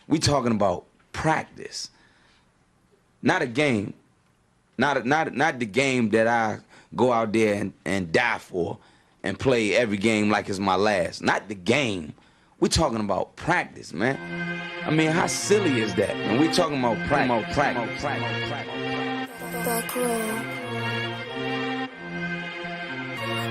We talking about practice, not a game, not the game that I go out there and die for and play every game like it's my last. Not the game. We talking about practice, man. I mean, how silly is that? And we talking about practice.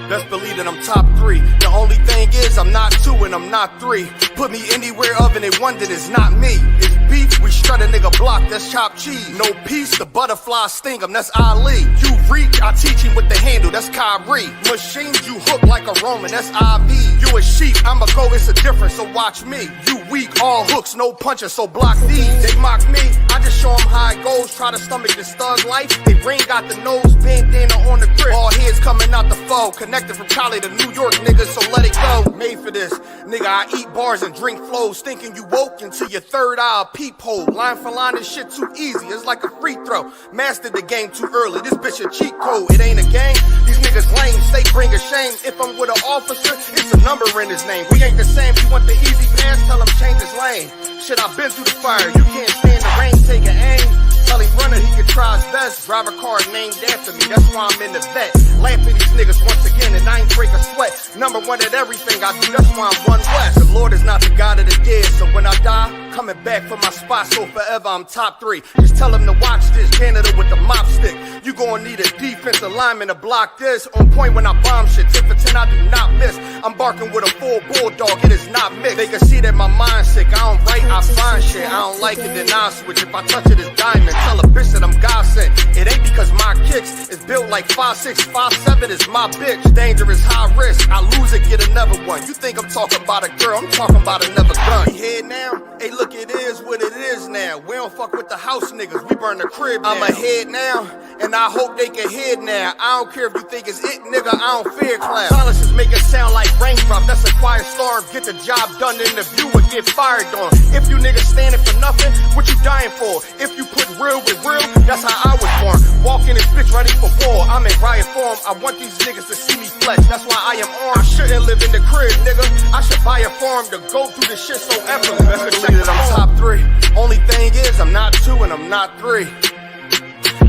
Best believe that I'm top 3. The only thing is I'm not 2 and I'm not 3. Put me anywhere of and they wonder it's not me. It's beef, we strut a nigga block, that's chopped cheese. No peace, the butterfly sting him, that's Ali. You reach, I teach him with the handle, that's Kyrie. Machines you hook like a Roman, that's IV. You a sheep, I'm a go, it's a difference, so watch me. You weak, all hooks, no punches, so block these. They mock me, I just show them how it goes. Try to stomach this thug life. They brain got the nose, bandana on the grip. All heads coming out the foe. Connected from Cali to New York, niggas, so let it go. Made for this, nigga, I eat bars and drink flows. Thinking you woke into your third eye, peephole. Line for line, this shit too easy, it's like a free throw. Mastered the game too early, this bitch a cheat code. It ain't a game, these niggas lame, they bring a shame. If I'm with an officer, it's a number in his name. We ain't the same, you want the easy pass, tell him change his lane. Shit, I've been through the fire, you can't stand the rain, take an aim. Tell him runner, he can try his best. Drive a car named after me, that's why I'm in the vet. Laugh at these niggas once again and I ain't break a sweat. Number 1 at everything I do, that's why I'm one west. The Lord is not the God of the dead, so when I die, coming back for my spot, so forever I'm top 3. Just tell him to watch this, janitor with the mop stick. You gon' need a defensive lineman to block this. On point when I bomb shit, 10 for 10 I do not miss. I'm barking with a full bulldog, it is not mixed. They can see that my mind's sick, I don't write, I find shit. I don't like it, then I switch. If I touch it, it's diamond. Tell a bitch that I'm God sent. It ain't because my kicks is built like 5'6", 5'7" is my bitch. Dangerous, high risk. I lose it, get another one. You think I'm talking about a girl? I'm talking about another gun. We here now? Hey, look, it is what it is now. We don't fuck with the house niggas. We burn the crib down. I'm ahead now, and I hope they can hear now. I don't care if you think it's it, nigga. I don't fear clown. Silences make it sound like raindrop. That's a quiet storm. Get the job done in the view and get fired on. If you niggas standing for nothing, what you dying for? If you put real with real, that's how I was born. Walking this bitch ready for war. I'm in riot form. I want these niggas to see me flex. That's why I am armed. I shouldn't live in the crib, nigga. I should buy a farm to go through this shit so effortless. Best believe that I'm top 3. Only thing is I'm not 2 and I'm not 3.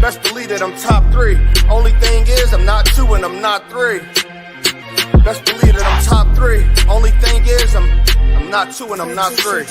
Best believe that I'm top 3. Only thing is I'm not 2 and I'm not 3. Best believe that I'm top 3. Only thing is I'm not 2 and I'm not 3.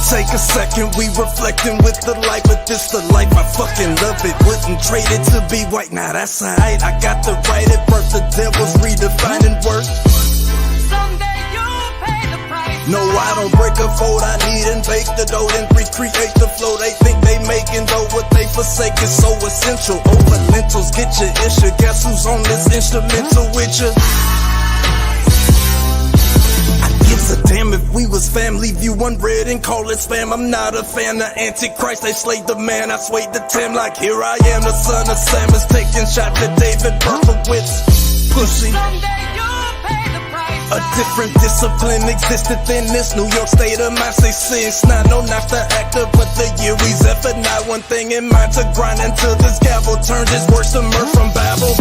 Take a second, we reflecting with the light, but this the life, I fucking love it. Wouldn't trade it to be white, now that's alright. I got the right at birth, the devil's redefining worth. Someday you'll pay the price. No, I don't break a fold, I need and bake the dough, then recreate the flow. They think they making dough, what they forsake is so essential. Over lentils, get your issue, guess who's on this instrumental with you? Gives a damn if we was family, view unread and call it spam. I'm not a fan of Antichrist, they slayed the man, I swayed the Tim. Like here I am, the son of Sam is taking shots at David Berkowitz. Pussy. Someday you'll pay the price. A different discipline existed in this New York state of mind. Say since not no, not the actor, but the year we's effort. Not one thing in mind to grind until this gavel turns his words to mirth from Babel.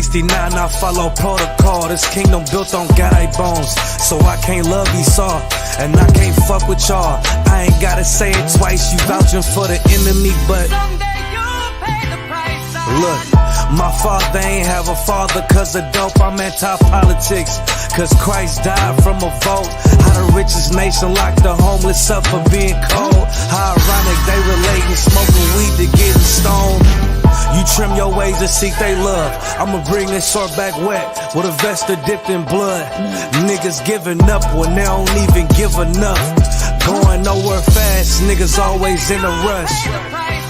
69, I follow protocol. This kingdom built on guy bones, so I can't love Esau, and I can't fuck with y'all. I ain't gotta say it twice, you vouching for the enemy, but Someday you'll pay the price. look, my father ain't have a father cause of dope. I'm anti-politics cause Christ died from a vote. How the richest nation locked the homeless up for being cold. How ironic they relating smoking weed to getting stoned. You trim your ways to seek they love. I'ma bring this short back wet with a vest dipped in blood. Niggas giving up when they don't even give enough. Going nowhere fast, niggas always in a rush.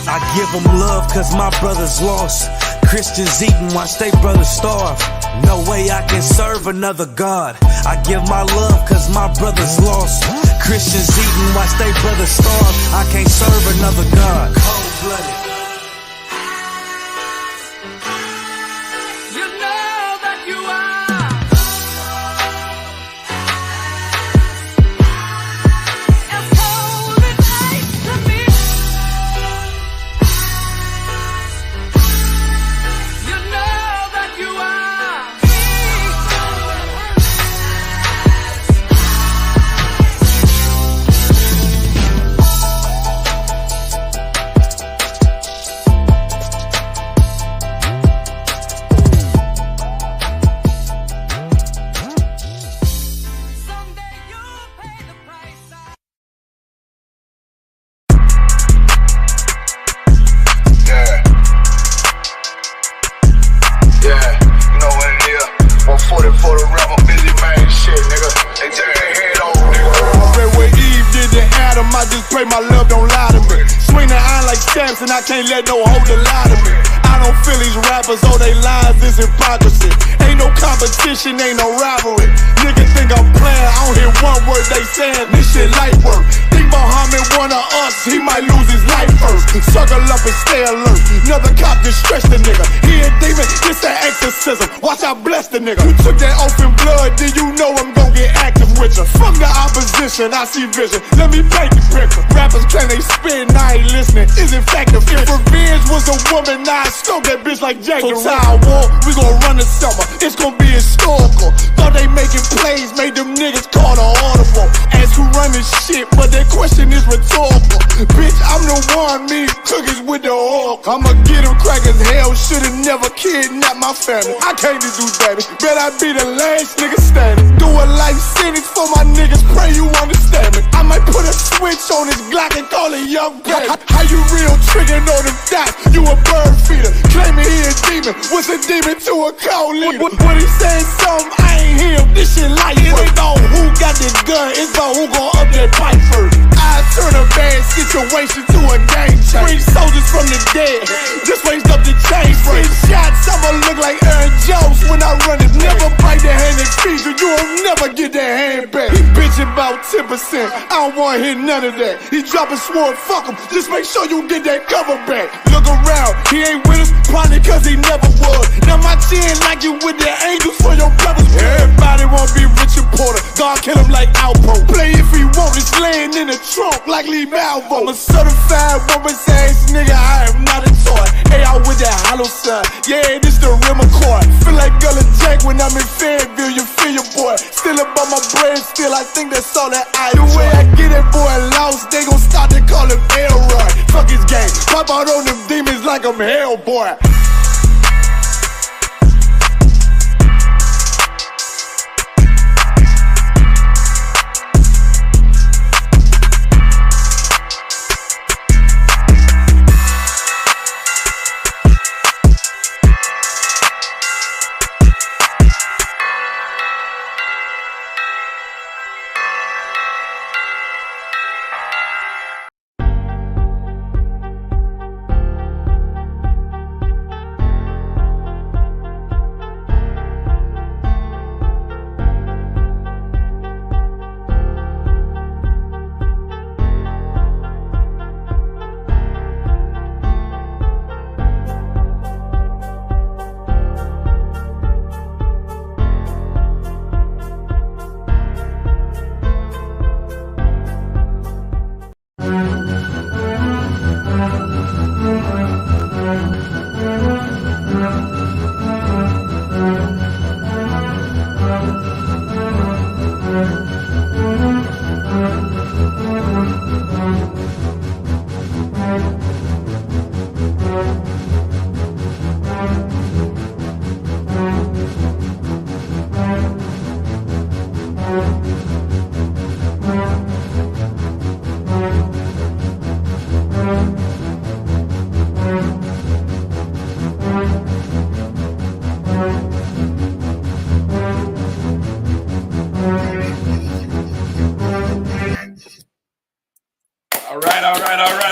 I give them love cause my brothers lost. Christians eating, watch they brothers starve. No way I can serve another God. I give my love cause my brothers lost. Christians eating, watch they brothers starve. I can't serve another God. Cold-blooded. You know that you are. As cold as ice to me. You know that you are. Someday you'll pay the price. Yeah, you know what it is. 140 for the rebel, busy man shit, nigga. They take their head off, nigga. I read what Eve did to Adam, I just pray my love don't lie to me. Swing the iron like Samson, I can't let no holder lie to me. I don't feel these rappers, oh they lies, this hypocrisy. Ain't no competition, ain't no rivalry. Nigga think I'm playing, I don't hear one word they saying, this shit light work. Think Muhammad one of us, he might lose his life first. Circle up and stay alert, another cop just stretch the nigga. He a demon, this an exorcism, watch I bless the nigga. You took that oath in blood, then you know I'm gon' get active with you. Fuck the opposition, I see vision, let me paint the picture. Rappers claim they spit and I ain't listening, is in fact the If revenge was a woman, now I stroke that bitch like Jacob. So Tower War, we gon' run the summer, it's gon' be historical. Thought they making plays, made them niggas call the audible. Ask who run this shit, but that question is rhetorical. Bitch, I'm the one, me cookies with the oil. I'ma get them crackers, hell should've never kidnapped my family. I can't do that, bet I be the last nigga standing. Do a life sentence for my niggas, pray you understand me. I might put a switch on this Glock and call it young baby. How you real triggering on them dots? You a bird feeder, claiming he a demon. What's a demon to a cold leader? What he saying something, I ain't hear him, this shit light. It ain't on who got the gun, it's about who gon' up that pipe first. I turn a bad situation to a game changer. Bring soldiers from the dead, just raised up the chain frame. Shots, I'ma look like Aaron Jones when I run it. Never bite the hand that feeds you, you'll never get that hand back. He bitchin' about 10%, I don't wanna hear none of that. He dropping sword, fuck him, just make sure you get that cover back. Look around, he ain't with us, probably cause he never was. Now my chin like you with the angels for your brothers. Everybody wanna be Richard Porter, God kill him like Alpo. Play if he want, it's laying in the trunk like Lee Malvo. I'm a certified woman's ass nigga, I am not a toy. Hey, I with that hollow sign, yeah, this the real McCoy. Feel like Gullah Jack when I'm in Fayetteville, you feel your boy. Still about my brain, still I think that's all that I do. The way I get that boy lost, they gon' start to call him Elroy. Fuck his game, pop out on them demons like I'm Hellboy.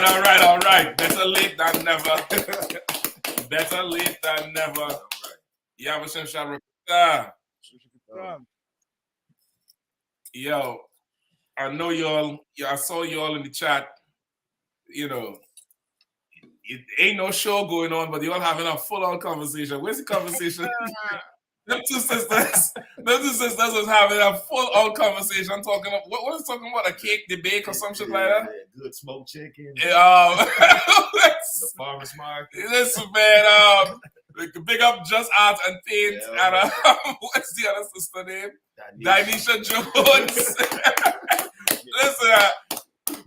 all right. Better late than never. Better late than never. Yeah, but since yo, I know y'all. Yeah, I saw y'all in the chat. You know, it ain't no show going on, but y'all having a full-on conversation. Where's the conversation? Them two sisters was having a full-on conversation talking about what was talking about, a cake, the bake or some shit like that. Good smoked chicken. The farmer's market. Listen, man, big up Just Art and Paint, and what's the other sister name? Danisha Jones. Listen,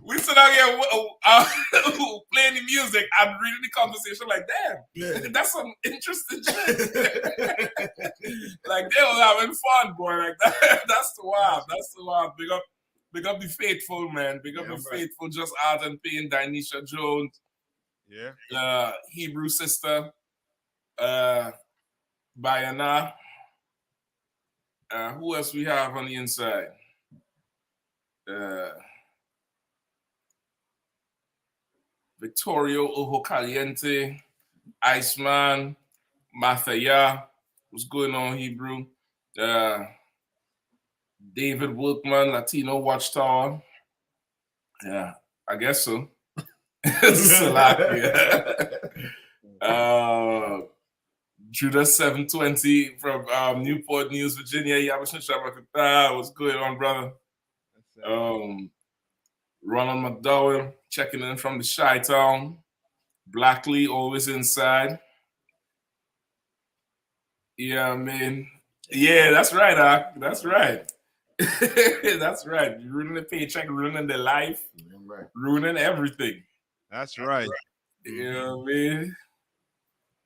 we sit out here playing the music and reading the conversation like, damn, that's some interesting shit. Like, they were having fun, boy. Like, that's the wild. That's the wild. Big up the faithful, man. Big up the faithful, Just Art and Pain, Danisha Jones. Yeah. Hebrew sister, Bayana. Who else we have on the inside? Victorio Ojo Caliente, Iceman, Mathaya. What's going on, Hebrew? David Wilkman, Latino Watchtower. Yeah, I guess so. Judah 720 from Newport News, Virginia. What's going on, brother? Ronald McDowell checking in from the Chi-Town. Blackley always inside. Yeah, man. Yeah, that's right, Doc. That's right. That's right. Ruining the paycheck, ruining the life, ruining everything. That's right. Yeah, man.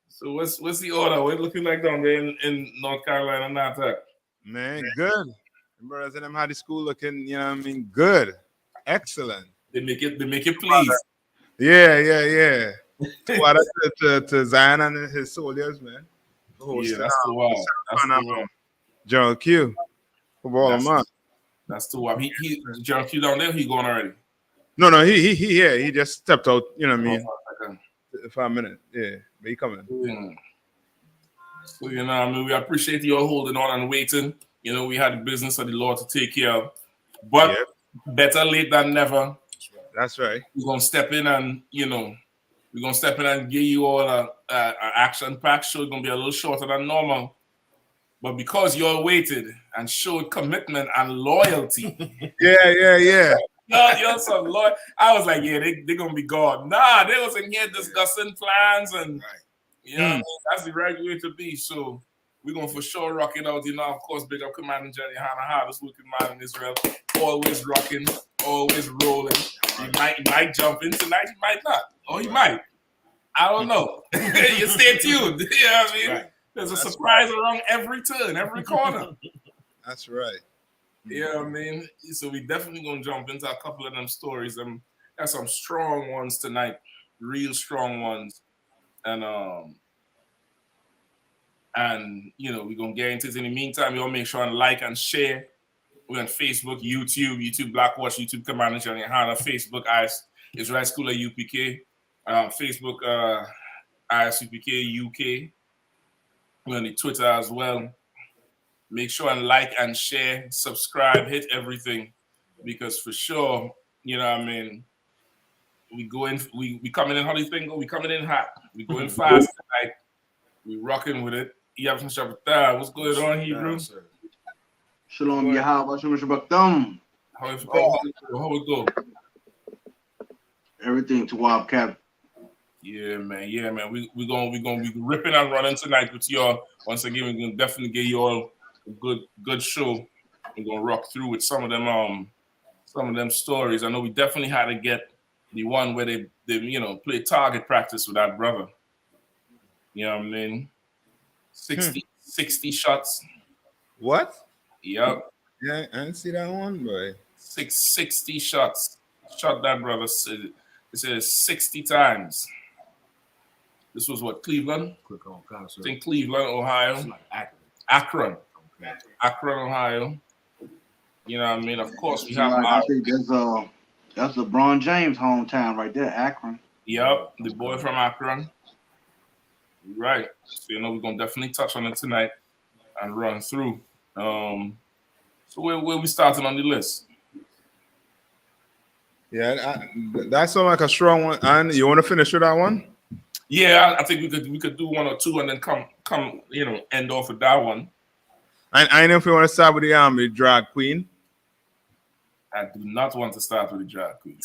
So what's the order? What it looking like down there in North Carolina now? Man, good. Brothers and them had the school looking, you know what I mean, good. Excellent. They make it please. Yeah. What to Zion and his soldiers, man. Yeah, that's the wild. That's the wild. General Q. For all month. That's the wild. He General Q down there, he going already. No, he just stepped out, you know what I mean? 5 minutes. Yeah. But he coming. So, you know, I mean, we appreciate you all holding on and waiting. You know, we had the business of the Lord to take care of. But better late than never. That's right. We're going to step in and, you know, give you all an action-packed show. It's going to be a little shorter than normal. But because you all waited and showed commitment and loyalty. Yeah. You're so loyal. I was like, yeah, they're going to be gone. Nah, they was in here discussing plans and, you know, that's the right way to be. So we're going to for sure rock it out. You know, of course, big up Commander GEN.YAHANNA, hardest working man in Israel. Always rocking, always rolling. He might jump in tonight, he might not. Or he might. I don't know. You stay tuned. You know what I mean? Right. There's a surprise around every turn, every corner. That's right. You know what I mean? So we definitely going to jump into a couple of them stories. Got some strong ones tonight. Real strong ones. And you know, we're going to get into it. In the meantime, y'all make sure and like and share. We're on Facebook, YouTube Blackwatch, YouTube Commander GEN.YAHANNA, Facebook Israelite School of UPK, Facebook I.S.U.P.K UK. We're on the Twitter as well. Make sure and like and share, subscribe, hit everything, because for sure, you know what I mean, we coming in, how do you think? We coming in hot. We going fast tonight. We rocking with it. What's going on, Hebrew? Shalom, Yahweh, Shabbat. How it go? Everything to Wild Cap. Yeah, man. We gonna be ripping and running tonight with y'all. Once again, we're gonna definitely give you all a good show. We're gonna rock through with some of them stories. I know we definitely had to get the one where they you know, play target practice with that brother. You know what I mean? 60 shots. What? Yep. Yeah, I didn't see that one, boy. 60 shots. Shot that brother. It says 60 times. This was what, Cleveland? I think Cleveland, Ohio. Akron. Akron, Ohio. You know what I mean? Of course, we have. I think there's That's LeBron James' hometown right there, Akron. Yep, the boy from Akron. Right. So we're gonna definitely touch on it tonight and run through. So where we starting on the list? Yeah, that sounds like a strong one. And you want to finish with that one? Yeah, I think we could do one or two and then come end off with that one. I know if you want to start with the drag queen. I do not want to start with the drag queen.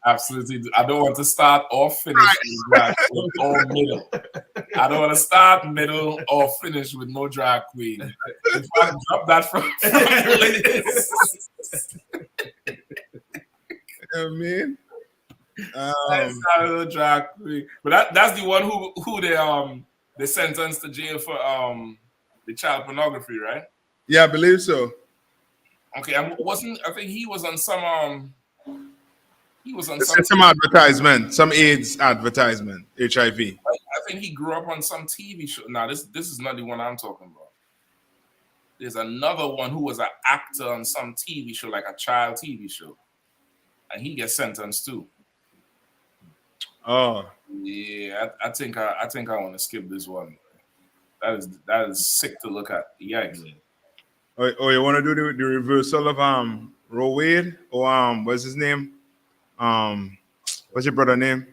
Absolutely. I don't want to start or finish with drag queen or middle. I don't want to start, middle, or finish with no drag queen. In fact, drop that from the list. You know what I mean? That's not a drag queen, but that's the one who they sentenced to jail for the child pornography, right? Yeah, I believe so. Okay, I think he was on some some advertisement, some AIDS advertisement, HIV. I think he grew up on some TV show. Now this is not the one I'm talking about. There's another one who was an actor on some TV show, like a child TV show, and he gets sentenced too. Oh yeah, I think I want to skip this one. That is sick to look at. Yikes. Oh, you want to do the reversal of Roe Wade or what's his name? What's your brother name?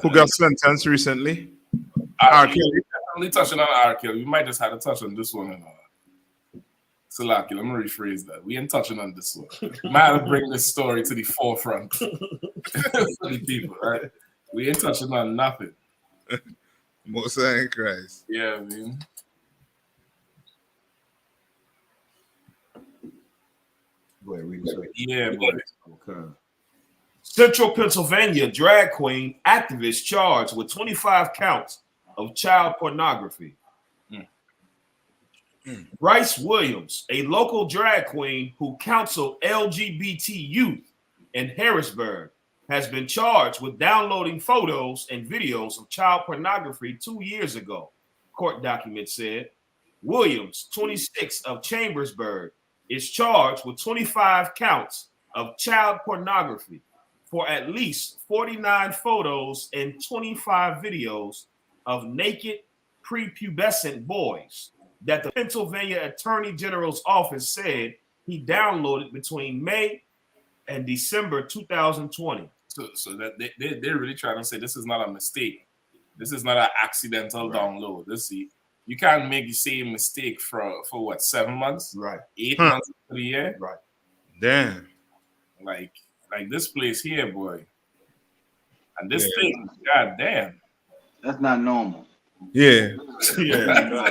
Who got sentenced recently? R. Kelly. Definitely touching on R. Kelly. We might just have to touch on this one. Salaki, let me rephrase that. We ain't touching on this one. We might have to bring this story to the forefront for the people, right? We ain't touching on nothing. Most in Christ. Yeah, I mean. Yeah, boy. Okay. Central Pennsylvania drag queen activist charged with 25 counts of child pornography. Bryce Williams, a local drag queen who counseled LGBT youth in Harrisburg, has been charged with downloading photos and videos of child pornography 2 years ago, court documents said. Williams, 26, of Chambersburg, is charged with 25 counts of child pornography for at least 49 photos and 25 videos of naked prepubescent boys that the Pennsylvania Attorney General's office said he downloaded between May and December 2020. So that they're really trying to say this is not a mistake. This is not an accidental download. You can't make the same mistake for what, 7 months? Right. 8 months of the year? Right. Damn. Like this place here, boy. And this thing, god damn. That's not normal. Yeah. Yeah.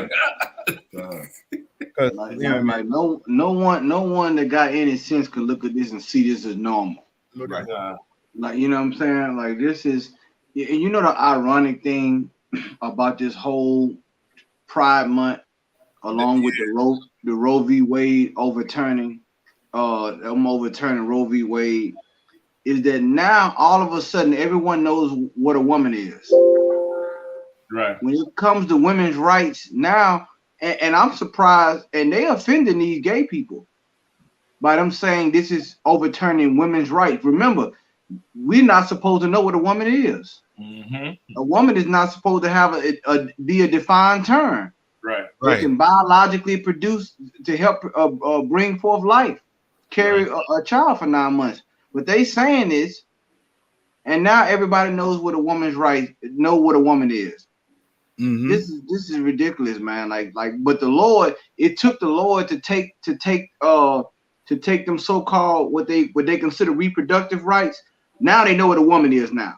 Like no one that got any sense could look at this and see this as normal. Right. Like, you know what I'm saying? Like, this is, you know, the ironic thing about this whole Pride Month, along with the Roe v. Wade overturning Roe v. Wade, is that now all of a sudden everyone knows what a woman is. Right. When it comes to women's rights now, and I'm surprised, and they offending these gay people by them saying this is overturning women's rights. Remember, we're not supposed to know what a woman is. Mm-hmm. A woman is not supposed to have be a defined term. Right. They can biologically produce to help bring forth life, carry a child for 9 months. What they saying is, and now everybody knows what a woman's right, know what a woman is. Mm-hmm. This is ridiculous, man. Like, but the Lord, it took the Lord to take them so-called what they consider reproductive rights. Now they know what a woman is now.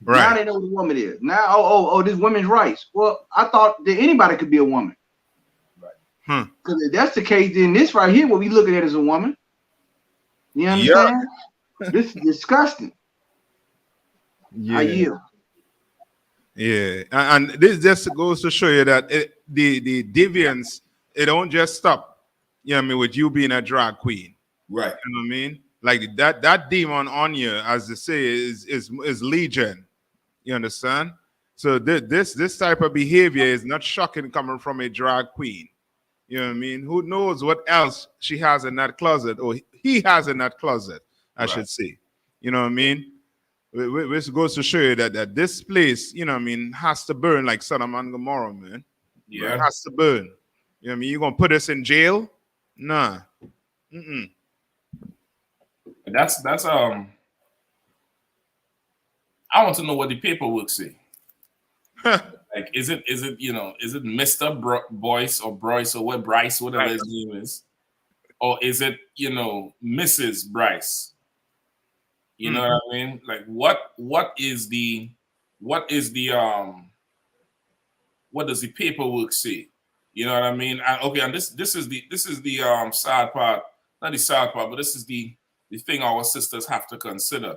Right. Now they know what a woman is. Now, oh, this women's rights. Well, I thought that anybody could be a woman. Right. Because if that's the case, then this right here, what we looking at as a woman. You understand? This is disgusting. Yeah. I yield. Yeah, and this just goes to show you that the deviance, it don't just stop. You know what I mean, with you being a drag queen. Right. You know what I mean? Like that demon on you, as they say, is legion. You understand? So this type of behavior is not shocking coming from a drag queen. You know what I mean? Who knows what else she has in that closet, or he has in that closet, I should say. You know what I mean? Which goes to show you that this place, you know what I mean, has to burn like Sodom and Gomorrah, man. Yeah. It has to burn. You know what I mean? You gonna put us in jail? Nah. That's I want to know what the paperwork say. Like, is it you know, is it Mr. Boyce or Bryce or what Bryce, whatever his name is, or is it, you know, Mrs. Bryce? You know what I mean? Like, what is the what does the paperwork say? You know what I mean? Okay, and this is the sad part, not the sad part, but this is the thing our sisters have to consider.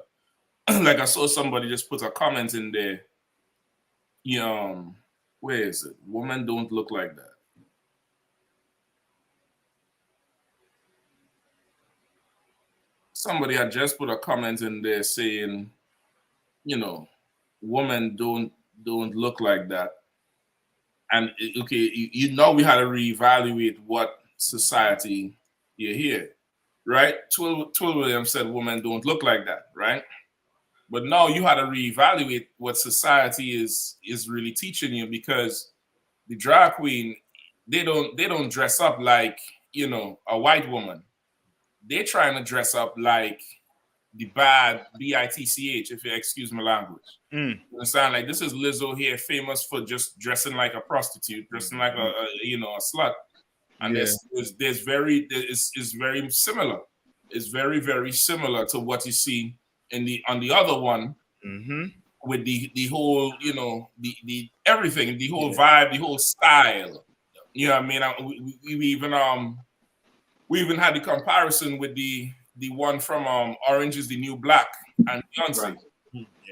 Like, I saw somebody just put a comment in there. Where is it? Women don't look like that. Somebody had just put a comment in there saying, you know, women don't look like that. And okay, you know, we had to reevaluate what society you're here, right? Twill Williams said women don't look like that, right? But now you had to reevaluate what society is really teaching you, because the drag queen, they don't dress up like, you know, a white woman. They're trying to dress up like the bad bitch, if you excuse my language. You understand? Like, this is Lizzo here, famous for just dressing like a prostitute, dressing like a slut. And it's very similar. It's very, very similar to what you see on the other one, with the whole, you know, the everything, the whole vibe, the whole style. You know what I mean? We even had the comparison with the one from Orange is the New Black and Beyonce. Right.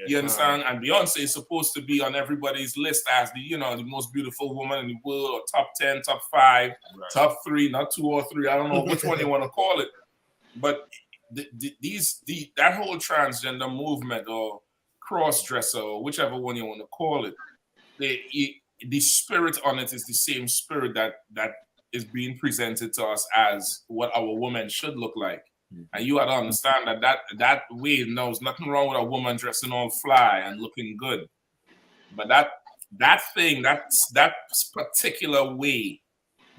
You understand? And Beyonce is supposed to be on everybody's list as the most beautiful woman in the world, or top 10, top 5, top 3, not 2 or 3. I don't know which one you want to call it. But that whole transgender movement, or cross-dresser, or whichever one you want to call it, the spirit on it is the same spirit that is being presented to us as what our woman should look like. And you have to understand that way, there's nothing wrong with a woman dressing all fly and looking good. But that particular way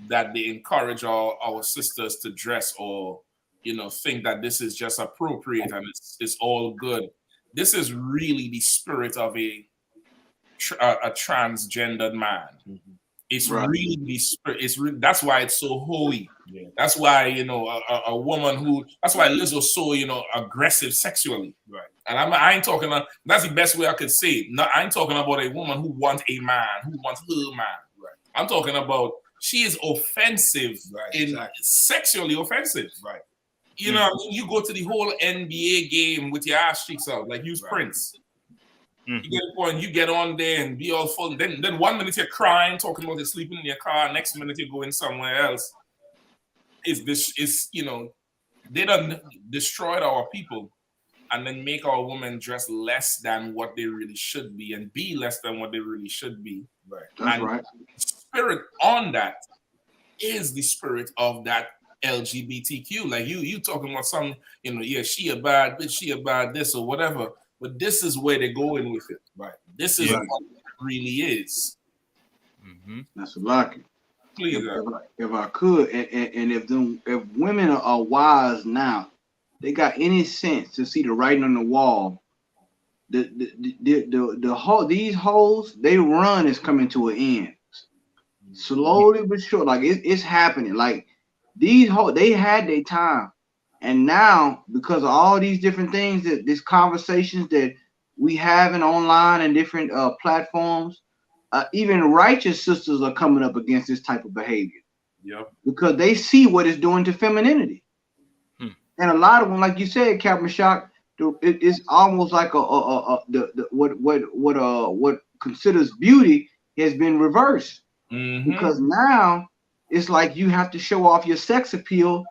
that they encourage our sisters to dress, or, you know, think that this is just appropriate and it's all good. This is really the spirit of a transgendered man. It's really the spirit. That's why it's so holy. Yeah. That's why, you know, a woman who. That's why Lizzo's so, you know, aggressive sexually. Right. And I ain't talking about. That's the best way I could say it. No, I ain't talking about a woman who wants a man, who wants her man. Right. I'm talking about she is offensive, sexually offensive. Right. You know, you go to the whole NBA game with your ass cheeks out, like use Prince. You get a point, you get on there and be all full. Then 1 minute you're crying, talking about you're sleeping in your car. Next minute you're going somewhere else. You know, they done destroyed our people, and then make our women dress less than what they really should be, and be less than what they really should be. Right. That's right. The spirit on that is the spirit of that LGBTQ. Like you talking about some, you know, yeah, she a bad bitch, she a bad this or whatever. But this is where they're going with it. Right. This is what it really is. That's lucky. Please. If I could, and if women are wise now, they got any sense to see the writing on the wall. These hoes, they run is coming to an end. Slowly but sure, like it's happening. Like these hoes, they had their time. And now, because of all these different things, that these conversations that we having online and different platforms, even righteous sisters are coming up against this type of behavior. Yep. Because they see what it's doing to femininity. And a lot of them, like you said, Captain Shock, it's almost like what considers beauty has been reversed. Because now it's like you have to show off your sex appeal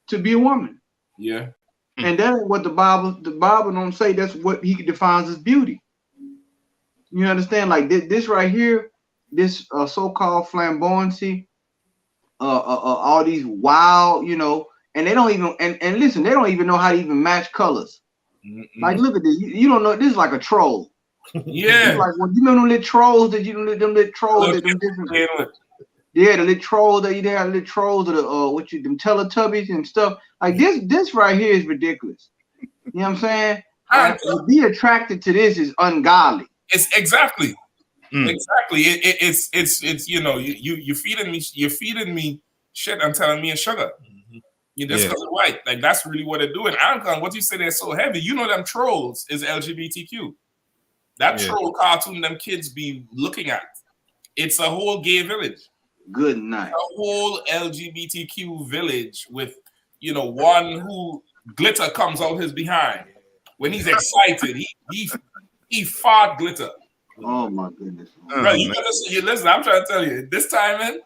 to be a woman. Yeah. And that's what the Bible don't say. That's what he defines as beauty. You understand? Like this right here, this so-called flamboyancy, all these wild, you know, and they don't even and listen, they don't even know how to even match colors. Like, look at this. You don't know. This is like a troll. Yeah. It's like, well, you know them little trolls that them little trolls that them different. Yeah, the little trolls that you have, the little trolls of the them Teletubbies and stuff. Like this right here is ridiculous. You know what I'm saying? Right? To be attracted to this is ungodly. It's exactly. Exactly. It's you know, you're feeding me shit and telling me it's sugar. You just because white. Like that's really what they're doing. Ancon, what you say they're so heavy, you know them trolls is LGBTQ. That troll cartoon them kids be looking at. It's a whole gay village. Good night. A whole LGBTQ village with, you know, one who glitter comes out his behind. When he's excited, he fart glitter. Oh my goodness. Bro, you listen, I'm trying to tell you, this time, man,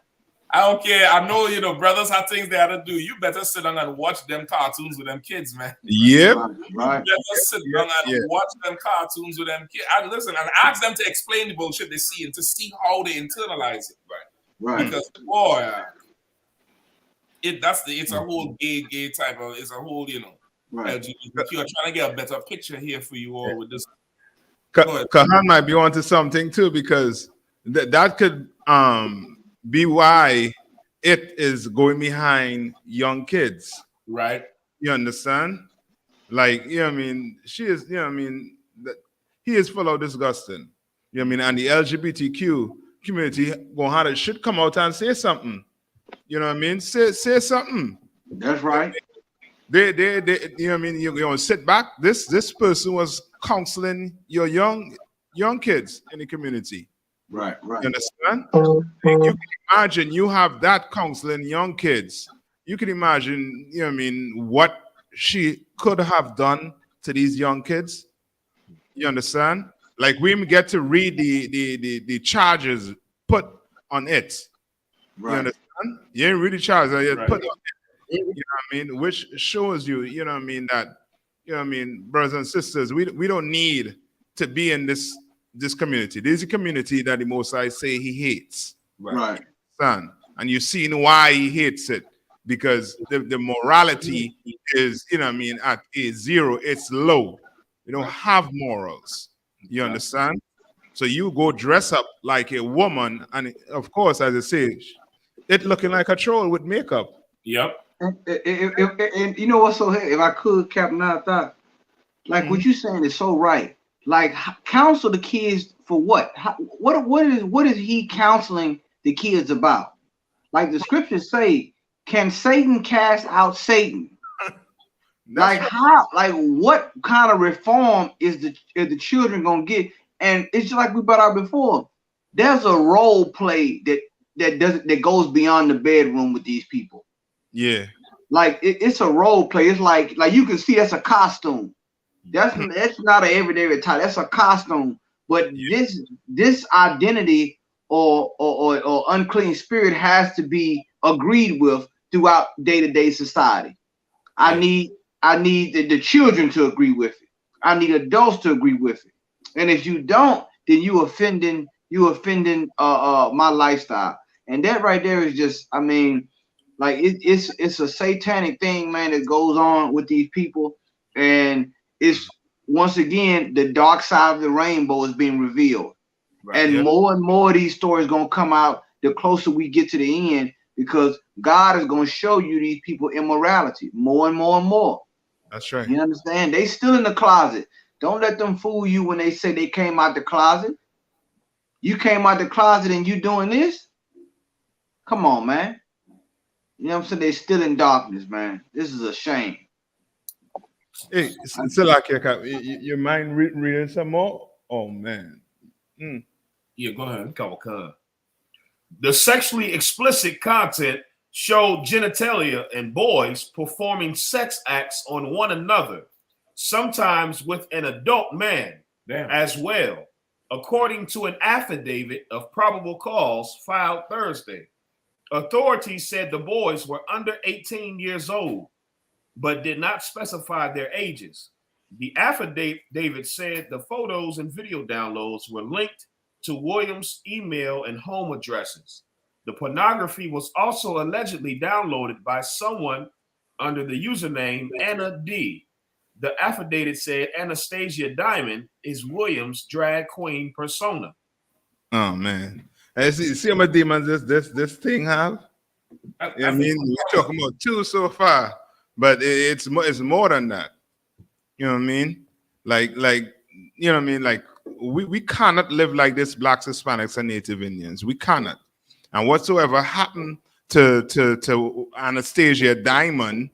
I don't care. I know, you know, brothers have things they have to do. You better sit down and watch them cartoons with them kids, man. Yep. Right. You better sit down and watch them cartoons with them kids. And listen, and ask them to explain the bullshit they see and to see how they internalize it. Right. Because boy, it's a whole gay type of, it's a whole, you know, LGBTQ. I'm trying to get a better picture here for you all with this. Kahan might be onto something too, because that could be why it is going behind young kids. Right. You understand? Like, you know what I mean? She is, you know what I mean? He is full of disgusting. You know what I mean? And the LGBTQ community should come out and say something. You know what I mean? Say something. That's right. They you know what I mean? You're gonna sit back. This person was counseling your young kids in the community. Right. You understand? You can imagine you have that counseling young kids. You can imagine, you know what I mean, what she could have done to these young kids. You understand? Like, we get to read the charges put on it. Right. You understand? You ain't read the charges put on it. You know what I mean? Which shows you, you know what I mean, that, you know what I mean, brothers and sisters, we don't need to be in this community. This is a community that the Most High say he hates. Right. Son. And you've seen why he hates it. Because the morality is, you know what I mean, at a zero, it's low. We don't have morals. You understand? So you go dress up like a woman, and of course, as I say, it looking like a troll with makeup. Yep. And you know what's so heavy? If I could, Captain, I thought, like what you're saying is so right. Like, counsel the kids for what? What is he counseling the kids about? Like the scriptures say, can Satan cast out Satan? Like how? Like what kind of reform is the children gonna get? And it's just like we brought out before. There's a role play that goes beyond the bedroom with these people. Yeah. Like it's a role play. It's like you can see that's a costume. That's not an everyday attire. That's a costume. But this identity or unclean spirit has to be agreed with throughout day-to-day society. I need the children to agree with it. I need adults to agree with it. And if you don't, then you offending my lifestyle. And that right there is just, I mean, like it's a satanic thing, man, that goes on with these people. And it's once again the dark side of the rainbow is being revealed. Right. And more and more of these stories gonna come out the closer we get to the end, because God is gonna show you these people immorality more and more and more. That's right. You understand? They still in the closet. Don't let them fool you when they say they came out the closet. You came out the closet and you doing this? Come on, man. You know what I'm saying? They still in darkness, man. This is a shame. Hey, so like your mind reading some more? Oh man. Yeah, go ahead. The sexually explicit content showed genitalia and boys performing sex acts on one another, sometimes with an adult man as well, according to an affidavit of probable cause filed Thursday. Authorities said the boys were under 18 years old, but did not specify their ages. The affidavit said the photos and video downloads were linked to Williams' email and home addresses. The pornography was also allegedly downloaded by someone under the username Anna D. The affidavit said Anastasia Diamond is Williams' drag queen persona. Oh man. I see how much demons this thing have? I mean, we're talking about 2 so far, but it's more than that. You know what I mean? Like you know what I mean? Like we cannot live like this, blacks, Hispanics, and Native Indians. We cannot. And whatsoever happened to Anastasia Diamond,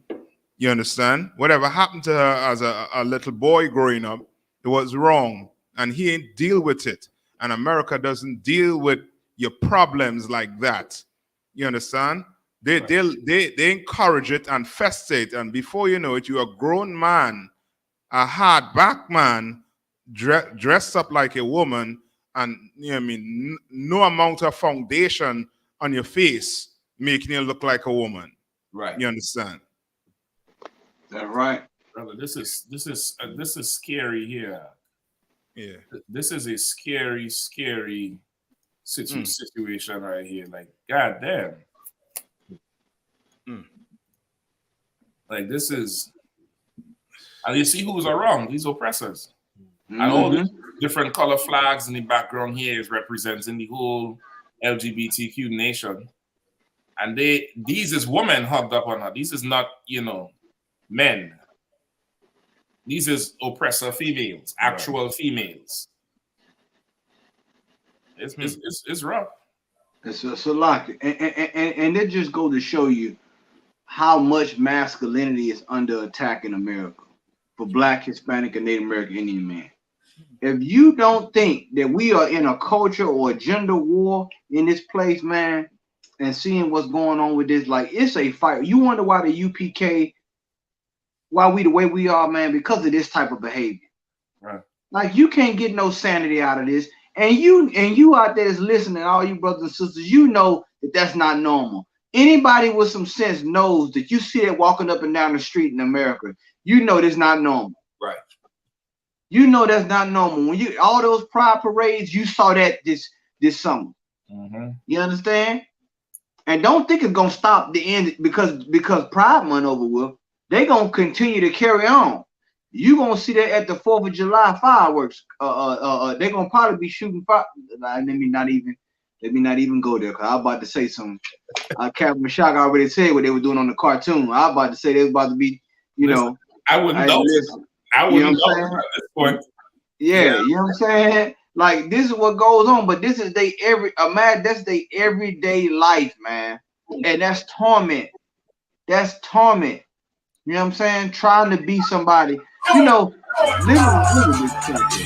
you understand? Whatever happened to her as a little boy growing up, it was wrong. And he ain't deal with it. And America doesn't deal with your problems like that. You understand? They encourage it and fester it. And before you know it, you're a grown man, a hardback man, dressed up like a woman, and you know what I mean, no amount of foundation on your face making you look like a woman. Right. You understand? That's right. Brother, this is scary here. Yeah. This is a scary situation right here. Like, god damn. Like, this is, and you see who's are wrong, these oppressors. And all the different color flags in the background here is representing the whole LGBTQ nation. And these is women hugged up on her. These is not, men. These is oppressor females, actual females. It's rough. It's a lot. And it just goes to show you how much masculinity is under attack in America for Black, Hispanic, and Native American Indian men. If you don't think that we are in a culture or a gender war in this place, man, and seeing what's going on with this, like, it's a fight. You wonder why the UPK, why we the way we are, man, because of this type of behavior. Right. Like, you can't get no sanity out of this. And you out there is listening, all you brothers and sisters, you know that that's not normal. Anybody with some sense knows that you see it walking up and down the street in America, you know that's not normal. Right. You know that's not normal. When you all those pride parades, you saw that this summer. You understand? And don't think it's gonna stop the end because Pride Month over with. They gonna continue to carry on. You gonna see that at the 4th of July fireworks. They gonna probably be shooting fire. Let me not even go there, because I was about to say something. Captain Shock already said what they were doing on the cartoon. I was about to say they was about to be, Listen, I wouldn't know. I wouldn't know at this point. Yeah, you know what I'm saying? Like, this is what goes on, but this is that's their everyday life, man. And that's torment. That's torment. You know what I'm saying? Trying to be somebody. Listen to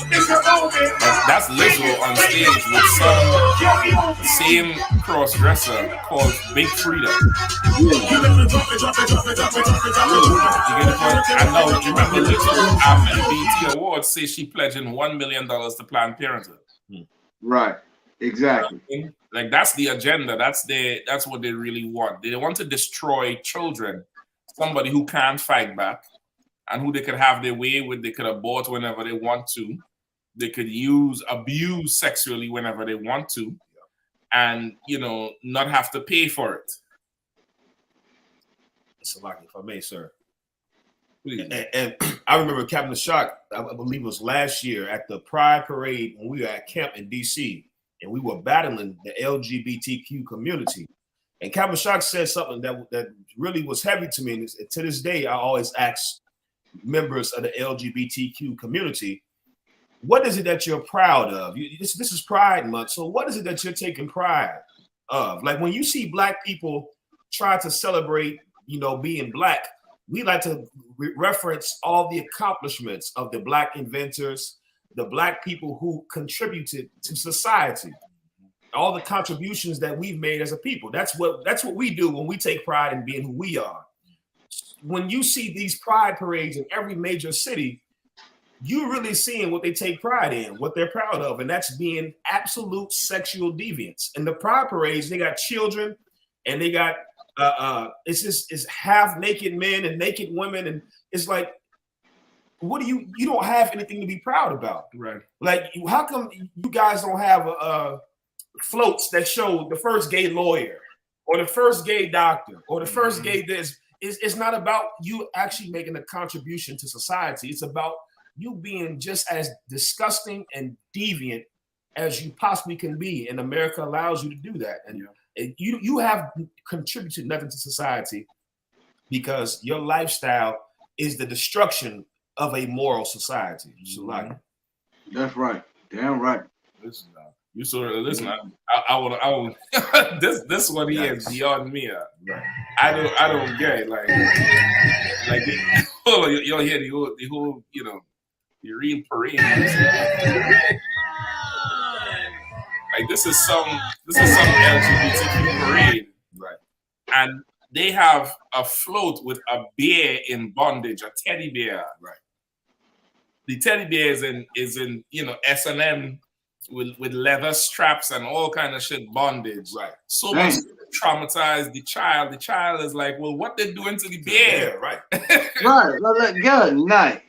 this. That's Lizzo on stage with some same cross-dresser called Big Frida. You get the point? And now, you remember Lizzo after the BET Awards says she pledging $1 million to Planned Parenthood. Right. Exactly. Like, that's the agenda. That's what they really want. They want to destroy children. Somebody who can't fight back and who they could have their way with. They could abort whenever they want to. They could abuse sexually whenever they want to, and not have to pay for it. Salaki, if I may, sir. And I remember Captain Shock, I believe it was last year at the Pride Parade when we were at camp in DC, and we were battling the LGBTQ community. And Captain Shock said something that really was heavy to me. And to this day, I always ask members of the LGBTQ community, what is it that you're proud of? This is Pride Month. So what is it that you're taking pride of? Like, when you see Black people try to celebrate, being Black, we like to reference all the accomplishments of the Black inventors, the Black people who contributed to society. All the contributions that we've made as a people. That's what we do when we take pride in being who we are. When you see these pride parades in every major city, you're really seeing what they take pride in, what they're proud of, and that's being absolute sexual deviance. And the pride parades, they got children, and they got it's half naked men and naked women, and it's like, what do you don't have anything to be proud about, right? Like, how come you guys don't have floats that show the first gay lawyer or the first gay doctor or the first gay this. It's not about you actually making a contribution to society. It's about you being just as disgusting and deviant as you possibly can be. And America allows you to do that. And you have contributed nothing to society because your lifestyle is the destruction of a moral society. So like, that's right. Damn right. Listen, you sort of listen. I would. This one here is beyond me. right. I don't get it. Like you'll hear the whole, you know, the real parade. Like this is some LGBTQ parade, right? And they have a float with a bear in bondage, a teddy bear, right? The teddy bear is in you know S&M with leather straps and all kind of shit bondage, right? So much traumatized the child. The child is like, well, what they doing to the bear, right? Right. Good night.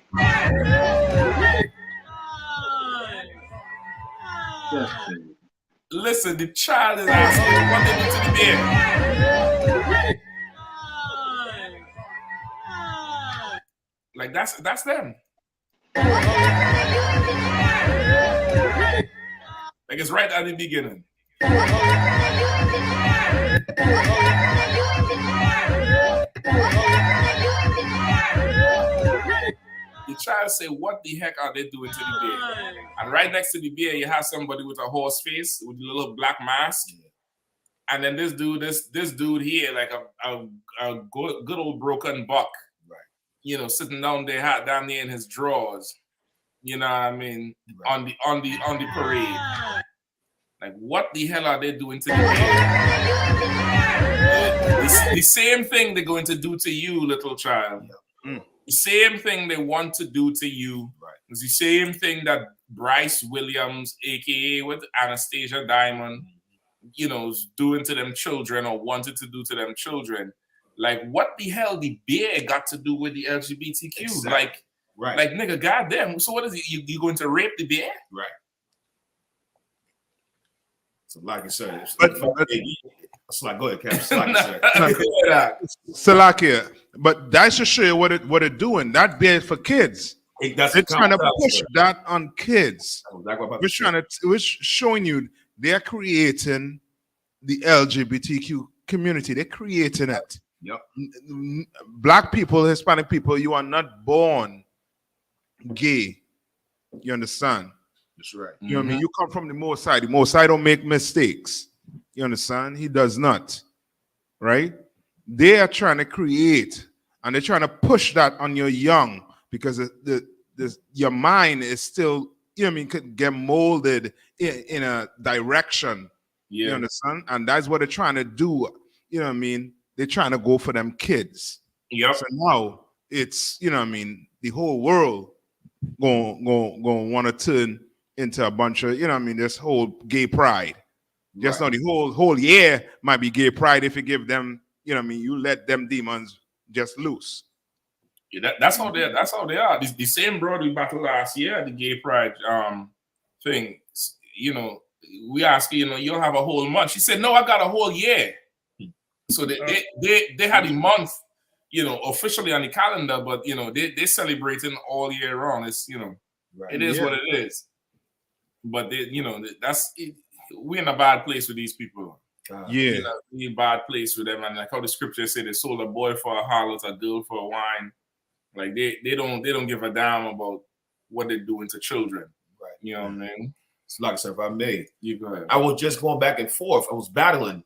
Listen, the child is asking what they do to the bear. Like that's them. Like it's right at the beginning. The child say, what the heck are they doing to the bear? And right next to the bear, you have somebody with a horse face with a little black mask. And then this dude here, like a good old broken buck, right? You know, sitting down there in his drawers. You know what I mean? Right. On the parade. Like, what the hell are they doing to the bear? The same thing they're going to do to you, little child. Yeah. The same thing they want to do to you. Right. It's the same thing that Bryce Williams, a.k.a. with Anastasia Diamond, you know, is doing to them children or wanted to do to them children. Like, what the hell the bear got to do with the LGBTQ? Exactly. Like, right. Like, nigga, goddamn. So what is it? You going to rape the bear? Right. So like I said, it's like, go ahead, Captain. Salakia, but that should show you what it doing. That bear is for kids. They're trying to push that on kids. We're showing you they're creating the LGBTQ community. They're creating it. Yep. Black people, Hispanic people, you are not born gay. You understand? That's right. You know what I mean? You come from the Most High. The Most High don't make mistakes. You understand? He does not. Right? They are trying to create and they're trying to push that on your young because your mind is still, you know what I mean, could get molded in a direction. Yeah. You understand? And that's what they're trying to do. You know what I mean? They're trying to go for them kids. Yep. So now it's, you know what I mean, the whole world going want to turn into a bunch of, you know what I mean, this whole gay pride. Just now the whole year might be gay pride if you give them, you know what I mean, you let them demons just loose. Yeah, that's how they are. The same broad we battled last year, the gay pride thing. You know, we asked, you know, you'll have a whole month. She said, no, I got a whole year. So they had a month, you know, officially on the calendar, but you know, they're celebrating all year round. It's, you know, it is what it is. But they, you know, we're in a bad place with these people. We're in a bad place with them, and like how the scriptures say, they sold a boy for a harlot, a girl for a wine. Like they don't give a damn about what they're doing to children. Right. You know what I mean? So like I said, if I may, you go ahead. I was just going back and forth. I was battling.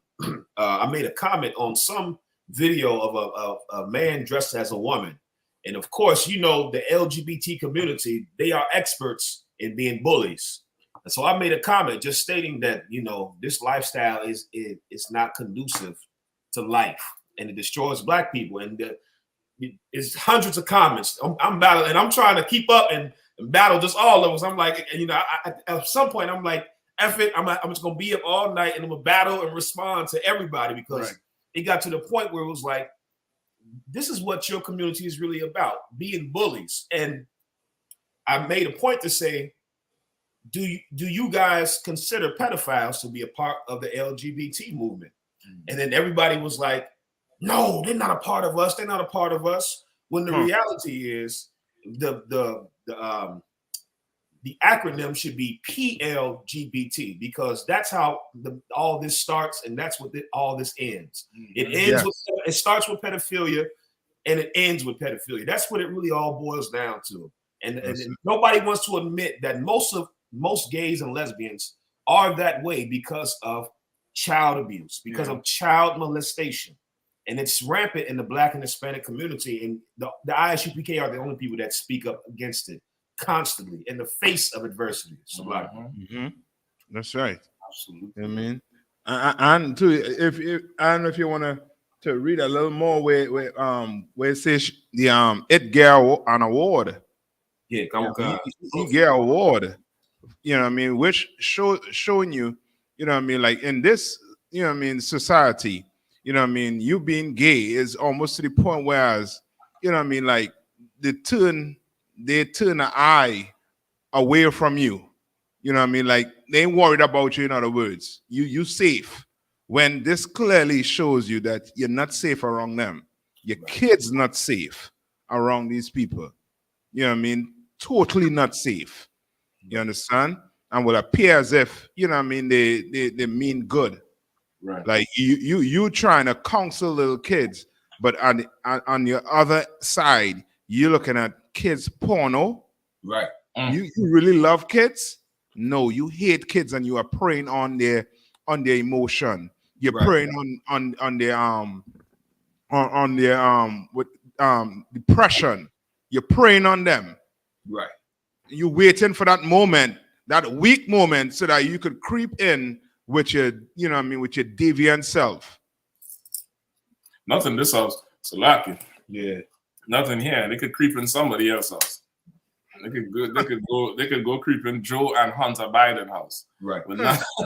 I made a comment on some video of a man dressed as a woman. And of course, you know, the LGBT community, they are experts in being bullies. And so I made a comment just stating that, you know, this lifestyle is not conducive to life and it destroys Black people. And it's hundreds of comments. I'm battling and I'm trying to keep up and battle just all of us. I'm like, you know, at some point I'm like, F it, I'm just going to be up all night and I'm going to battle and respond to everybody because it got to the point where it was like, this is what your community is really about, being bullies. And I made a point to say, do you guys consider pedophiles to be a part of the LGBT movement? And then everybody was like, no, they're not a part of us. They're not a part of us. When the reality is the acronym should be PLGBT, because that's how all this starts, and that's what all this ends. It ends with, it starts with pedophilia, and it ends with pedophilia. That's what it really all boils down to. And nobody wants to admit that most gays and lesbians are that way because of child abuse, because of child molestation. And it's rampant in the Black and Hispanic community. And the I.S.U.P.K are the only people that speak up against it constantly in the face of adversity. So That's right. Absolutely. I mean, and too, if I don't know if you want to read a little more where it says the it get an award. Yeah, come on. He get an award. You know what I mean? Which showing you, you know what I mean, like in this, you know what I mean, society, you know what I mean, you being gay is almost to the point whereas, you know what I mean, like they turn the eye away from you. You know what I mean? Like they ain't worried about you, in other words. You safe. When this clearly shows you that you're not safe around them. Your kid's not safe around these people. You know what I mean? Totally not safe. You understand? And will appear as if, you know what I mean, they mean good. Right. Like you trying to counsel little kids, but on your other side, you're looking at kids porno. Right. You really love kids? No, you hate kids and you are preying on their emotion. You're preying on their depression. You're preying on them. Right. You're waiting for that moment, that weak moment, so that you could creep in with your, you know what I mean, with your deviant self. Nothing this house. It's a lucky. Yeah. Nothing here. They could creep in somebody else's house. They could go creep in Joe and Hunter Biden house. Right. But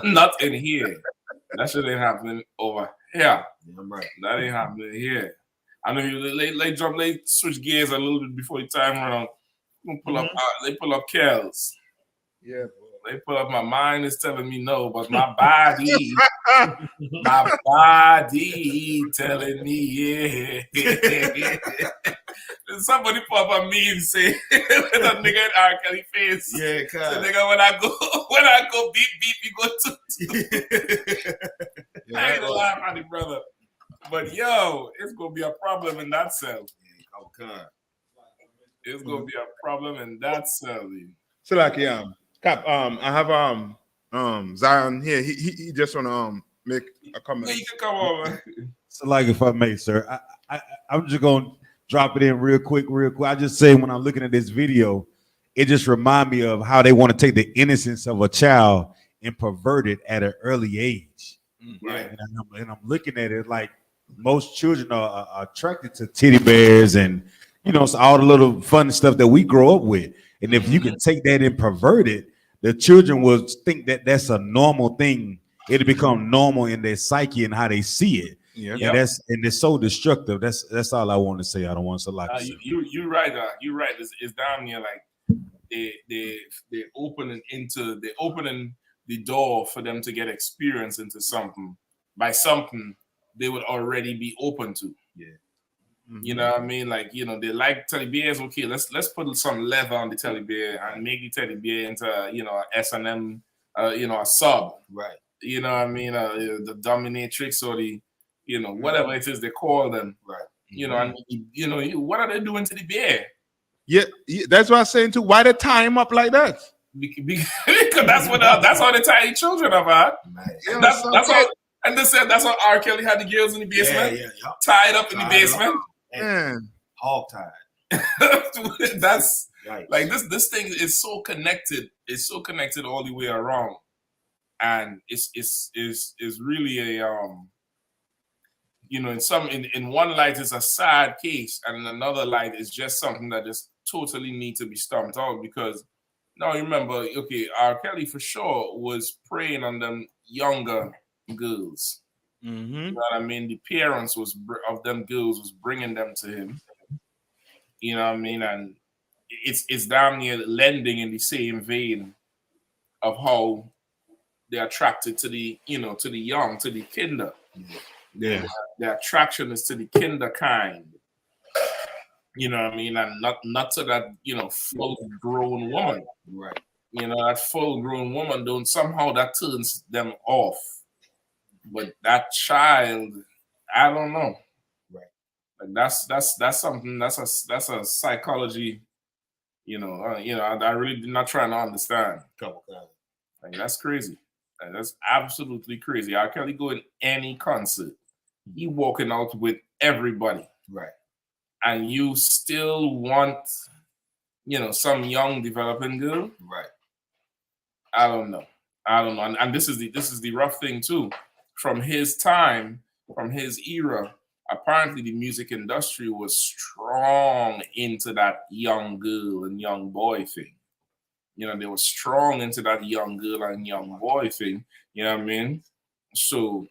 not in here. That shit ain't happening over here. Yeah, I'm right. That ain't happening here. I know you late switch gears a little bit before the time around. Pull up they pull up Kells. Yeah. They pull up, my mind is telling me no, but my body telling me yeah. Somebody pop up me and say with a nigga in R. Kelly face. Yeah, so nigga, when I go beep, you go to I ain't gonna laugh at it, brother. But yo, it's gonna be a problem in that cell. It's gonna be a problem in that cell. So like Cap, I have Zion here. He just wanna make a comment. Yeah, you can come over. So like if I may, sir, I'm just gonna drop it in real quick. I just say when I'm looking at this video, it just reminds me of how they want to take the innocence of a child and pervert it at an early age. Right. And I'm looking at it like most children are attracted to teddy bears and so all the little fun stuff that we grow up with. And if you can take that and pervert it, the children will think that that's a normal thing. It'll become normal in their psyche and how they see it. Yeah. And it's so destructive. That's all I want to say. I don't want to like you're right. You're right. It's down here like they're opening the door for them to get experience into something by something they would already be open to. Yeah. You know what I mean? Like, they like teddy bears. Okay, let's put some leather on the teddy bear and make the teddy bear into S&M, a sub. Right. You know what I mean? The dominatrix or the, whatever it is they call them. Right. And what are they doing to the bear? Yeah, that's what I'm saying too. Why they tie him up like that? Because that's how they tie children up, huh? Yeah, that's how. And they said that's how R. Kelly had the girls in the basement, tied up in the basement. Man, hog tied. That's right. Like this thing is so connected. It's so connected all the way around, and it's really a in one light it's a sad case, and in another light it's just something that just totally needs to be stomped out. Because now remember, okay, R. Kelly for sure was preying on them younger girls. You know what I mean? The parents of them girls was bringing them to him. You know what I mean? And it's damn near lending in the same vein of how they're attracted to the, to the young, to the kinder. Yeah. Their attraction is to the kinder kind. You know what I mean? And not to that, full grown woman. Right. That full grown woman somehow that turns them off. But that child, I don't know. Right. Like that's something that's a psychology, I really did not trying to understand. Like that's crazy. Like, that's absolutely crazy. R. Kelly go in any concert, he walking out with everybody. Right. And you still want, some young developing girl. Right. I don't know. And this is the rough thing too. From his time, from his era, apparently the music industry was strong into that young girl and young boy thing. They were strong into that young girl and young boy thing. You know what I mean? So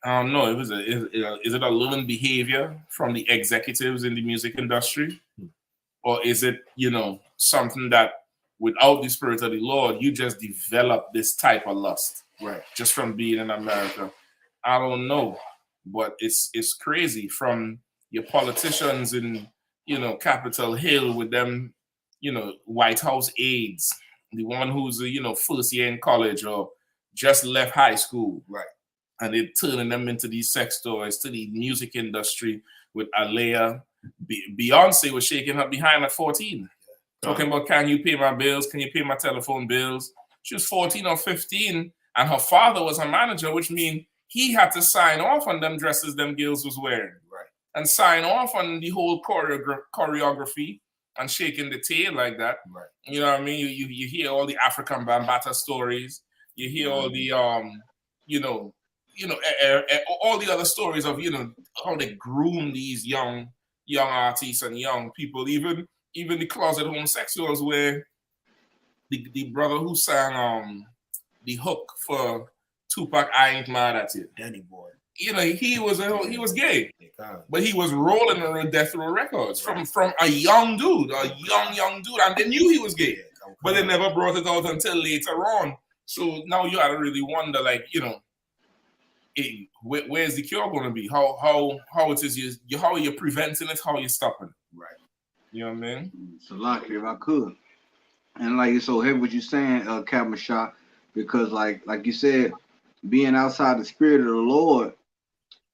I don't know. Is it a learned behavior from the executives in the music industry? Or is it, something that without the Spirit of the Lord, you just develop this type of lust, right? Just from being in America. I don't know. But it's crazy from your politicians in, Capitol Hill with them, White House aides, the one who's, first year in college or just left high school. Right. And they're turning them into these sex toys, to the music industry with Alea. Beyonce was shaking her behind at 14. Talking about, can you pay my bills? Can you pay my telephone bills? She was 14 or 15, and her father was her manager, which means he had to sign off on them dresses them girls was wearing. Right. And sign off on the whole choreography and shaking the tail like that. Right. You know what I mean? You hear all the African Bambata stories. You hear all the, all the other stories of, how they groom these young artists and young people, even the closet homosexuals, where the brother who sang the hook for Tupac, I Ain't Mad at You, Danny Boy. He was gay, but he was rolling on Death Row Records from a young dude, young dude, and they knew he was gay, but they never brought it out until later on. So now you gotta really wonder, like, where's the cure going to be? How it is how are you preventing it? How are you stopping it? Right. You know what I mean? So like, if I could, and like, so hear what you're saying, Captain Shah, because like you said, being outside the Spirit of the Lord,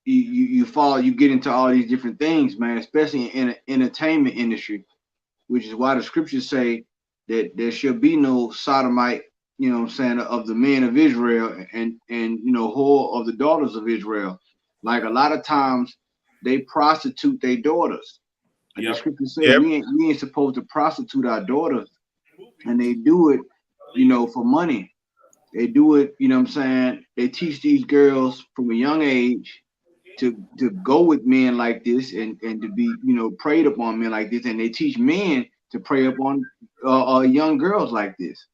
you fall, you get into all these different things, man, especially in the entertainment industry, which is why the scriptures say that there shall be no sodomite, of the men of Israel and whore of the daughters of Israel. Like a lot of times they prostitute their daughters. Like the scripture says, we ain't supposed to prostitute our daughters, and they do it, for money. They do it, they teach these girls from a young age to go with men like this and to be, preyed upon men like this, and they teach men to prey upon young girls like this.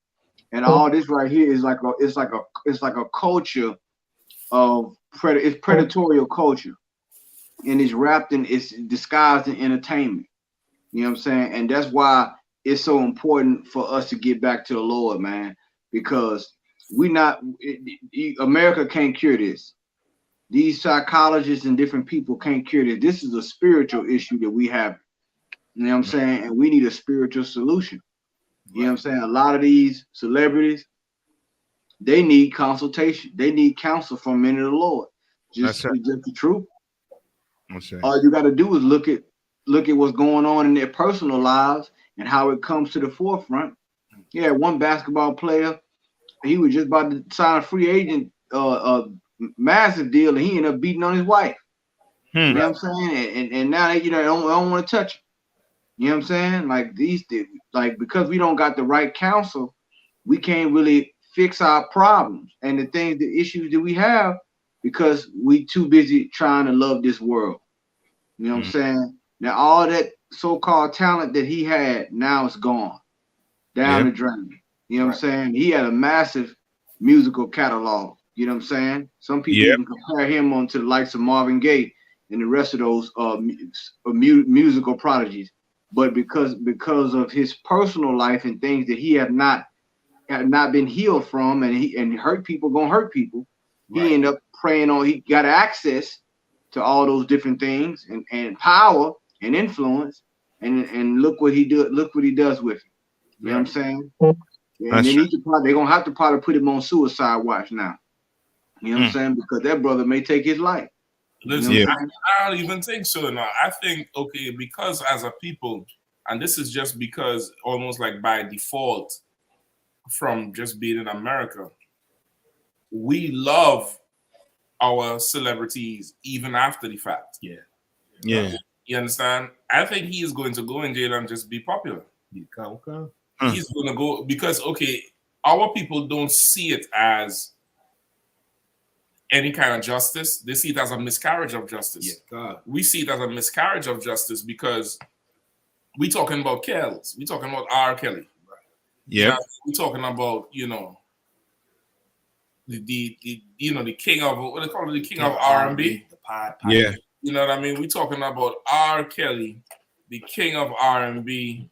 And all this right here is like a culture of it's predatorial culture, and it's disguised in entertainment. You know what I'm saying? And that's why it's so important for us to get back to the Lord, man, because America can't cure this. These psychologists and different people can't cure this. This is a spiritual issue that we have. You know what I'm saying? And we need a spiritual solution. You know what I'm saying? A lot of these celebrities, they need consultation. They need counsel from men of the Lord. Just the truth. All you got to do is look at what's going on in their personal lives and how it comes to the forefront. Yeah, one basketball player, he was just about to sign a free agent, massive deal, and he ended up beating on his wife. You know what I'm saying? And now they, don't want to touch him. You know what I'm saying? Like because we don't got the right counsel, we can't really fix our problems and the issues that we have because we too busy trying to love this world. You know what I'm saying? Now all that so-called talent that he had, now it's gone down the drain. You know what I'm saying? He had a massive musical catalog. You know what I'm saying? Some people even compare him on to the likes of Marvin Gaye and the rest of those musical prodigies. But because of his personal life and things that he have not had not been healed from, and hurt people gonna hurt people. He ended up preying on. He got access to all those different things and power and influence, and look what he do. Look what he does with it. You know what I'm saying? Yeah, and then they're gonna have to probably put him on suicide watch now. You know what I'm saying? Because that brother may take his life. Listen, I don't even think so now. I think, okay, because as a people, and this is just because almost like by default from just being in America, we love our celebrities even after the fact. Yeah. You understand? I think he is going to go in jail and just be popular. Okay. He's going to go because, okay, our people don't see it as any kind of justice. They see it as a miscarriage of justice. We see it as a miscarriage of justice because we talking about Kells. We talking about R. Kelly. Yeah. We talking about, the king of, what they call it, the king of R&B. Yeah. You know what I mean? We talking about R. Kelly, the king of R&B,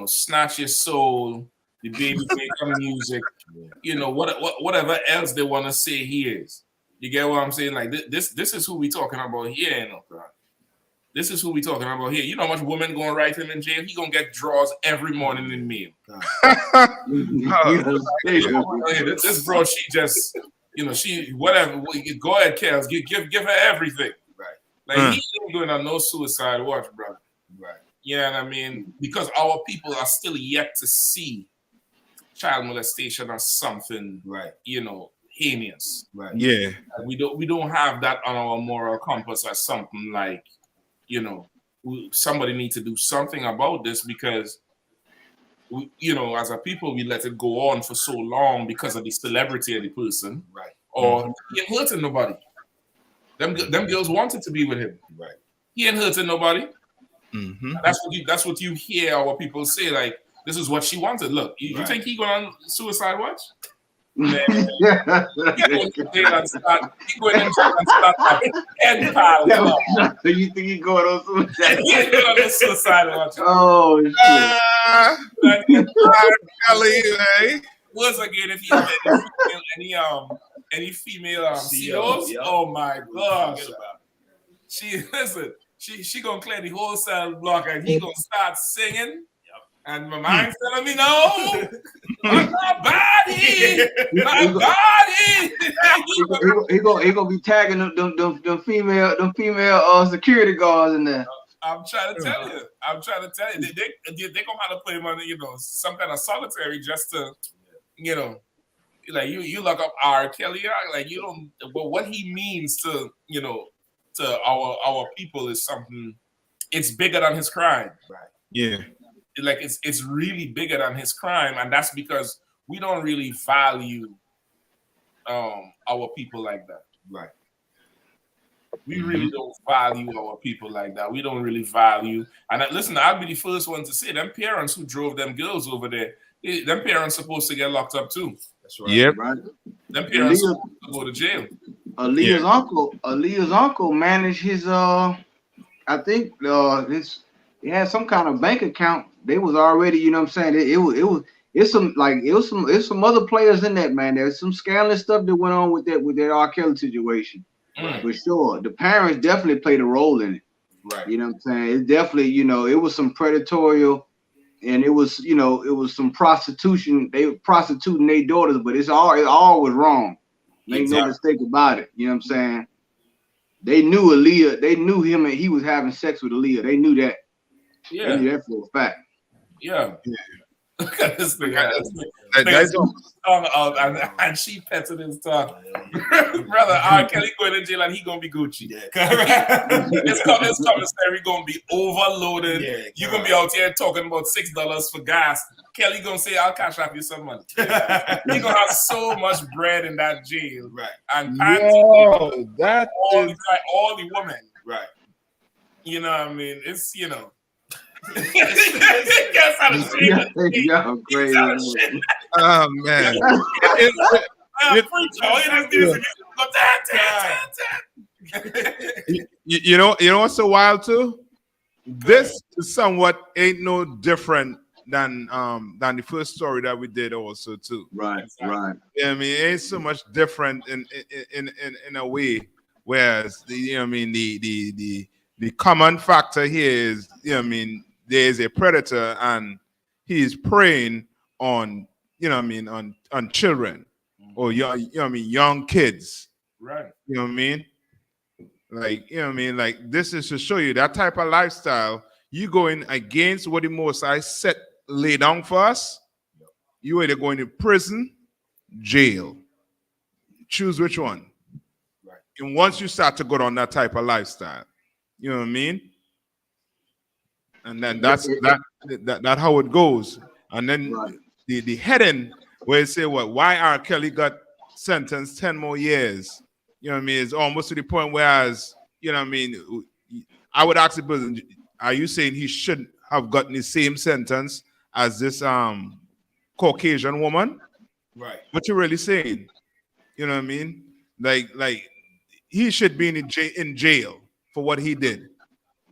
Snatch Your Soul, the Baby Maker music, whatever else they want to say he is. You get what I'm saying? Like this is who we talking about here, This is who we talking about here. You know how much women gonna write him in jail? He gonna get draws every morning in mail. This bro, she just, she whatever. Go ahead, Kels. Give her everything. Right. Like he ain't going on no suicide watch, brother. Right. You know what I mean? Because our people are still yet to see child molestation as something, heinous. Right. Yeah. We don't have that on our moral compass as something like, somebody needs to do something about this because we, as a people, we let it go on for so long because of the celebrity of the person, right? Or he ain't hurting nobody. Them girls wanted to be with him, right? He ain't hurting nobody. That's what you hear our people say. Like, this is what she wanted. Look, you think he going on suicide watch? Man, he going to jail and start pen pal. So you think he going on suicide? He ain't going on suicide watch. Oh shit! Once again, if you had any female CEOs, oh my gosh, she gonna clear the whole cell block and he gonna start singing. And my mind's telling me no, my body. He gonna be tagging them female security guards in there. I'm trying to tell you. They gonna have to put him on, some kind of solitary just to, like you look up R. Kelly, like you don't. But what he means to to our people is something. It's bigger than his crime. Right. Yeah. Like it's really bigger than his crime, and that's because we don't really value our people like that. Right. We really don't value our people like that. We don't really value. And listen, I'll be the first one to say, them parents who drove them girls over there, them parents supposed to get locked up too. That's right. Yep. Right. Them parents supposed to go to jail. Aaliyah's uncle managed his I think he had some kind of bank account. They was already, you know what I'm saying? It's some other players in that, man. There's some scandalous stuff that went on with that R. Kelly situation. For sure. The parents definitely played a role in it. Right. You know what I'm saying? It definitely, it was some predatorial, and it was some prostitution. They were prostituting their daughters, but it all was wrong. Make no mistake about it. You know what I'm saying? They knew Aaliyah, they knew him and he was having sex with Aaliyah. They knew that. Yeah. They knew that for a fact. Yeah. Look at this thing. And she petted his tongue. Brother, R. Kelly going to jail and he gonna be Gucci. Yeah. It's commissary gonna be overloaded. Yeah, you're gonna be out here talking about $6 for gas. Kelly gonna say, I'll cash out you some money. He gonna have so much bread in that jail. Right. And all the women. Right. You know what I mean? It's Y'all crazy. Oh man. You know what's so wild too? This is somewhat ain't no different than the first story that we did also too. Right, right. Yeah, I mean, it ain't so much different in a way. Whereas the common factor here is, I mean, there is a predator and he is preying on, on children or young kids. Right. You know what I mean? Like, like this is to show you that type of lifestyle. You going against what the Most High set lay down for us. You either going to prison, jail. Choose which one. Right. And once you start to go on that type of lifestyle, you know what I mean? And then that's how it goes. And then the heading where it say why R. Kelly got sentenced 10 more years. You know what I mean? It's almost to the point whereas, you know what I mean, I would ask the person, are you saying he should have gotten the same sentence as this Caucasian woman? Right. What you really saying? You know what I mean? Like he should be in jail for what he did.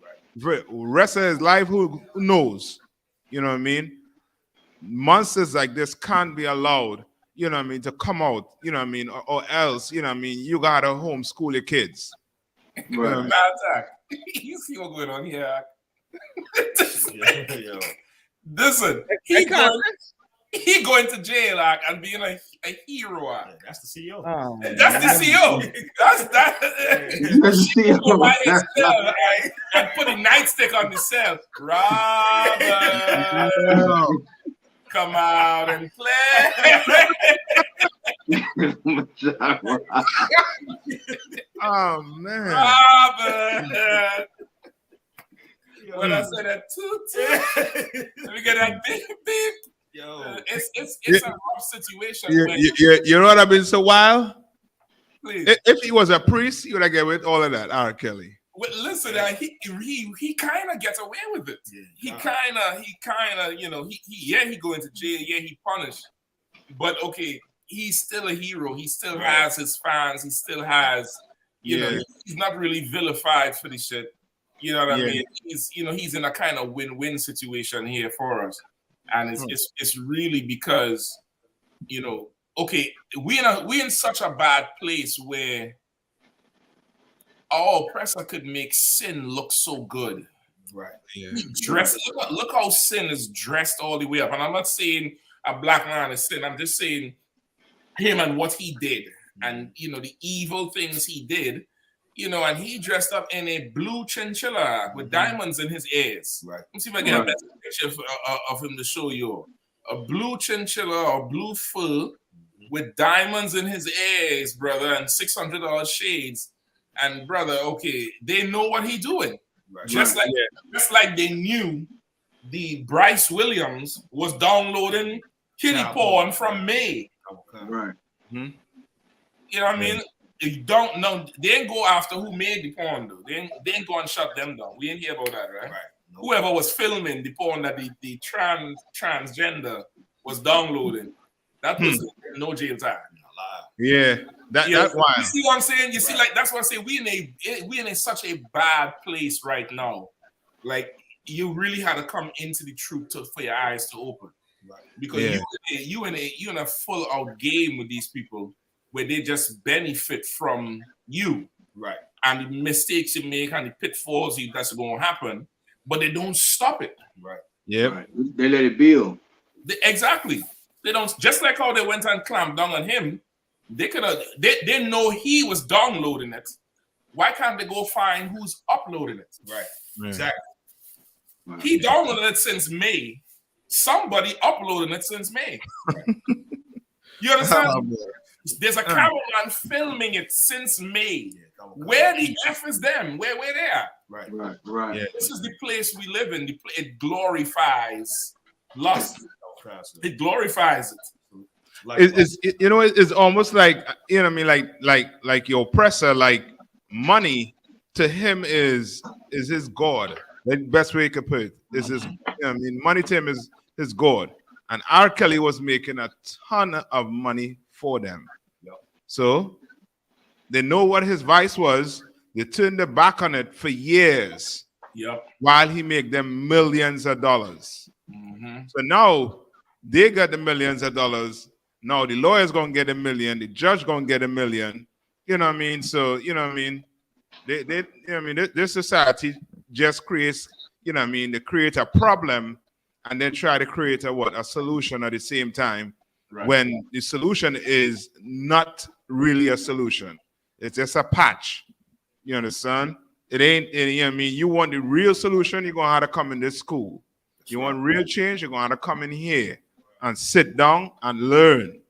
Right. For the rest of his life, who knows? You know what I mean? Monsters like this can't be allowed, you know what I mean, to come out, you know what I mean, or else, you know what I mean, you gotta homeschool your kids. Right. You see what's going on here? Listen, he going to jail and being a hero. Yeah, that's the CEO. Oh, that's the CEO. That's the CEO by himself. And put a nightstick on the cell. Robert, come out and play. Oh man, Robert. When I said that toot, let me get that beep beep. Yo, it's a rough situation. You know what I've been so wild? Please. If he was a priest, he would have get with all of that. R. Kelly. Well, listen, he kind of gets away with it. Yeah, he kind of, you know, he go into jail. Yeah, he punished, but okay, he's still a hero. He still has his fans. He still has, you know, he's not really vilified for this shit. You know what I mean? He's in a kind of win-win situation here for us. And it's really because, you know, okay, we're in such a bad place where our oppressor could make sin look so good. Right. Yeah. Look how sin is dressed all the way up. And I'm not saying a black man is sin. I'm just saying him and what he did. And, you know, the evil things he did. You know, and he dressed up in a blue chinchilla with diamonds in his ears. Right. Let me see if I get a better picture of him to show you. A blue chinchilla or blue fur with diamonds in his ears, brother, and $600 shades. And brother, okay, they know what he doing. Right. Just like they knew the Bryce Williams was downloading kitty porn from May. Right. You know what I mean? You don't know. They ain't go after who made the porn, though. They ain't go and shut them down. We ain't hear about that, right? Nope. Whoever was filming the porn that the transgender was downloading, that was no jail time. Yeah, that's why. You see what I'm saying? You see, like that's what I'm saying. We in such a bad place right now. Like you really had to come into the truth for your eyes to open, right? Because you in a full out game with these people, where they just benefit from you, right? And the mistakes you make and the pitfalls that's going to happen, but they don't stop it, right? Yeah, right. They let it build. Exactly. They don't. Just like how they went and clamped down on him, they could have. They know he was downloading it. Why can't they go find who's uploading it? Right. Exactly. Right. He downloaded it since May. Somebody uploading it since May. You understand? There's a cameraman filming it since May. Where the F is them? Where they are? Right. Yeah. This is the place we live in. It glorifies lust. It glorifies it. It's almost like, you know what I mean, like your oppressor, like money to him is his God. The best way you could put it is his. You know what I mean, money to him is his God. And R. Kelly was making a ton of money for them. So they know what his vice was. They turned their back on it for years. Yep. While he made them millions of dollars. So now they got the millions of dollars. Now the lawyer's gonna get $1 million, the judge gonna get $1 million. You know what I mean? So you know what I mean. They you know what I mean. This society just creates, you know what I mean. They create a problem and then try to create a solution at the same time. Right. When the solution is not really a solution, it's just a patch. You understand? It ain't. You know what I mean. You want the real solution, you're gonna have to come in this school. You want real change, you're gonna have to come in here and sit down and learn.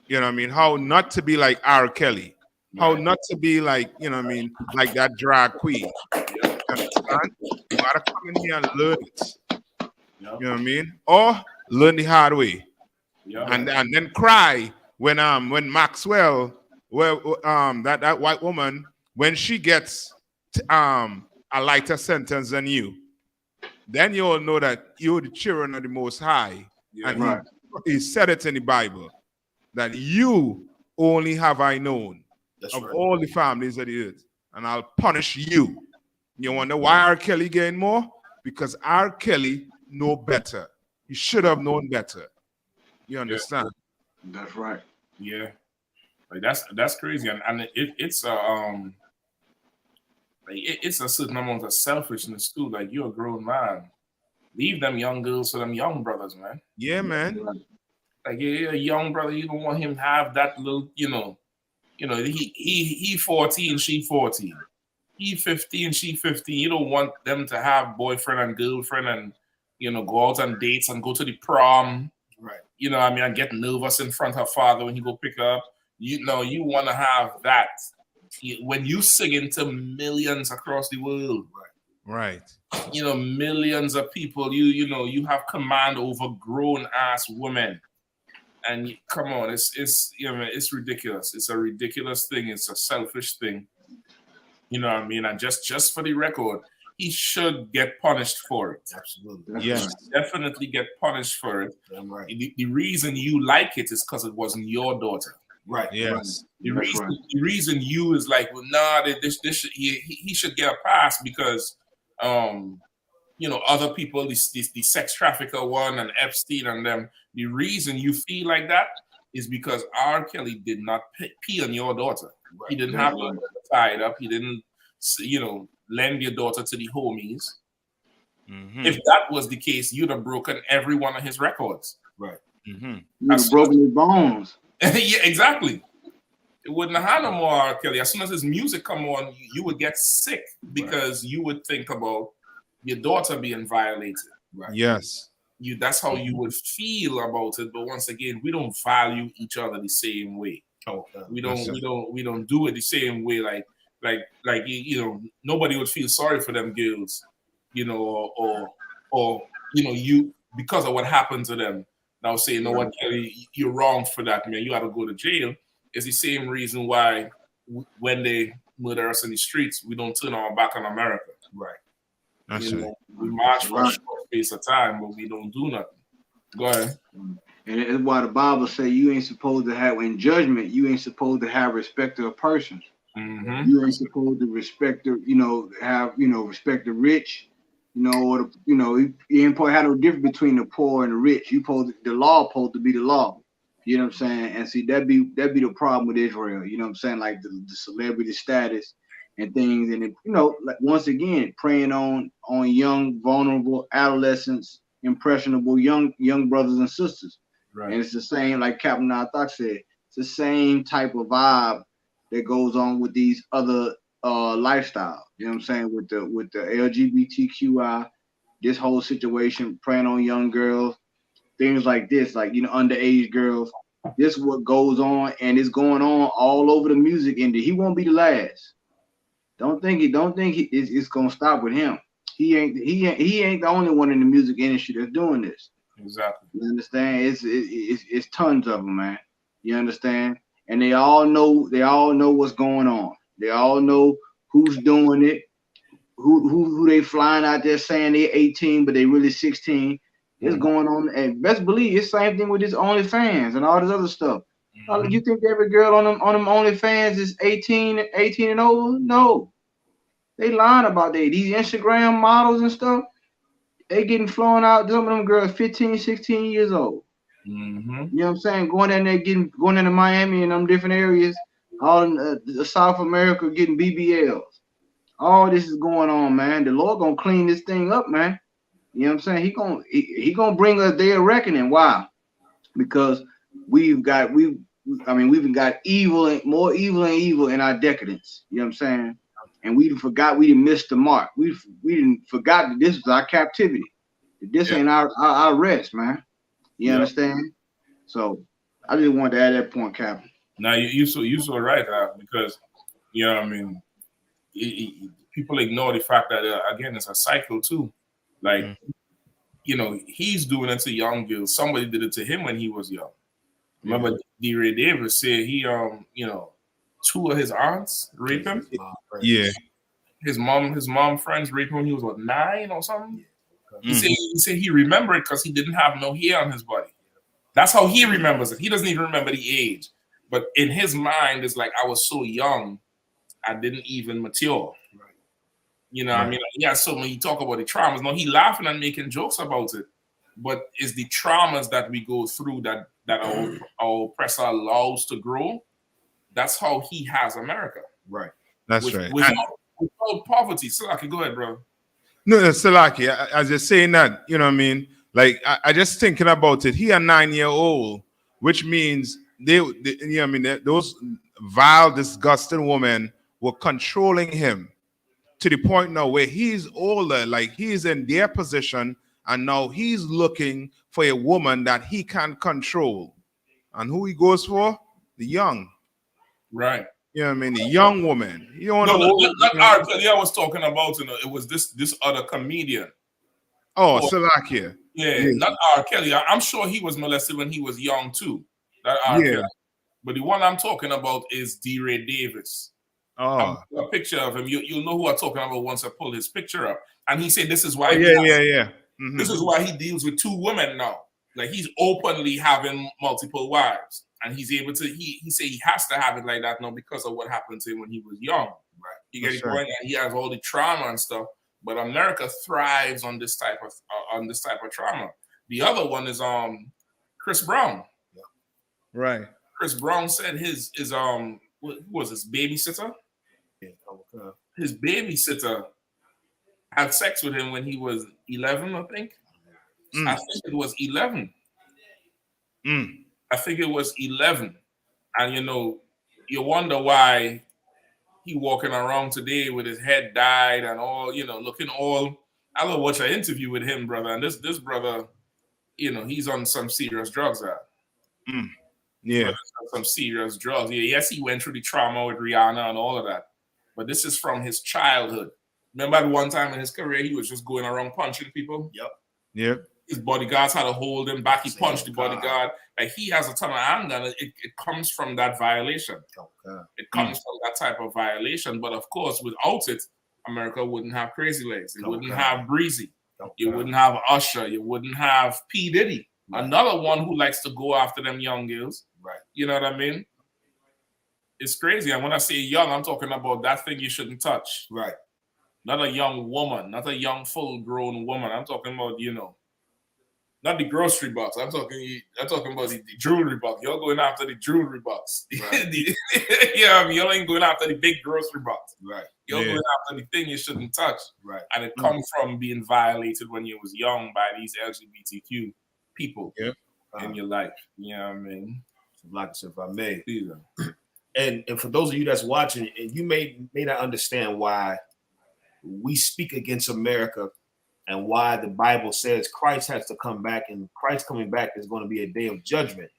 You know what I mean? How not to be like R. Kelly. How not to be like, you know what I mean, like that drag queen. You understand? You gotta come in here and learn it. You know what I mean? Or learn the hard way. And then cry when Maxwell, that white woman, when she gets a lighter sentence than you, then you'll know that you're the children of the Most High. And he said it in the Bible, that you only have I known of all the families of the earth, and I'll punish you. You wonder why R. Kelly getting more? Because R. Kelly know better. He should have known better. You understand? That's right. Yeah, like that's crazy, and it's a certain amount of selfishness too. Like, you're a grown man, leave them young girls to them young brothers, man. Yeah, man. Like, you're a young brother, you don't want him to have that little, he 14, she 14, he 15, she 15. You don't want them to have boyfriend and girlfriend and go out on dates and go to the prom. Right. You know what I mean? And get nervous in front of father when he go pick up. You want to have that when you sing to millions across the world. Right. Millions of people. You have command over grown ass women. And come on, it's ridiculous. It's a ridiculous thing. It's a selfish thing. You know what I mean? And just for the record, he should get punished for it. Absolutely. Yes. Definitely get punished for it. Damn right. The reason you like it is because it wasn't your daughter. Right. Yes. The reason you is like, well, nah, he should get a pass because other people, the sex trafficker one and Epstein and them. The reason you feel like that is because R. Kelly did not pee on your daughter. Right. He didn't have your daughter tied up. He didn't, lend your daughter to the homies. Mm-hmm. If that was the case, you'd have broken every one of his records. Right. Mm-hmm. You'd have broken his bones. Yeah, exactly. It wouldn't have had no more R. Kelly. As soon as his music come on, you would get sick because you would think about your daughter being violated. Right. Yes. That's how you would feel about it. But once again, we don't value each other the same way. We don't do it the same way. Like nobody would feel sorry for them girls, or you because of what happened to them. Now say, you know what, Kelly, you're wrong for that, man. You got to go to jail. It's the same reason why when they murder us in the streets, we don't turn our back on America. Right. We march for a short space of time, but we don't do nothing. Go ahead. And it's why the Bible say you ain't supposed to have, in judgment, you ain't supposed to have respect of persons. Mm-hmm. You ain't supposed to respect the, respect the rich, or you ain't supposed to have no difference between the poor and the rich. The law supposed to be the law. You know what I'm saying? And see, that be the problem with Israel. You know what I'm saying? Like the celebrity status and things, and like once again, preying on young, vulnerable adolescents, impressionable young brothers and sisters. Right. And it's the same, like Captain Nathak said, it's the same type of vibe that goes on with these other lifestyles. You know what I'm saying? With the LGBTQI, this whole situation, preying on young girls, things like this, like underage girls. This is what goes on, and it's going on all over the music industry. He won't be the last. Don't think it's gonna stop with him. He ain't the only one in the music industry that's doing this. Exactly. You understand? It's tons of them, man. You understand? And they all know what's going on. They all know who's doing it, who they flying out there saying they're 18, but they really 16. It's going on, and best believe it's the same thing with this OnlyFans and all this other stuff. Mm-hmm. You think every girl on them OnlyFans is 18 and over? No. They lying about that. These Instagram models and stuff, They getting flown out. Some of them girls 15, 16 years old. Mm-hmm. You know what I'm saying? Going in there, going into Miami and them different areas, all in the South America getting BBLs. All this is going on, man. The Lord gonna clean this thing up, man. You know what I'm saying? He gonna bring a day of reckoning. Why? Because we've got evil and more evil and evil in our decadence. You know what I'm saying? And we forgot, we didn't miss the mark. We didn't forgot that this was our captivity. This ain't our rest, man. You understand? So I just wanted to add that point, Captain. Now you so right, because you know what I mean. People ignore the fact that again it's a cycle too. Like you know, he's doing it to young girls. Somebody did it to him when he was young. Remember, D. Davis said he you know, 2 of his aunts raped him. Yeah. His mom friends raped him when he was what, 9 or something. He said he remembered because he didn't have no hair on his body. That's how he remembers it. He doesn't even remember the age. But in his mind, it's like I was so young, I didn't even mature. Right. You know, I mean, yeah. So when you talk about the traumas, no, he laughing and making jokes about it. But it's the traumas that we go through that our oppressor allows to grow. That's how he has America. Right. That's right. Without poverty. Salaki, go ahead, bro. No, Salaki, as you're saying that, you know what I mean? Like, I just thinking about it. He a 9-year-old, which means they you know what I mean? Those vile, disgusting women were controlling him to the point now where he's older, like he's in their position, and now he's looking for a woman that he can control. And who he goes for? The young. Right. You know what I mean? The young woman. You don't no, know. not R. Kelly I was talking about, you know, it was this other comedian. Oh, Salakia. Yeah, not R. Kelly. I'm sure he was molested when he was young too. That R. Kelly. But the one I'm talking about is D. Davis. Oh. A picture of him. You'll know who I'm talking about once I pull his picture up. And he said this is why this is why he deals with 2 women now. Like he's openly having multiple wives. And he's able to, he said he has to have it like that now because of what happened to him when he was young. Right. You get it going, and he has all the trauma and stuff. But America thrives on this type of trauma. The other one is Chris Brown. Yeah. Right. Chris Brown said his what was his babysitter? Yeah. His babysitter had sex with him when he was 11, I think. I think it was 11. I think it was 11. And, you know, you wonder why he walking around today with his head dyed and all, you know, looking all. I love watch an interview with him, brother. And this brother, you know, he's on some serious drugs. Yeah. Some serious drugs. Yeah, yes, he went through the trauma with Rihanna and all of that. But this is from his childhood. Remember at one time in his career, he was just going around punching people? Yep. His bodyguards had to hold him back. He punched the bodyguard. Like he has a ton of anger. And it comes from that violation. It comes from that type of violation. But of course, without it, America wouldn't have Crazy Legs. It wouldn't have Breezy. You wouldn't have Usher. You wouldn't have P. Diddy. Another one who likes to go after them young girls. Right. You know what I mean? It's crazy. And when I say young, I'm talking about that thing you shouldn't touch. Right. Not a young woman, not a young full-grown woman. I'm talking about, you know, not the grocery box. I'm talking about the jewelry box. You're going after the jewelry box. Right. Yeah, I mean, you ain't going after the big grocery box. Right. You're going after the thing you shouldn't touch. Right. And it comes from being violated when you was young by these LGBTQ people in your life. You know what I mean? Like I said, if I may. And for those of you that's watching, and you may not understand why we speak against America and why the Bible says Christ has to come back, and Christ coming back is going to be a day of judgment.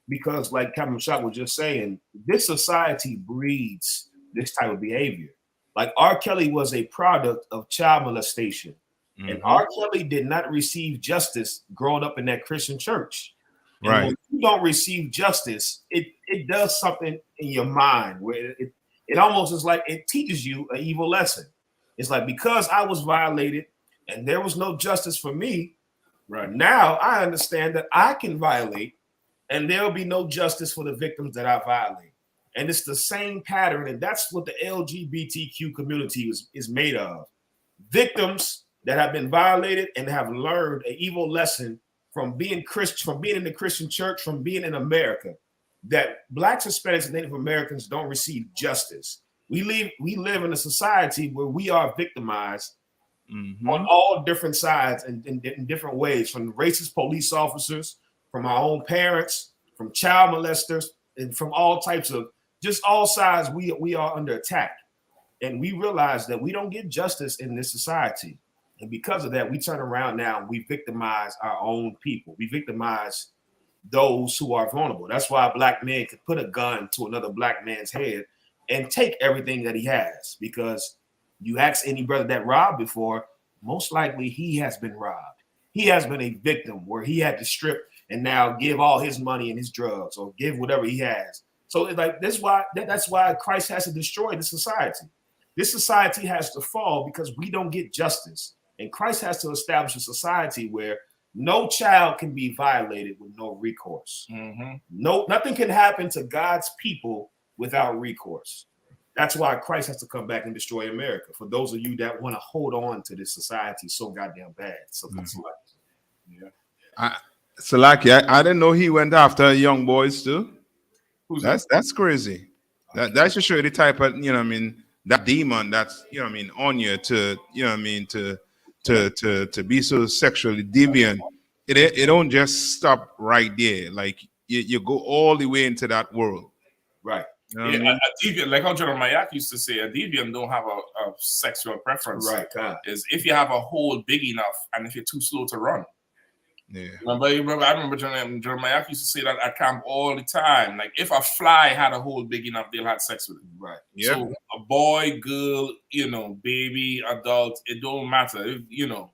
Because like Captain Shot was just saying, this society breeds this type of behavior. Like R. Kelly was a product of child molestation. And R. Kelly did not receive justice growing up in that Christian church. And right. When you don't receive justice, it does something in your mind where it almost is like it teaches you an evil lesson. It's like, because I was violated and there was no justice for me, right now I understand that I can violate and there will be no justice for the victims that I violate. And it's the same pattern, and that's what the LGBTQ community is made of. Victims that have been violated and have learned an evil lesson from being Christian, from being in the Christian church, from being in America, that Blacks, Hispanics, and Native Americans don't receive justice. We live in a society where we are victimized on all different sides and in different ways, from racist police officers, from our own parents, from child molesters, and from all types of, just all sides, we are under attack. And we realize that we don't get justice in this society. And because of that, we turn around now and we victimize our own people. We victimize those who are vulnerable. That's why a black man could put a gun to another black man's head and take everything that he has. Because you ask any brother that robbed before, most likely he has been robbed. He has been a victim where he had to strip and now give all his money and his drugs or give whatever he has. So it's like that's why Christ has to destroy this society. This society has to fall because we don't get justice. And Christ has to establish a society where no child can be violated with no recourse. Nothing can happen to God's people without recourse. That's why Christ has to come back and destroy America. For those of you that want to hold on to this society so goddamn bad. So that's Salaki, I didn't know he went after young boys too. That's crazy. That should show you the type of, you know what I mean, that demon that's, you know what I mean, on you to, you know what I mean, to be so sexually deviant. It don't just stop right there. Like you go all the way into that world. Right. You know Yeah, what I mean? a deviant, like how Jeremiah used to say, a deviant don't have a sexual preference. Right. Is if you have a hole big enough and if you're too slow to run. Yeah. I remember Jeremiah used to say that at camp all the time. Like if a fly had a hole big enough, they'll have sex with it. Right. Yep. So a boy, girl, you know, baby, adult, it don't matter. If, you know,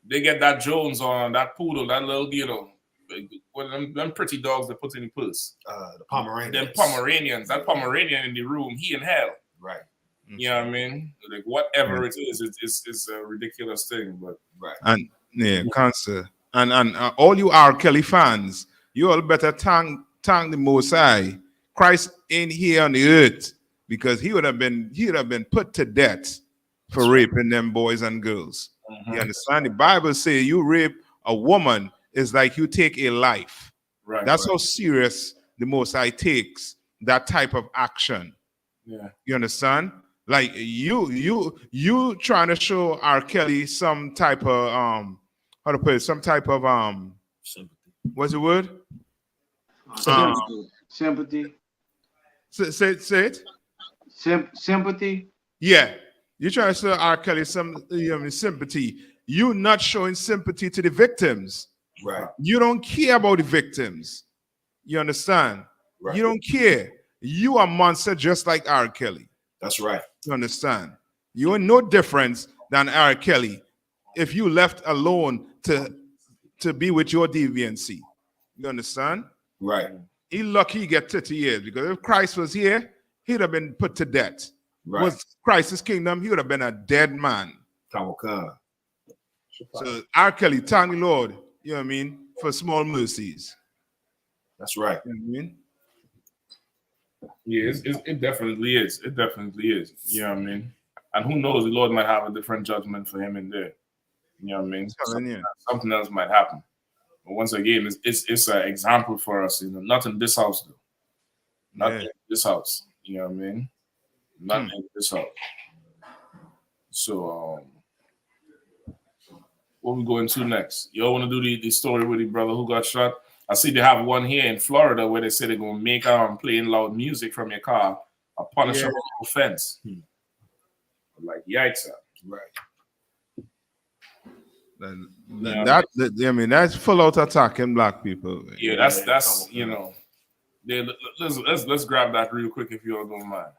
they get that Jones on, that poodle, that little, you know, them pretty dogs that put in the purse. The Pomeranians. Them Pomeranians. That Pomeranian in the room, he in hell. Right. You know what I mean? Like whatever it is, it's a ridiculous thing. But right. And yeah, cancer. And all you R. Kelly fans, you all better thank the Most High. Christ ain't here on the earth because he would have been put to death for raping them boys and girls. You understand? The Bible says you rape a woman is like you take a life. Right. That's how serious the Most High takes that type of action. Yeah. You understand? Like you trying to show R. Kelly some type of how to put it, some type of sympathy. What's the word? Sympathy. Say it. Sympathy. Yeah, you're trying to show R. Kelly some sympathy. You're not showing sympathy to the victims. Right. You don't care about the victims. You understand? Right. You don't care. You are a monster just like R. Kelly. That's right. You understand? You are no difference than R. Kelly if you left alone to be with your deviancy. You understand? Right. He lucky he get 30 years because if Christ was here, he'd have been put to death. Right. Was Christ's kingdom, he would have been a dead man. So So R. Kelly, thank the Lord, you know what I mean, for small mercies. that's right. You know what I mean? Yeah, it definitely is. It definitely is. You know what I mean? And who knows, the Lord might have a different judgment for him in there. You know what I mean? Something else might happen. But once again, it's an example for us. You know, not in this house though. Not in this house. You know what I mean? Not in this house. So what we going to next? Y'all want to do the story with the brother who got shot? I see they have one here in Florida where they say they're gonna make playing loud music from your car a punishable offense. Like yikes! Right. That's full out attacking black people. Yeah, that's you know. Let's grab that real quick if you all don't mind.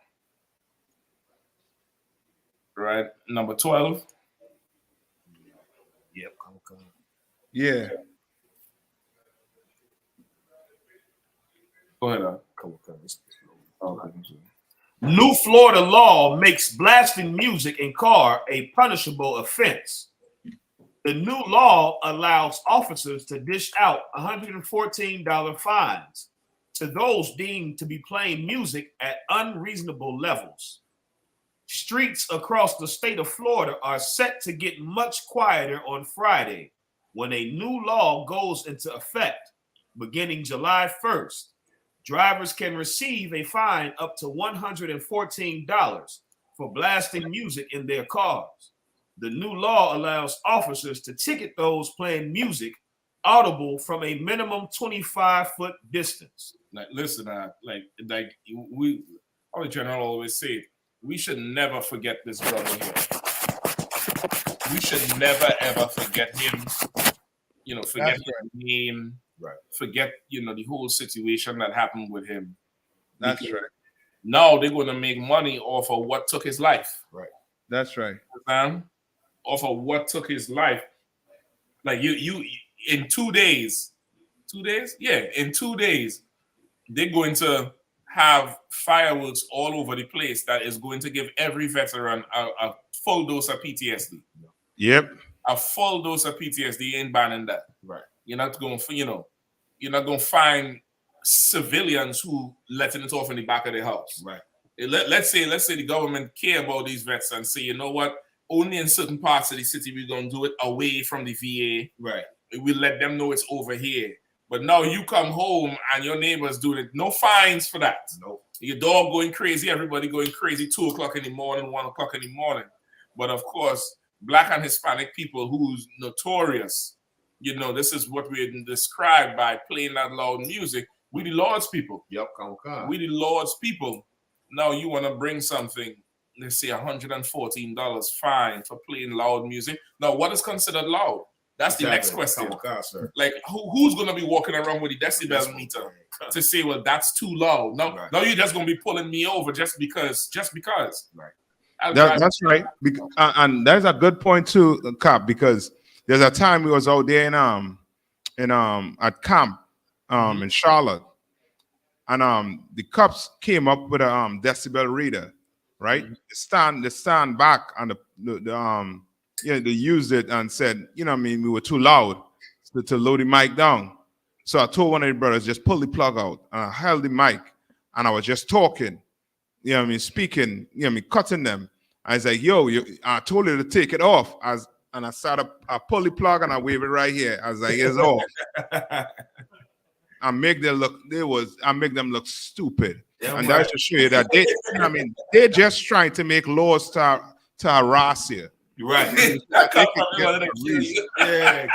Right, number 12. Yep. Yeah. Go ahead. New Florida law makes blasting music in car a punishable offense. The new law allows officers to dish out $114 fines to those deemed to be playing music at unreasonable levels. Streets across the state of Florida are set to get much quieter on Friday when a new law goes into effect. Beginning July 1st, drivers can receive a fine up to $114 for blasting music in their cars. The new law allows officers to ticket those playing music audible from a minimum 25-foot distance. Like, listen, like we, our general always say, we should never forget this brother here. We should never ever forget him. You know, forget his name. Right. Forget, you know, the whole situation that happened with him. That's Because right. now they're going to make money off of what took his life. Right. That's right. Off of what took his life. Like you in 2 days, in 2 days, they're going to have fireworks all over the place that is going to give every veteran a full dose of PTSD. Yep. A full dose of PTSD ain't banning that. Right. You're not going to, you're not going to find civilians who letting it off in the back of their house. Right. Let's say the government care about these vets and say, you know what, only in certain parts of the city we're going to do it away from the VA. Right. We let them know it's over here. But now you come home and your neighbor's doing it. No fines for that. Nope. Your dog going crazy, everybody going crazy, 2 o'clock in the morning, 1 o'clock in the morning. But of course, Black and Hispanic people who's notorious, you know, this is what we're described by playing that loud music. We the Lord's people. Yep. Come on. We the Lord's people. Now you want to bring something, let's say $114 fine for playing loud music. Now, what is considered loud? That's the next question. Like, who's going to be walking around with the decibel meter to say, well, that's too loud? No, no, you're just going to be pulling me over just because. Right. That's right. And that's a good point too, Cap, because there's a time we was out there at camp in Charlotte, and the cops came up with a decibel reader, right? They stand back and they used it and said, you know what I mean, we were too loud to load the mic down. So I told one of the brothers, just pull the plug out. And I held the mic and I was just talking, you know what I mean, speaking, you know what I mean, cutting them. I was like, yo, I told you to take it off. And I started, I pull the plug and I wave it right here. I was like, it's off. I make them look stupid. Yeah, and that's to show you that they, you know what I mean, they're just trying to make laws to harass you. Right. That cop probably wanted to kill you. Yeah,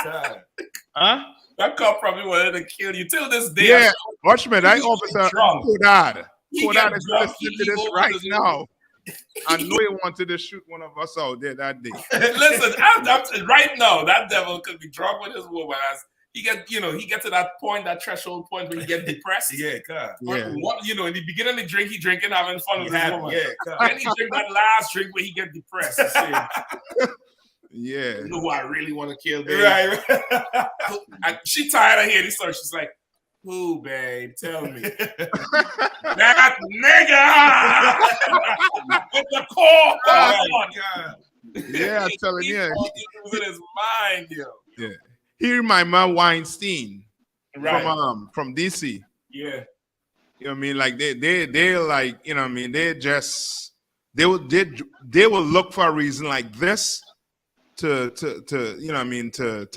huh? That cop probably wanted to kill you till this day. Yeah, watchman, that officer, Kodad is listening to this right now. I know he wanted to shoot one of us out there that day. Listen, right now, that devil could be drunk with his woman as he get to that point, that threshold point where he get depressed. Yeah, God. Yeah. In the beginning of the drink, he drinking, having fun with his woman. Yeah, then he drink that last drink where he get depressed. Yeah. You know who I really want to kill, babe? Right. And she tired of hearing this story. She's like, who, babe? Tell me. That nigga with the core. Oh, God. Yeah, I'm telling you. He losing his mind, yo. Yeah. He remind me of Weinstein from DC. Yeah. You know what I mean? Like they like, you know what I mean? They will look for a reason like this to you know what I mean, to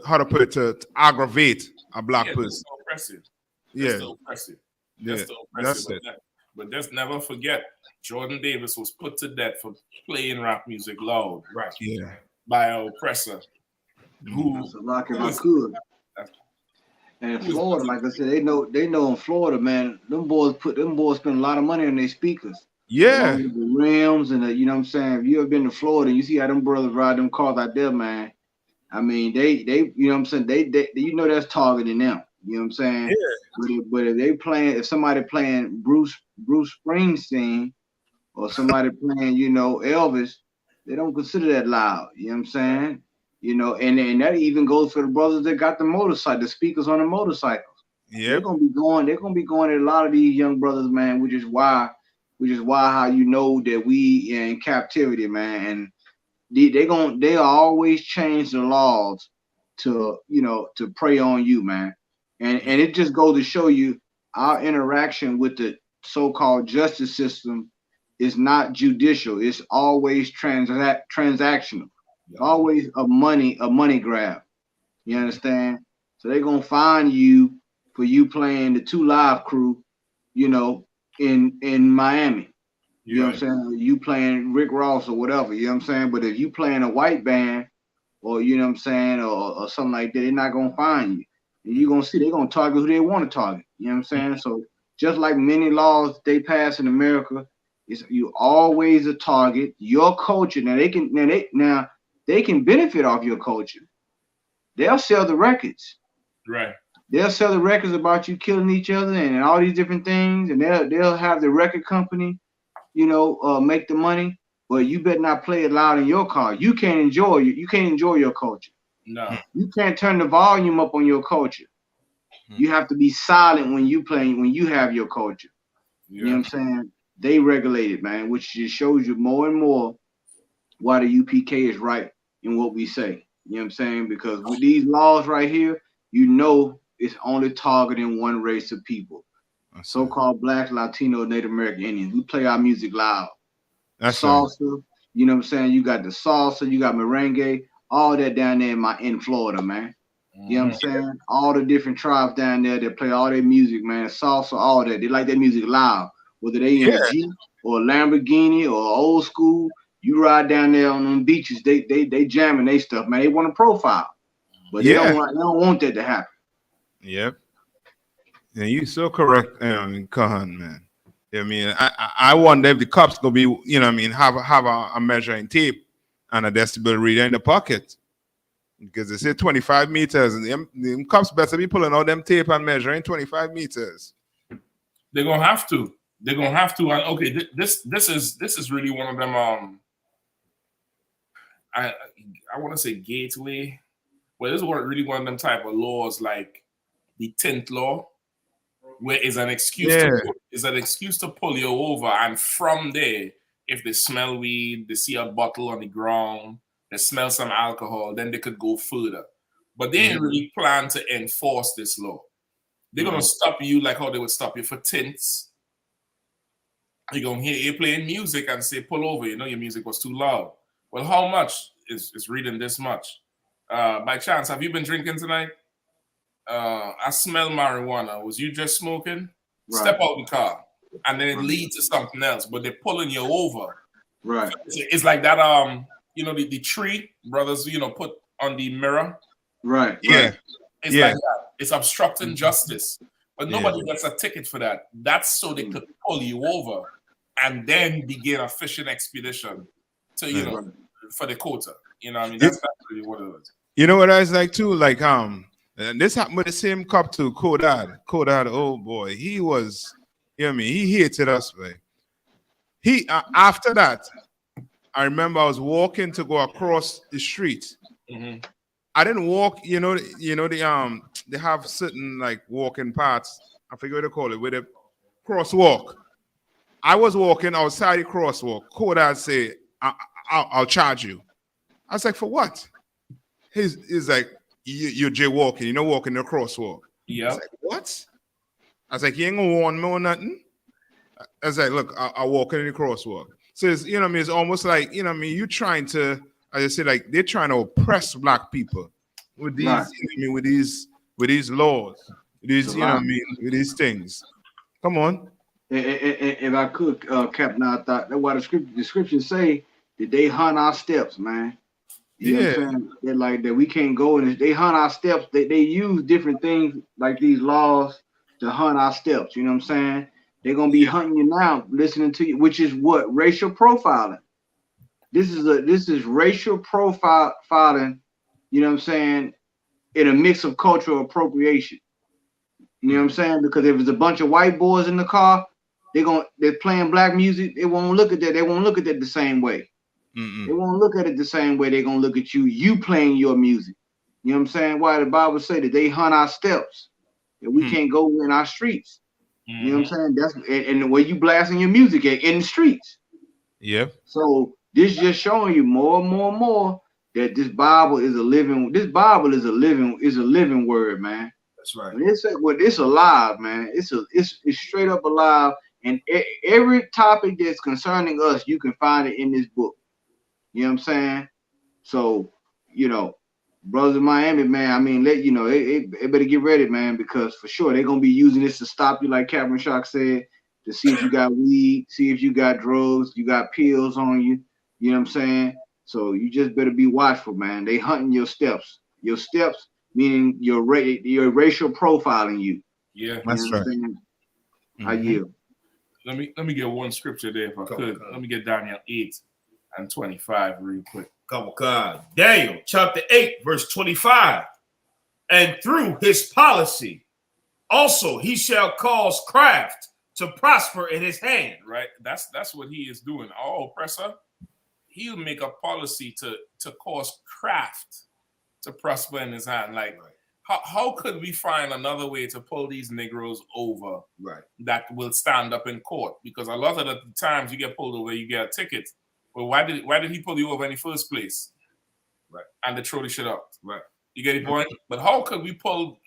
how to put it, to aggravate a black person. That's so oppressive. Yeah. That's so oppressive. That's so oppressive. But just never forget, Jordan Davis was put to death for playing rap music loud. Right. Yeah. By an oppressor. Who lock if I could. And in Florida, like I said, they know in Florida, man, them boys spend a lot of money on their speakers. Yeah. The rims and you know what I'm saying? If you ever been to Florida, you see how them brothers ride them cars out there, man. I mean, they you know what I'm saying? They you know that's targeting them. You know what I'm saying? Yeah. But if somebody playing Bruce Springsteen or somebody playing, you know, Elvis, they don't consider that loud. You know what I'm saying? You know, and that even goes for the brothers that got the speakers on the motorcycles. Yeah, they're gonna be going at a lot of these young brothers, man, which is why how you know that we in captivity, man. And they always change the laws to prey on you, man. And it just goes to show you our interaction with the so-called justice system is not judicial. It's always transactional. Always a money grab. You understand? So they're gonna find you for you playing the 2 Live crew, you know, in Miami. You know what I'm saying? You playing Rick Ross or whatever, you know what I'm saying? But if you playing a white band or you know what I'm saying, or something like that, they're not gonna find you. And you're gonna see they're gonna target who they want to target. You know what I'm saying? So just like many laws they pass in America, it's you always a target. Your culture, now they can benefit off your culture. They'll sell the records. Right. They'll sell the records about you killing each other and all these different things, and they'll have the record company, you know, make the money. But you better not play it loud in your car. You can't enjoy your culture. No. You can't turn the volume up on your culture. You have to be silent when you have your culture. You know what I'm saying? They regulate it, man, which just shows you more and more why the UPK is right in what we say. You know what I'm saying? Because with these laws right here, you know it's only targeting one race of people. So-called Blacks, Latino, Native American Indians. We play our music loud. That's salsa, you know what I'm saying? You got the salsa, you got merengue, all that down there in Florida, man. You know what I'm saying? All the different tribes down there that play all their music, man. Salsa, all that. They like their music loud. Whether they in a Jeep or a Lamborghini or old school, you ride down there on them beaches, they jamming they stuff, man. They want a profile. But they don't want that to happen. Yep. Yeah, you're so correct, Kahan, man. I mean, I wonder if the cops gonna be, you know what I mean, have a measuring tape and a decibel reader in the pocket. Because they say 25 meters, and them cops better be pulling out them tape and measuring 25 meters. They're gonna have to. They're gonna have to. And okay, this is really one of them. I want to say gateway. Well, this is really one of them type of laws, like the 10th law, where it's an excuse. To pull you over, and from there, if they smell weed, they see a bottle on the ground, they smell some alcohol, then they could go further. But they didn't really plan to enforce this law. They're gonna stop you like how they would stop you for tints. You're gonna hear you playing music and say, pull over, you know your music was too loud. Well, how much is reading this much? By chance, have you been drinking tonight? I smell marijuana. Was you just smoking? Right. Step out the car. And then it leads to something else, but they're pulling you over. Right. It's like that, you know, the tree brothers, you know, put on the mirror. Right. Yeah. It's like that. It's obstructing justice. But nobody gets a ticket for that. That's so they could pull you over and then begin a fishing expedition to, you know, for the quota. You know what I mean? That's really what it is. You know what I was like too? Like, and this happened with the same cop too, Kodad. Kodad, oh boy, he was, you know what I mean? He hated us, man. He, after that, I remember I was walking to go across the street. I didn't walk, you know, they have certain like walking paths. I forget what they call it, with a crosswalk. I was walking outside the crosswalk. Kodad said, I'll charge you. I was like, for what? He's like, you're jaywalking, you're not walking the crosswalk. Yeah. I was like, what? I was like, you ain't gonna warn me or nothing. I was like, look, I'll walk in the crosswalk. So it's, you know what I mean, it's almost like, you know what I mean, you trying to, as I said, like they're trying to oppress black people with these, you know what I mean, with these laws, with these, you know what I mean, with these things. Come on. If I could, Captain, I thought that's why the scriptures say that they hunt our steps, man. You know what I'm saying? They're like that we can't go and they hunt our steps. They use different things like these laws to hunt our steps. You know what I'm saying? They're gonna be hunting you now, listening to you, which is what racial profiling. This is racial profiling. You know what I'm saying? In a mix of cultural appropriation. You know what I'm saying? Because if it's a bunch of white boys in the car, they're playing black music. They won't look at that. They won't look at that the same way. They won't look at it the same way. They're gonna look at you playing your music. You know what I'm saying? Why the Bible say that they hunt our steps, that we can't go in our streets. You know what I'm saying? That's and the way you blasting your music in the streets. Yeah. So this just showing you more and more that this Bible is a living. This Bible is a living word, man. That's right. It's alive, man. It's straight up alive, And every topic that's concerning us, you can find it in this book. You know what I'm saying? So, you know, brothers in Miami, man, I mean, it better get ready, man, because for sure they're gonna be using this to stop you, like Captain Shock said, to see if you got weed, see if you got drugs, you got pills on you. You know what I'm saying? So you just better be watchful, man. They hunting your steps. Your steps meaning your racial profiling you. Yeah, that's right. I yield. Let me get one scripture there if I could. Let me get Daniel 8:25 real quick. Come on, God. Daniel chapter 8, verse 25. And through his policy, also he shall cause craft to prosper in his hand. Right? That's what he is doing. Our oppressor, he'll make a policy to cause craft to prosper in his hand. Like, how could we find another way to pull these Negroes over that will stand up in court? Because a lot of the times you get pulled over, you get a ticket. Well, why did he pull you over in the first place? Right. And they throw the shit out. Right. You get the point? But how could we pull,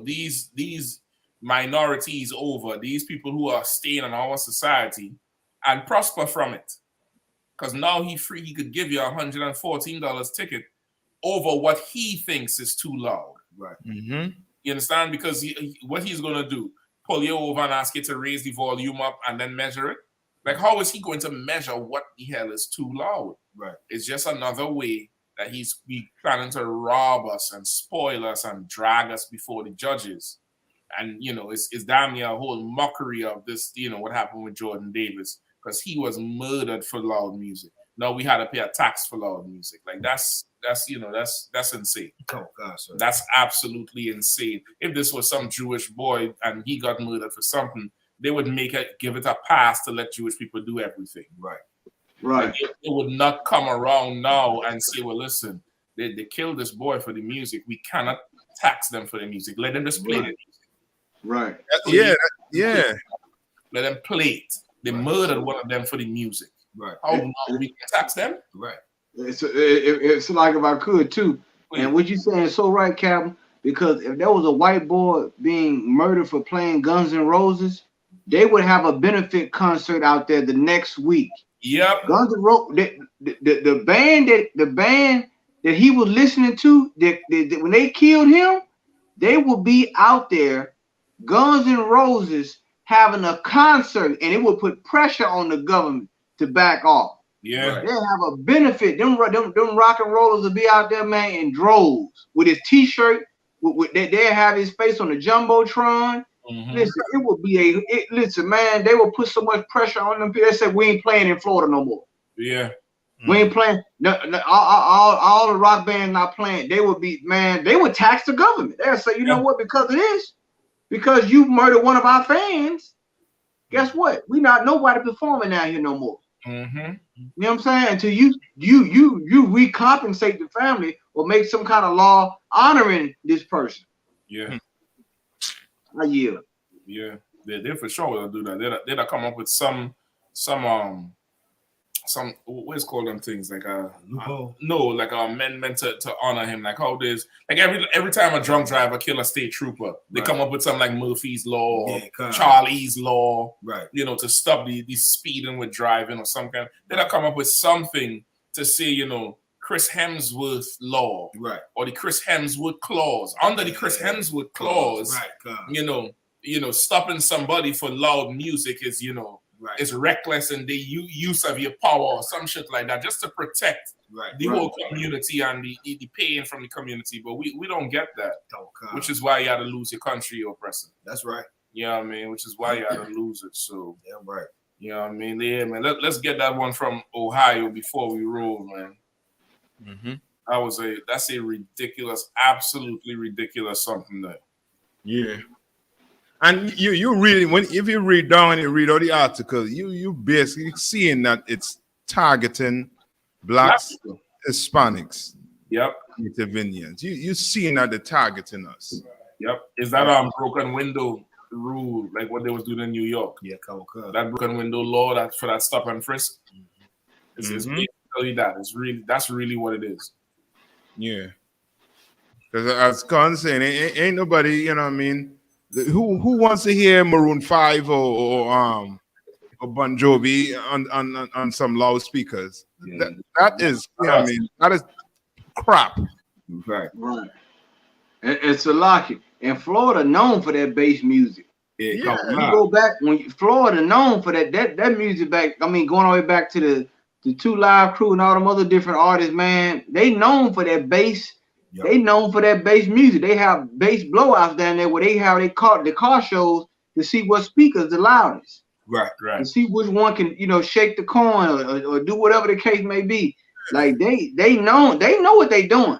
these minorities over, these people who are staying in our society and prosper from it? Because now he could give you $114 ticket over what he thinks is too loud. Right. You understand? Because what he's going to do, pull you over and ask you to raise the volume up and then measure it. Like, how is he going to measure what the hell is too loud? Right. It's just another way that he's planning to rob us and spoil us and drag us before the judges. And, it's damn near a whole mockery of this, what happened with Jordan Davis, because he was murdered for loud music. Now we had to pay a tax for loud music. Like, that's insane. Oh, God, sir. That's absolutely insane. If this was some Jewish boy and he got murdered for something, they would give it a pass to let Jewish people do everything. Right. Right. Like, it would not come around now and say, well, listen, they killed this boy for the music. We cannot tax them for the music. Let them just play the music. Right. Yeah. Let them play it. They murdered one of them for the music. Right. How now we can tax them? Right. It's like if I could too. And what you saying is so right, Captain, because if there was a white boy being murdered for playing Guns N' Roses, they would have a benefit concert out there the next week. Yep. Guns N' Roses, the band that he was listening to, when they killed him, they will be out there, Guns N' Roses having a concert, and it would put pressure on the government to back off. Yeah. They'll have a benefit. Them rock and rollers will be out there, man, in droves with his t-shirt. They'll have his face on the Jumbotron. Listen, it will be listen, man, they will put so much pressure on them people. They said, we ain't playing in Florida no more. Yeah. We ain't playing. All the rock bands not playing. They would be, man, they would tax the government. They'll say, you know what, because of this, because you murdered one of our fans, guess what? We not nobody performing out here no more. You know what I'm saying? Until you recompensate the family or make some kind of law honoring this person. Yeah. I yield. Yeah. They for sure will do that. They'll come up with some what's called them things like like an amendment to honor him. Like how there's like every time a drunk driver kill a state trooper, they come up with something like Murphy's Law, or Charlie's Law, right? To stop the speeding with driving or some kind. They'll come up with something to say, Chris Hemsworth Law, right? Or the Chris Hemsworth clause. Under the Chris Hemsworth clause, right? Stopping somebody for loud music is, right. It's reckless in the use of your power or some shit like that, just to protect the whole community and the pain from the community. But we don't get that, which is why you had to lose your country, your oppressor. That's right. You know what I mean? Which is why you had to lose it. So, yeah, right. You know what I mean? Yeah, man. Let's get that one from Ohio before we roll, man. That's a ridiculous, absolutely ridiculous something there. Yeah. And you really, if you read down and you read all the articles, you basically seeing that it's targeting blacks, Hispanics, Native Indians. You seeing that they're targeting us. Yep. Is that broken window rule like what they was doing in New York? Yeah, that broken window law for that stop and frisk. It's basically that. That's really what it is. Yeah. Because as Con saying, ain't nobody, you know what I mean. Who wants to hear Maroon 5 or or Bon Jovi on some loudspeakers. Yeah. That is, I mean, that is crap. Right. Right. It's a lock. And Florida known for that bass music. Yeah. You go back when Florida known for that music back. I mean, going all the way back to the 2 Live Crew and all them other different artists, man. They known for that bass. Yep. They known for that bass music. They have bass blowouts down there where they have the car shows to see what speakers the loudest. Right. To see which one can, shake the coin or do whatever the case may be. Like they know what they doing.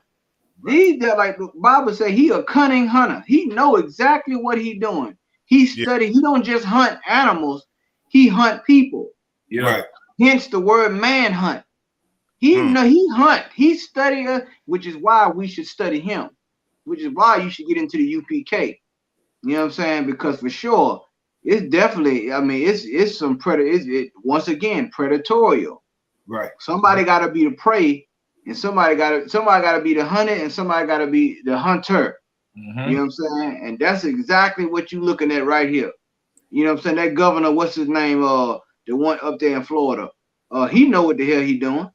They're like the Bible say, he a cunning hunter. He know exactly what he doing. He study. He don't just hunt animals. He hunt people. Yeah. Right. Hence the word manhunt. He hunt. He study us, which is why we should study him. Which is why you should get into the UPK. You know what I'm saying? Because for sure, it's definitely. I mean, it's some once again predatorial. Right. Somebody got to be the prey, and somebody got to be the hunted, and somebody got to be the hunter. Mm-hmm. You know what I'm saying? And that's exactly what you're looking at right here. You know what I'm saying? That governor, what's his name? The one up there in Florida. He know what the hell he doing.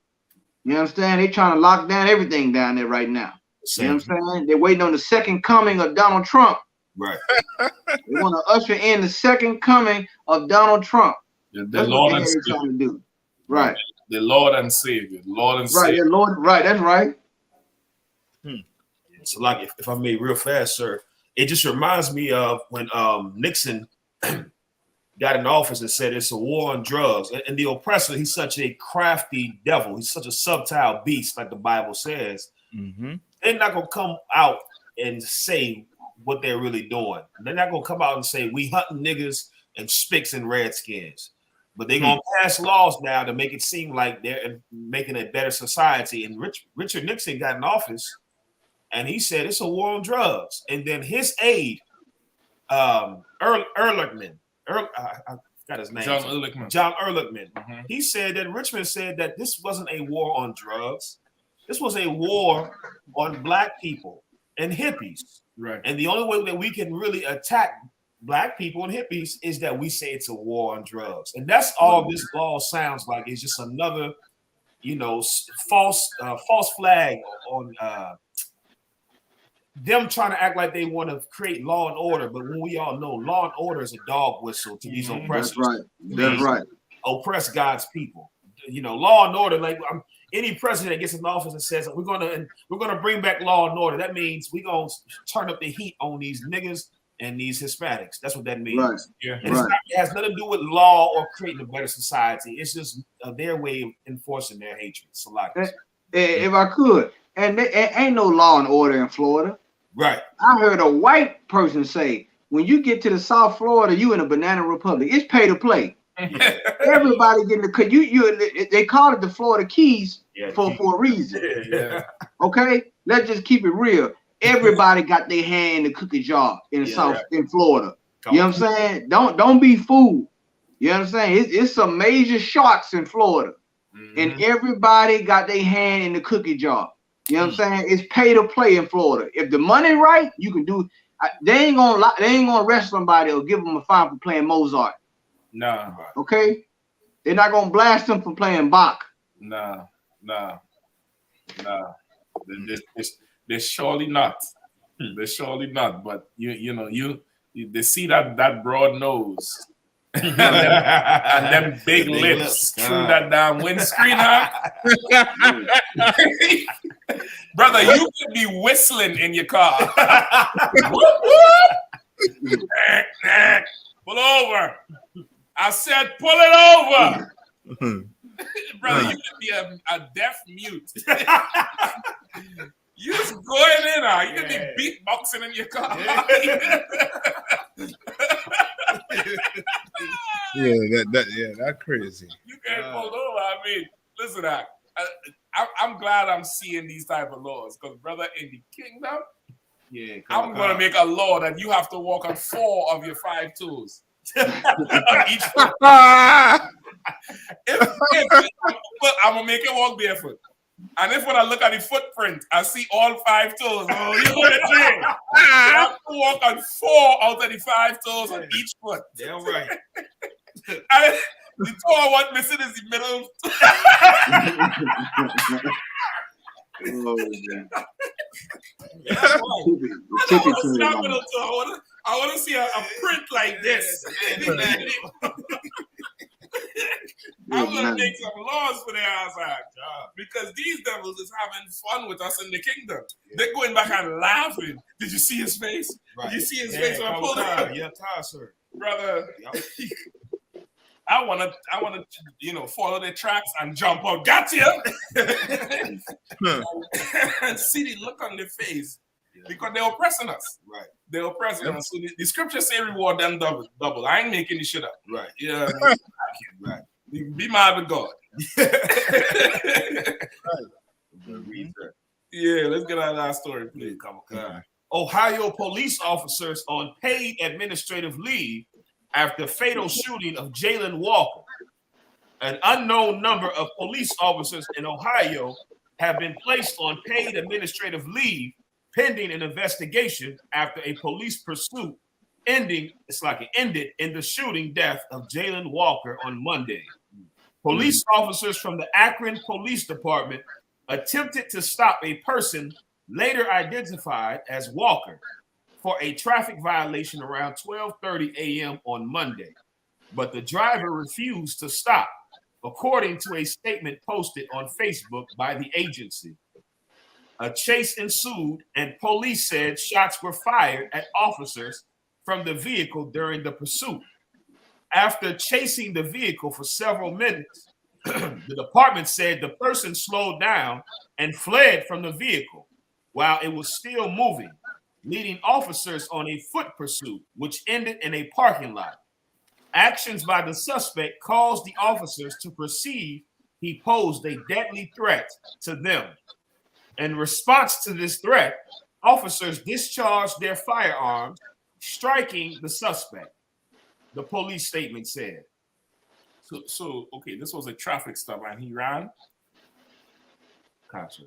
You know what I'm saying? They trying to lock down everything down there right now. You know what I'm saying? They're waiting on the second coming of Donald Trump. Right. They want to usher in the second coming of Donald Trump. The Lord and Savior. Trying to do. Right. The Lord and Savior. Lord and right, Savior. Yeah, Lord. Right. That's right. So, like, if I may, real fast, sir, it just reminds me of when Nixon got in office and said it's a war on drugs. And the oppressor, he's such a crafty devil. He's such a subtle beast, like the Bible says. Mm-hmm. They're not going to come out and say what they're really doing. They're not going to come out and say, we hunting niggas and spicks and redskins. But they're going to pass laws now to make it seem like they're making a better society. And Richard Nixon got in office, and he said it's a war on drugs. And then his aide, Ehrlichman, I forgot his name. John Ehrlichman. Mm-hmm. He said that Richmond said that this wasn't a war on drugs. This was a war on black people and hippies. Right. And the only way that we can really attack black people and hippies is that we say it's a war on drugs. And that's all this law sounds like. It's just another, false flag on them trying to act like they want to create law and order. But when we all know law and order is a dog whistle to these oppressors. That's right. That's right. Oppress God's people. Law and order, like any president that gets in office and says we're gonna bring back law and order, that means we're gonna turn up the heat on these niggas and these Hispanics. That's what that means. Right. Yeah. It has nothing to do with law or creating a better society. It's just their way of enforcing their hatred. So like, if I could, and there ain't no law and order in Florida. Right. I heard a white person say, when you get to the South Florida, you in a banana republic. It's pay to play. Everybody getting the they call it the Florida Keys for a reason. Yeah. Okay, let's just keep it real. Everybody got their hand in the cookie jar in the South in Florida. You know what I'm saying? Don't be fooled. You know what I'm saying? It's some major sharks in Florida, and everybody got their hand in the cookie jar. You know what I'm saying? It's pay to play in Florida. If the money right, you can do. They ain't gonna arrest somebody or give them a fine for playing Mozart. Nah. Okay? They're not gonna blast them for playing Bach. Nah. They're surely not. They're surely not. But they see that broad nose and them big lips through that damn windscreen. Brother, you could be whistling in your car. Whoop, whoop. Pull over. I said, pull it over. Brother, you could be a deaf mute. You just going in, you could be beatboxing in your car. That's crazy. You get pulled over. I mean, listen, I'm glad I'm seeing these type of laws, because brother, in the kingdom, I'm gonna make a law that you have to walk on 4 of your 5 toes. On each foot. I'm gonna make it walk barefoot. And if when I look at the footprint, I see all 5 toes, you're gonna train. You have to walk on 4 out of the 5 toes on each foot. Damn right. The tall one missing is the middle. Oh, man. I want to see a print like this. I'm gonna make some laws for their ass because these devils is having fun with us in the kingdom. They're going back and laughing. Did you see his face? Did you see his face when I pulled it up? Yeah, sir. Brother. I wanna, follow their tracks and jump out. Got you. And see the look on their face because they're oppressing us. Right. They're oppressing us. So the scriptures say reward them double. I ain't making this shit up. Right. Yeah. Right. Be mad with God. Yeah, let's get out of that story, please. Ohio police officers on paid administrative leave after fatal shooting of Jalen Walker. An unknown number of police officers in Ohio have been placed on paid administrative leave pending an investigation after a police pursuit ended in the shooting death of Jalen Walker on Monday. Police officers from the Akron Police Department attempted to stop a person later identified as Walker for a traffic violation around 12:30 a.m. on Monday, but the driver refused to stop, according to a statement posted on Facebook by the agency. A chase ensued, and police said shots were fired at officers from the vehicle during the pursuit. After chasing the vehicle for several minutes, the department said the person slowed down and fled from the vehicle while it was still moving, leading officers on a foot pursuit, which ended in a parking lot. Actions by the suspect caused the officers to perceive he posed a deadly threat to them. In response to this threat, officers discharged their firearms, striking the suspect, the police statement said. So okay, this was a traffic stop and he ran? Gotcha.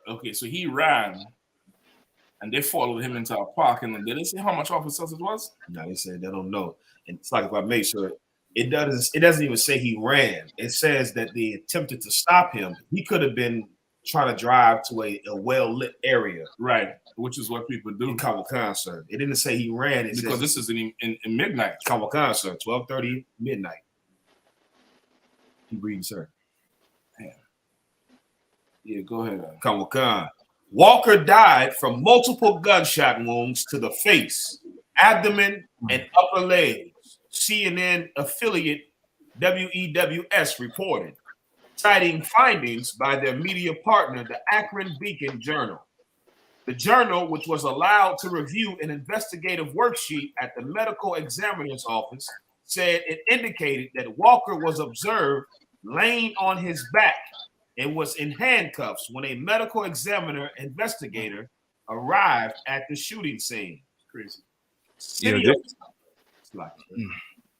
Okay, so he ran and they followed him into a park, and then did they say how much officers it was? No, they said they don't know. And it's like if I make sure it doesn't even say he ran. It says that they attempted to stop him. He could have been trying to drive to a well-lit area. Right, which is what people do. In concert. It didn't say he ran. Because this is in midnight. Concert, 12:30 midnight. Keep reading, sir. Yeah, go ahead. Walker died from multiple gunshot wounds to the face, abdomen, and upper legs, CNN affiliate WEWS reported, citing findings by their media partner, the Akron Beacon Journal. The journal, which was allowed to review an investigative worksheet at the medical examiner's office, said it indicated that Walker was observed laying on his back and was in handcuffs when a medical examiner investigator arrived at the shooting scene. Crazy.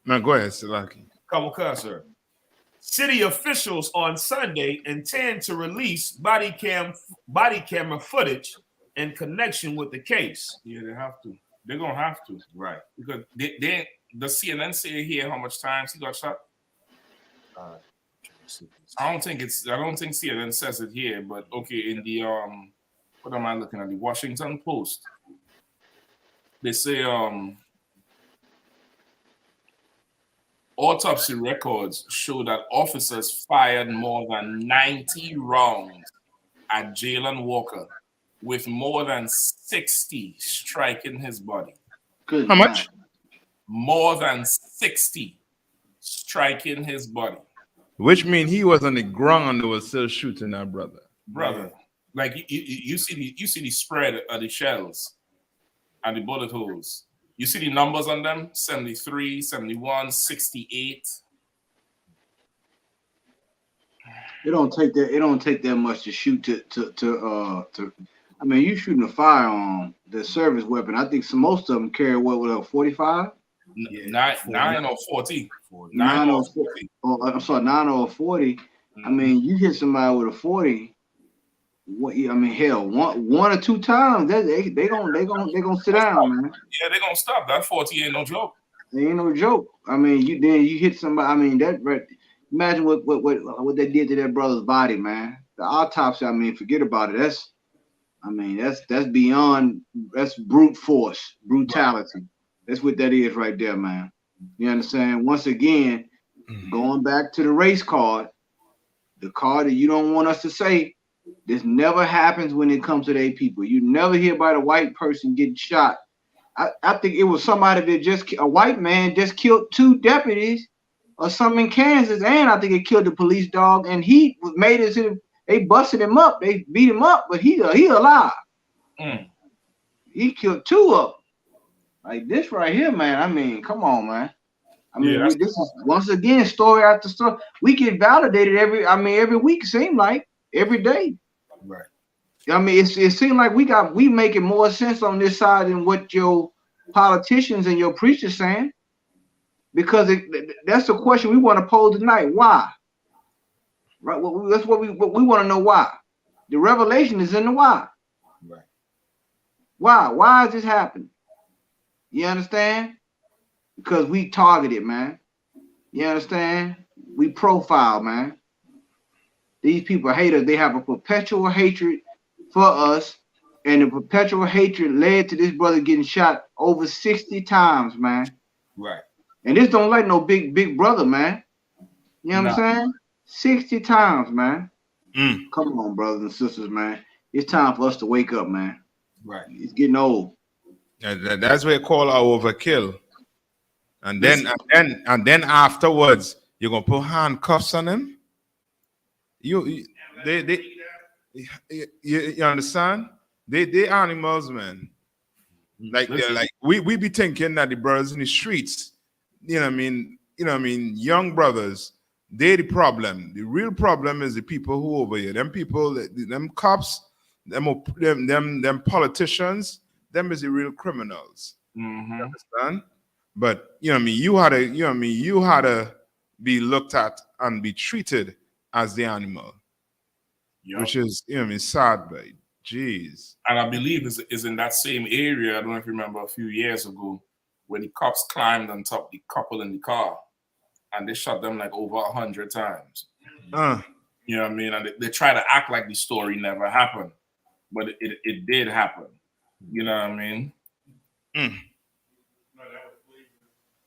No, go ahead, Silaki. Sir. City officials on Sunday intend to release body camera footage in connection with the case. Yeah, they have to. They're gonna have to, right? Because the CNN say here how much times he got shot. I don't think CNN says it here, but okay, in the what am I looking at? The Washington Post. They say autopsy records show that officers fired more than 90 rounds at Jalen Walker, with more than 60 striking his body. Good. How much? More than 60 striking his body. Which means he was on the ground and was still shooting that brother. Like you see the spread of the shells and the bullet holes. You see the numbers on them: 73, 71, 68. It don't take that much to shoot to I mean, you shooting a firearm, the service weapon. I think most of them carry what, with a 45? 9 or 40. 9 or 40. I'm sorry, 9 or 40. I mean, you hit somebody with a 40. What? I mean, hell, one or two times, they gonna sit down, man. Yeah, they gonna stop. That 40 ain't no joke. It ain't no joke. I mean, you hit somebody. I mean, imagine what they did to that brother's body, man. The autopsy. I mean, forget about it. That's beyond. That's brute force, brutality. That's what that is right there, man. You understand? Once again, going back to the race card, the card that you don't want us to say. This never happens when it comes to their people. You never hear about a white person getting shot. I think it was somebody that a white man just killed 2 deputies or something in Kansas, and I think it killed the police dog, and he made it. They busted him up, they beat him up, but he alive. He killed 2 of them. Like this right here, man. I mean, come on, man. I mean, this is once again story after story. We get validated every week. It seems like every day. Right. I mean, it seems like we making more sense on this side than what your politicians and your preachers saying, because that's the question we want to pose tonight. Why? Right. That's what we want to know. Why? The revelation is in the why. Right. Why? Why is this happening? You understand? Because we targeted, man. You understand? We profile, man. These people hate us. They have a perpetual hatred for us, and the perpetual hatred led to this brother getting shot over 60 times, man. Right. And this don't like no big brother, man. You know what I'm saying? 60 times, man. Come on, brothers and sisters, man. It's time for us to wake up, man. Right. It's getting old. That's what they call our overkill. And then afterwards, you're gonna put handcuffs on him. You understand? They animals, man. Like we be thinking that the brothers in the streets, you know what I mean, young brothers, they the problem. The real problem is the people who over here. Them people, them cops, them politicians, them is the real criminals. You understand? But you know what I mean, you had to be looked at and be treated as the animal. Which is, sad, but jeez. And I believe is in that same area. I don't know if you remember a few years ago when the cops climbed on top of the couple in the car and they shot them like over 100 times. You know what I mean? And they try to act like the story never happened, but it did happen. You know what I mean?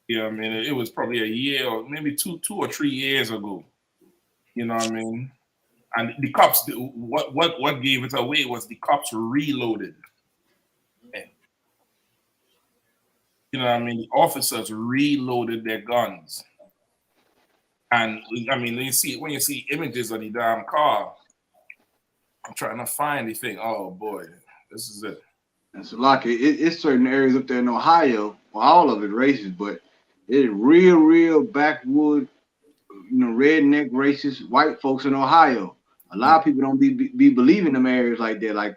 You know what I mean? It was probably a year or maybe two or 3 years ago. You know what I mean? And the cops, what gave it away was the cops reloaded. You know what I mean? The officers reloaded their guns. And I mean, when you see images of the damn car, I'm trying to find the thing. Oh boy, this is it. It's like it's certain areas up there in Ohio, well, all of it racist, but it's real backwood, redneck racist white folks in Ohio. A lot of people don't be believing them areas like that. Like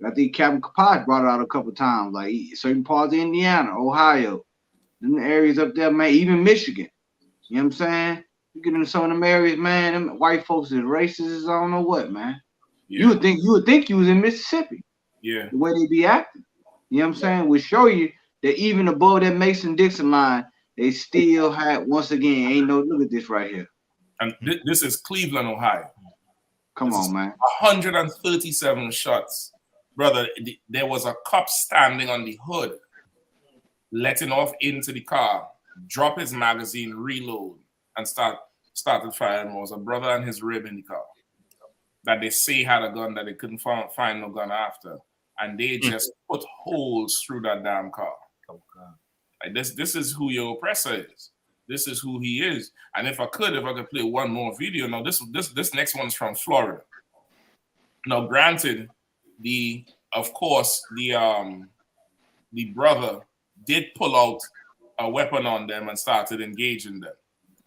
I think Captain Kaposh brought it out a couple of times. Like certain parts of Indiana, Ohio, them areas up there, man, even Michigan. You know what I'm saying? You get into some of them areas, man. Them white folks is racist as I don't know what, man. Yeah. You would think you was in Mississippi. Yeah. The way they be acting. You know what I'm saying? Would show you that even above that Mason-Dixon line, they still had, once again, look at this right here. And this is Cleveland, Ohio. Come on, man. 137 shots. Brother, there was a cop standing on the hood, letting off into the car, drop his magazine, reload, and started firing. It was a brother and his rib in the car that they say had a gun that they couldn't find no gun after. And they just put holes through that damn car. Like this is who your oppressor is. This is who he is. And if I could play one more video. Now this next one is from Florida. Now granted, the brother did pull out a weapon on them and started engaging them,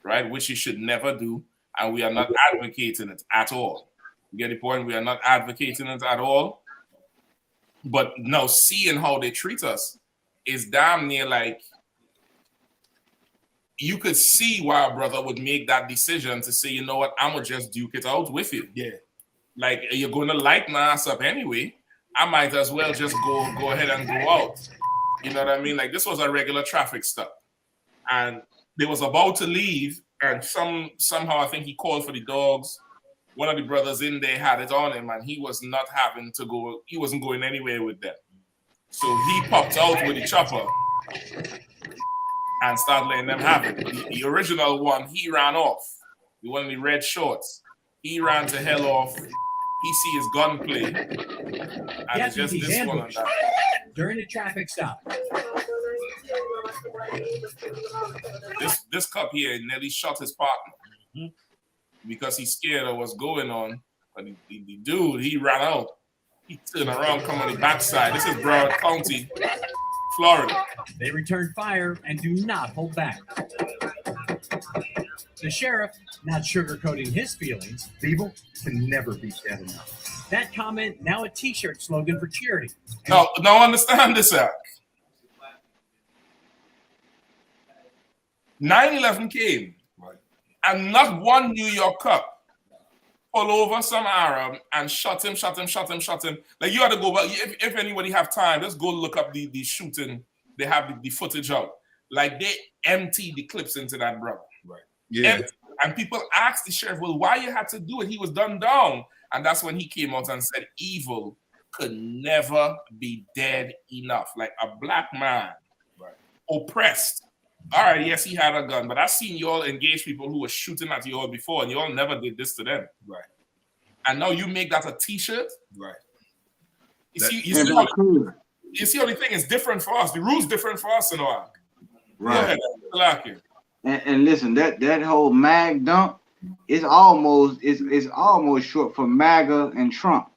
right? Which he should never do. And we are not advocating it at all. You get the point? We are not advocating it at all. But now seeing how they treat us is damn near like you could see why a brother would make that decision to say, you know what, I'm gonna just duke it out with you. Yeah. Like you're gonna light my ass up anyway. I might as well just go ahead and go out. You know what I mean? Like this was a regular traffic stop. and they was about to leave, and somehow I think he called for the dogs. One of the brothers in there had it on him, and he was not having to go. He wasn't going anywhere with them. So he popped out with the chopper and started letting them have it. The original one, he ran off. The one in the red shorts. He ran to hell off. He see his gunplay. And it's just this one on that. During a traffic stop. This cop here nearly shot his partner because he's scared of what's going on. But the dude, he ran out. He turned around, come on the backside. This is Broward County, Florida. They return fire and do not hold back. The sheriff, not sugarcoating his feelings, evil can never be said enough. That comment, now a t-shirt slogan for charity. No, understand this, Zach. 9/11 came, and not one New York cop pull over some Arab and shot him. Like, you had to go back. If anybody have time, let's go look up the shooting. They have the footage out. Like, they emptied the clips into that brother. Right. Yeah. And people asked the sheriff, well, why you had to do it? He was done down. And that's when he came out and said, evil could never be dead enough. Like, a black man, oppressed. All right, yes, he had a gun, but I've seen you all engage people who were shooting at you all before, and you all never did this to them. Right. And now you make that a t-shirt? Right. You see how the thing is different for us. The rule's different for us in our Right. Go ahead. And listen, that whole mag dump is almost short for MAGA and Trump.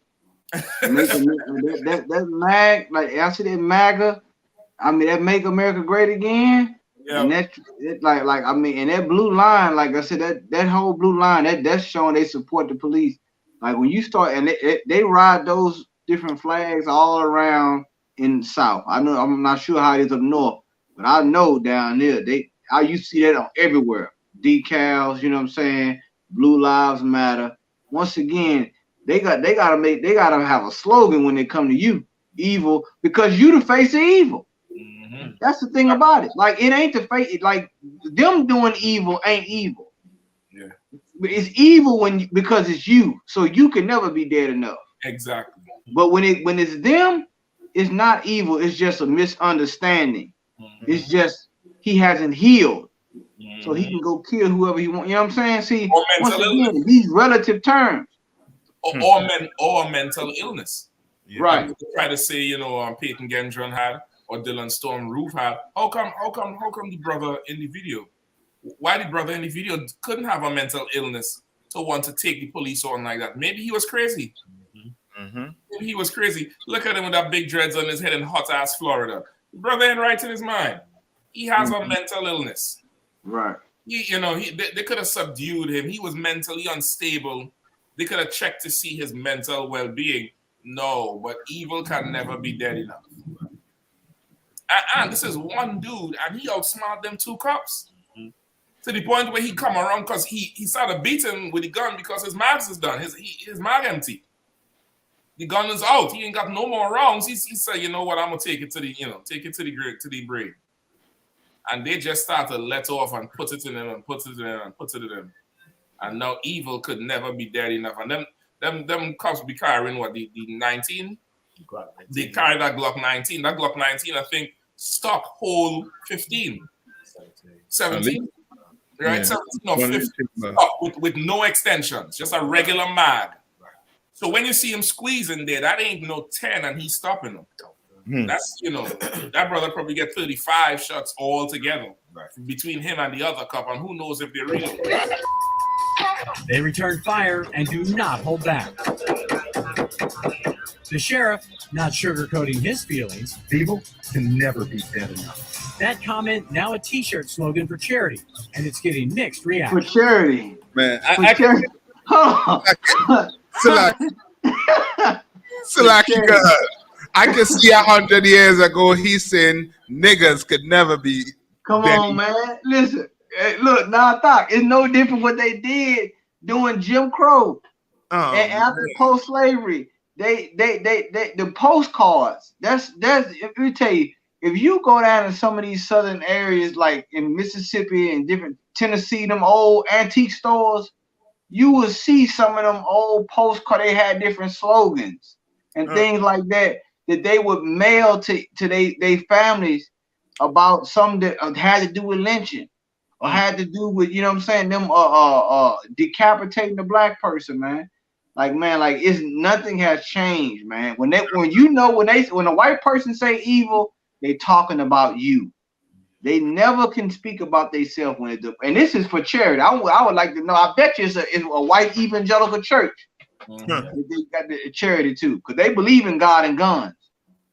that mag, like I see that MAGA, I mean that Make America Great Again. Yeah. And that like I mean, and that blue line, like I said, that whole blue line, that's showing they support the police. Like when you start and they ride those different flags all around in the South. I know I'm not sure how it is up north, but I know down there you see that on everywhere. Decals, you know what I'm saying? Blue Lives Matter. Once again, they gotta have a slogan when they come to you, evil, because you the face of evil. Mm-hmm. That's the thing about it. Like it ain't the face. Like them doing evil ain't evil. Yeah, it's evil because it's you. So you can never be dead enough. Exactly. But when it's them, it's not evil. It's just a misunderstanding. Mm-hmm. It's just he hasn't healed. Mm-hmm. So he can go kill whoever he wants. You know what I'm saying? See, once again, these relative terms. Or mental illness. Yeah. Right. People try to say, Peyton Gendron had or Dylan Storm Roof had. How come the brother in the video? Why the brother in the video couldn't have a mental illness to want to take the police on like that? Maybe he was crazy. Mm-hmm. Maybe he was crazy. Look at him with that big dreads on his head in hot ass Florida. The brother ain't right in his mind. He has a mental illness. Right. They could have subdued him. He was mentally unstable. They could have checked to see his mental well-being. No, but evil can never be dead enough. And this is one dude, and he outsmarted them two cops. Mm-hmm. To the point where he come around because he started beating with the gun because his mags is done. His mag empty. The gun is out. He ain't got no more rounds. He said, you know what, I'm gonna take it to the brain. And they just started to let off and put it in him and put it in him and put it in him. And now evil could never be dead enough. And them cops be carrying what, the 19? They carry that Glock 19. That Glock 19, I think, stock hole 15. 17? Right? Yeah. 17 or 15. Stock with no extensions. Just a regular mag. So when you see him squeezing there, that ain't no 10 and he's stopping them. That's, that brother probably get 35 shots all together between him and the other cop, and who knows if they're real. They return fire and do not hold back. The sheriff, not sugarcoating his feelings, evil can never be dead enough. That comment, now a t-shirt slogan for charity, and it's getting mixed reactions. For charity. Man, I can see 100 years ago he's saying niggas could never be. Come on, man. Listen, hey, look, it's no different what they did doing Jim Crow and after post-slavery. They the postcards. That's let me tell you, if you go down to some of these southern areas, like in Mississippi and different Tennessee, them old antique stores, you will see some of them old postcards. They had different slogans and things like that they would mail to they families about something that had to do with lynching or had to do with, you know what I'm saying, them decapitating the black person, man. Like, man, like it's nothing has changed, man. When the white person say evil, they talking about you. They never can speak about themselves when they do. And this is for charity. I would like to know. I bet you it's a white evangelical church. They got the charity too, because they believe in God and guns.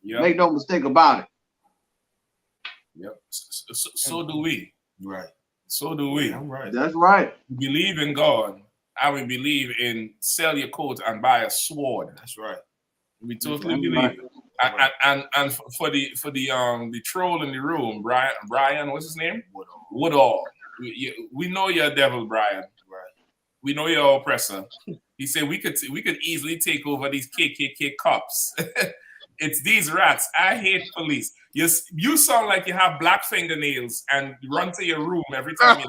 Yep. Make no mistake about it. Yep. So do we. Right. So do we. I'm right. That's right. We believe in God. I would believe in sell your coat and buy a sword. That's right. We totally believe it. And for the troll in the room, Brian, what's his name? Woodall. We know you're a devil, Brian. Right. We know you're an oppressor. He said we could easily take over these KKK cops. It's these rats. I hate police. You sound like you have black fingernails and run to your room every time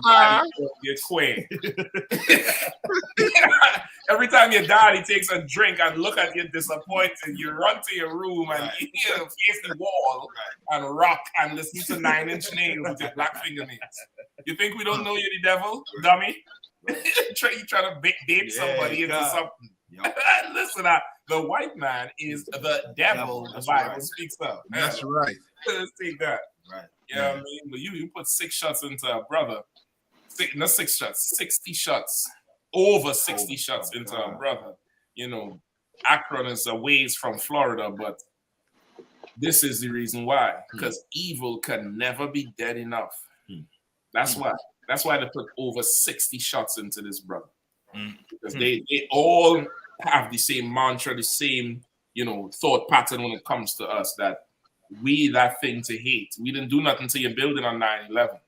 you quay. Every time your daddy takes a drink and look at you disappointed, you run to your room and face the wall and rock and listen to 9 Inch Nails with your black fingernails. You think we don't know you're the devil, dummy? You try to bait somebody into something. Yep. Listen, the white man is the devil. The Bible speaks of. That's right. Let's take that. Right. You know what I mean? But you put 6 shots into a brother. Not 6 shots, 60 shots. Over 60 shots into a brother. You know, Akron is a ways from Florida, but this is the reason why. Because evil can never be dead enough. That's why. That's why they put over 60 shots into this brother. Because they all have the same mantra, the same, you know, thought pattern when it comes to us, that we that thing to hate. We didn't do nothing to your building on 9/11.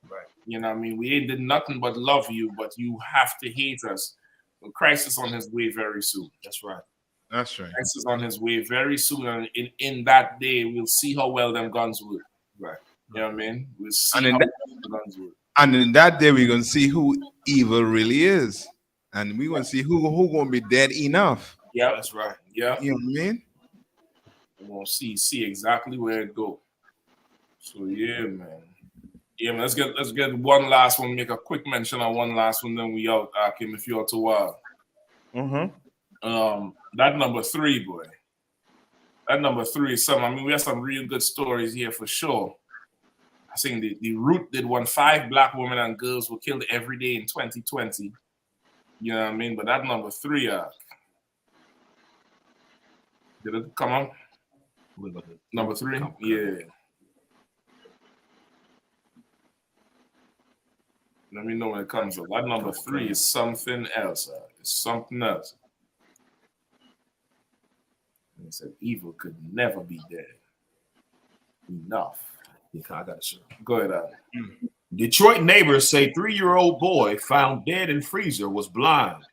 Right. You know what I mean? We ain't did nothing but love you, but you have to hate us. Well, Christ is on his way very soon. That's right. That's right. Christ is on his way very soon, and in that day, we'll see how well them guns work. Right. You know what I mean? We'll see how well them guns work. And in that day, we're gonna see who evil really is. And we're gonna see who gonna be dead enough. Yeah, that's right. Yeah. You know what I mean? We're gonna see exactly where it go. So yeah, man. Yeah, man. Let's get one last one, make a quick mention on one last one, then we out, Akim, if you're too wild. That number 3, boy. That number 3 is something. I mean, we have some real good stories here for sure. I think the Root did 5 black women and girls were killed every day in 2020. You know what I mean? But that number 3, did it come on? Number 3? Yeah. Let me know when it comes up. That number 3 is something else. It's something else. And it said evil could never be dead. Enough. Yeah, I got to go ahead, Adam. Detroit neighbors say 3-year-old boy found dead in freezer was blind.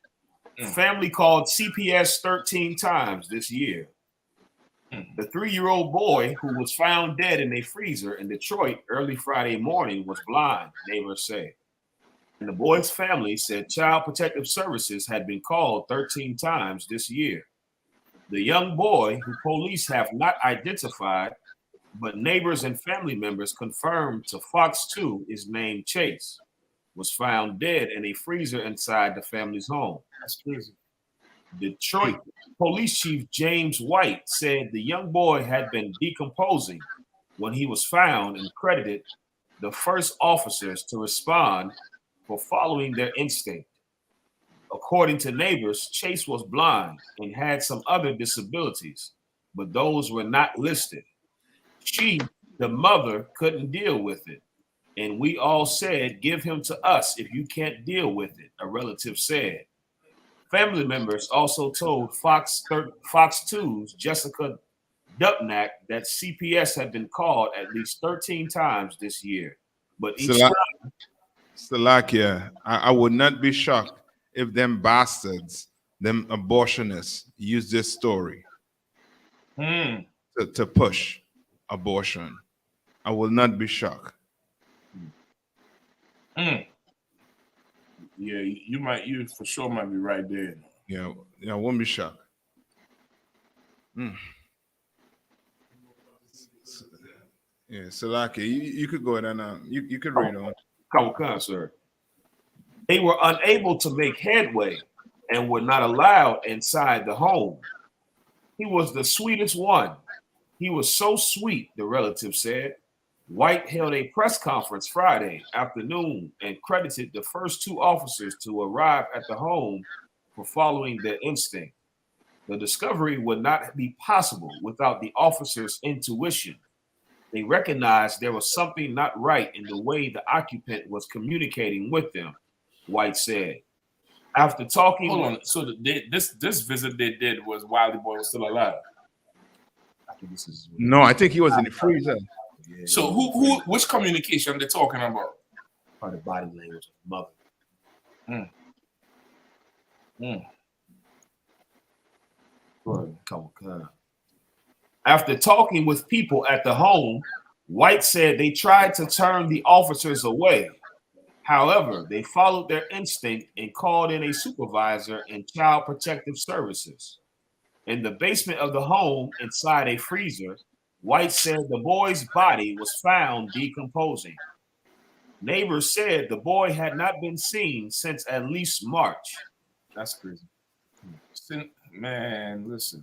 Family called CPS 13 times this year. The 3-year-old boy who was found dead in a freezer in Detroit early Friday morning was blind, neighbors say. And the boy's family said Child Protective Services had been called 13 times this year. The young boy, who police have not identified, but neighbors and family members confirmed to Fox 2 is named Chase, was found dead in a freezer inside the family's home. That's crazy. Detroit Police Chief James White said the young boy had been decomposing when he was found and credited the first officers to respond for following their instinct. According to neighbors, Chase was blind and had some other disabilities, but those were not listed. She, the mother, couldn't deal with it. And we all said, give him to us if you can't deal with it, a relative said. Family members also told Fox 2's Jessica Dupnack that CPS had been called at least 13 times this year. But each time... Salakia, I would not be shocked if them bastards, them abortionists, use this story to push abortion. I will not be shocked. Yeah, you for sure might be right there. Yeah, I won't be shocked. Yeah, Salaki, you could go ahead and you could read on. Come, sir. They were unable to make headway and were not allowed inside the home. He was the sweetest one. He was so sweet, the relative said. White held a press conference Friday afternoon and credited the first two officers to arrive at the home for following their instinct. The discovery would not be possible without the officers' intuition. They recognized there was something not right in the way the occupant was communicating with them, White said. After talking, hold on. So this visit they did was while the boy was still alive. No, I think he was in the freezer. Yeah, so which communication they're talking about? Part of body language of the mother. After talking with people at the home, White said they tried to turn the officers away. However, they followed their instinct and called in a supervisor in Child Protective Services. In the basement of the home, inside a freezer, White said the boy's body was found decomposing. Neighbors said the boy had not been seen since at least March. That's crazy. Man, listen.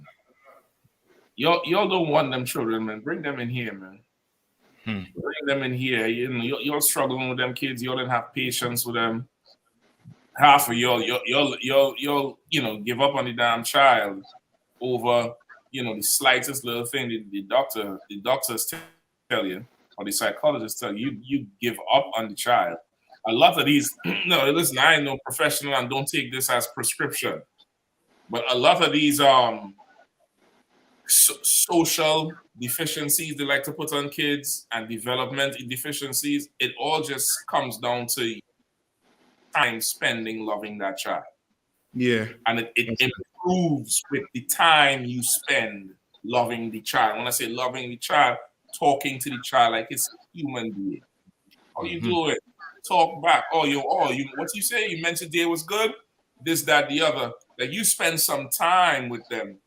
Y'all don't want them children, man. Bring them in here, man. Bring them in here. You know, you're struggling with them kids. You don't have patience with them. Half of y'all, give up on the damn child over, the slightest little thing the doctors tell you, or the psychologists tell you, you give up on the child. A lot of these, no, listen, I ain't no professional and don't take this as prescription, but a lot of these social deficiencies they like to put on kids and development deficiencies, it all just comes down to time spending loving that child. Yeah. And it improves with the time you spend loving the child. When I say loving the child, talking to the child like it's a human being. How you do it? Talk back. What you say? You mentioned day was good? This, that, the other. That you spend some time with them.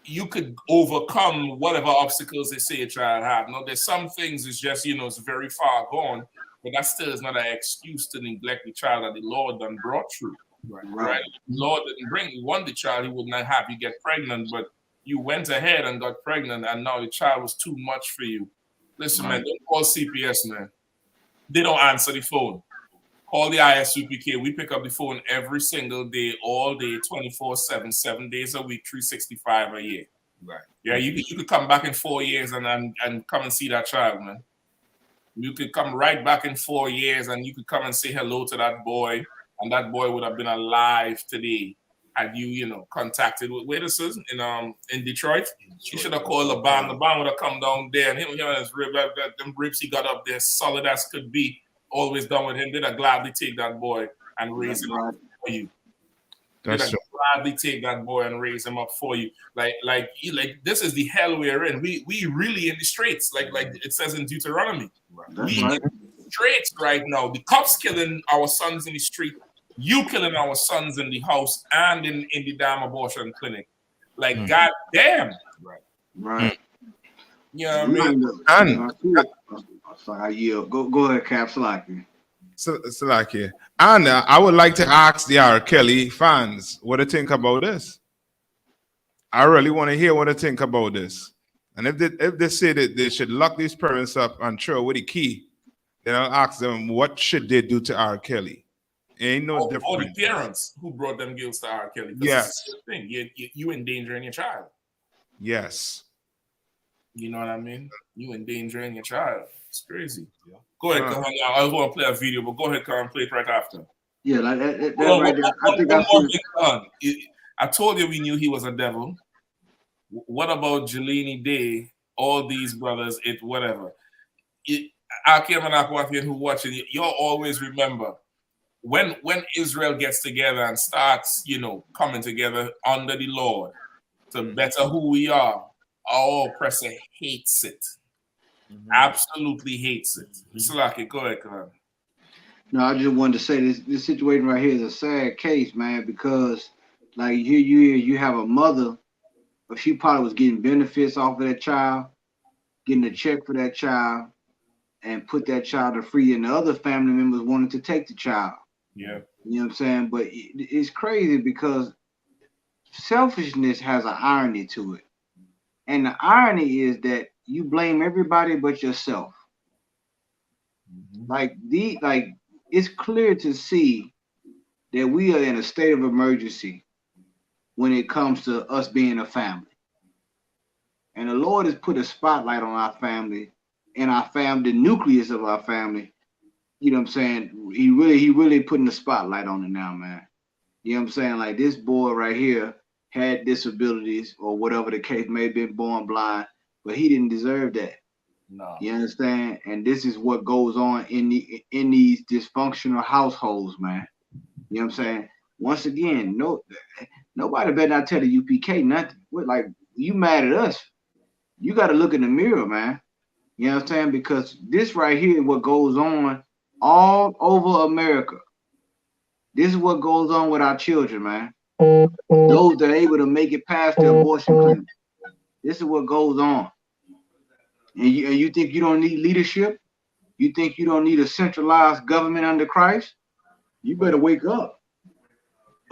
You could overcome whatever obstacles they say a child have. Now, there's some things it's just, it's very far gone, but that still is not an excuse to neglect the child that the Lord done brought through. Right? The Lord didn't want the child, he would not have you get pregnant, but you went ahead and got pregnant, and now the child was too much for you. Listen, man, don't call CPS, man. They don't answer the phone. Call the I.S.U.P.K. We pick up the phone every single day, all day, 24/7, 7 days a week, 365 a year. Right. Yeah, you could come back in 4 years and come and see that child, man. You could come right back in 4 years and you could come and say hello to that boy, and that boy would have been alive today had you, contacted where this is in Detroit. You should have called the band. The band would have come down there, and him and his them ribs he got up there, solid as could be. Always done with him. They'd have gladly take that boy and raise him up for you. They'd have gladly take that boy and raise him up for you. Like this is the hell we're in. We really in the streets, like it says in Deuteronomy. We in the streets right now. The cops killing our sons in the street. You killing our sons in the house and in the damn abortion clinic. Like, God damn. Right. You know what I mean? Go ahead, Cap. Salaki. And I would like to ask the R. Kelly fans what they think about this. I really want to hear what they think about this. And if they say that they should lock these parents up and throw away the key, then I'll ask them what should they do to R. Kelly. Ain't no difference. Or the parents who brought them guilt to R. Kelly. Yes. It's the thing. You endangering your child. Yes. You know what I mean? You endangering your child. It's crazy. Yeah. Go ahead, come on now. I was going to play a video, but go ahead, come and play it right after. Yeah, like that right there. I think I told you we knew he was a devil. What about Jelani Day? All these brothers, whatever. I came and who watching it, you'll always remember when Israel gets together and starts, coming together under the Lord to better who we are, our oppressor hates it. Absolutely hates it. Salaki, go ahead, Karan. No, I just wanted to say this situation right here is a sad case, man, because like you have a mother, but she probably was getting benefits off of that child, getting a check for that child, and put that child to free, and the other family members wanted to take the child. Yeah. You know what I'm saying? But it's crazy because selfishness has an irony to it. And the irony is that you blame everybody but yourself. Like it's clear to see that we are in a state of emergency when it comes to us being a family. And the Lord has put a spotlight on our family and our family, the nucleus of our family. You know what I'm saying? He really putting the spotlight on it now, man. You know what I'm saying? Like this boy right here had disabilities or whatever the case may have been, born blind, but he didn't deserve that. No. You understand? And this is what goes on in these dysfunctional households, man. You know what I'm saying? Once again, nobody better not tell the UPK nothing. We're like, you mad at us? You got to look in the mirror, man. You know what I'm saying? Because this right here is what goes on all over America. This is what goes on with our children, man. Those that are able to make it past the abortion clinic. This is what goes on. And you think you don't need leadership? You think you don't need a centralized government under Christ? You better wake up.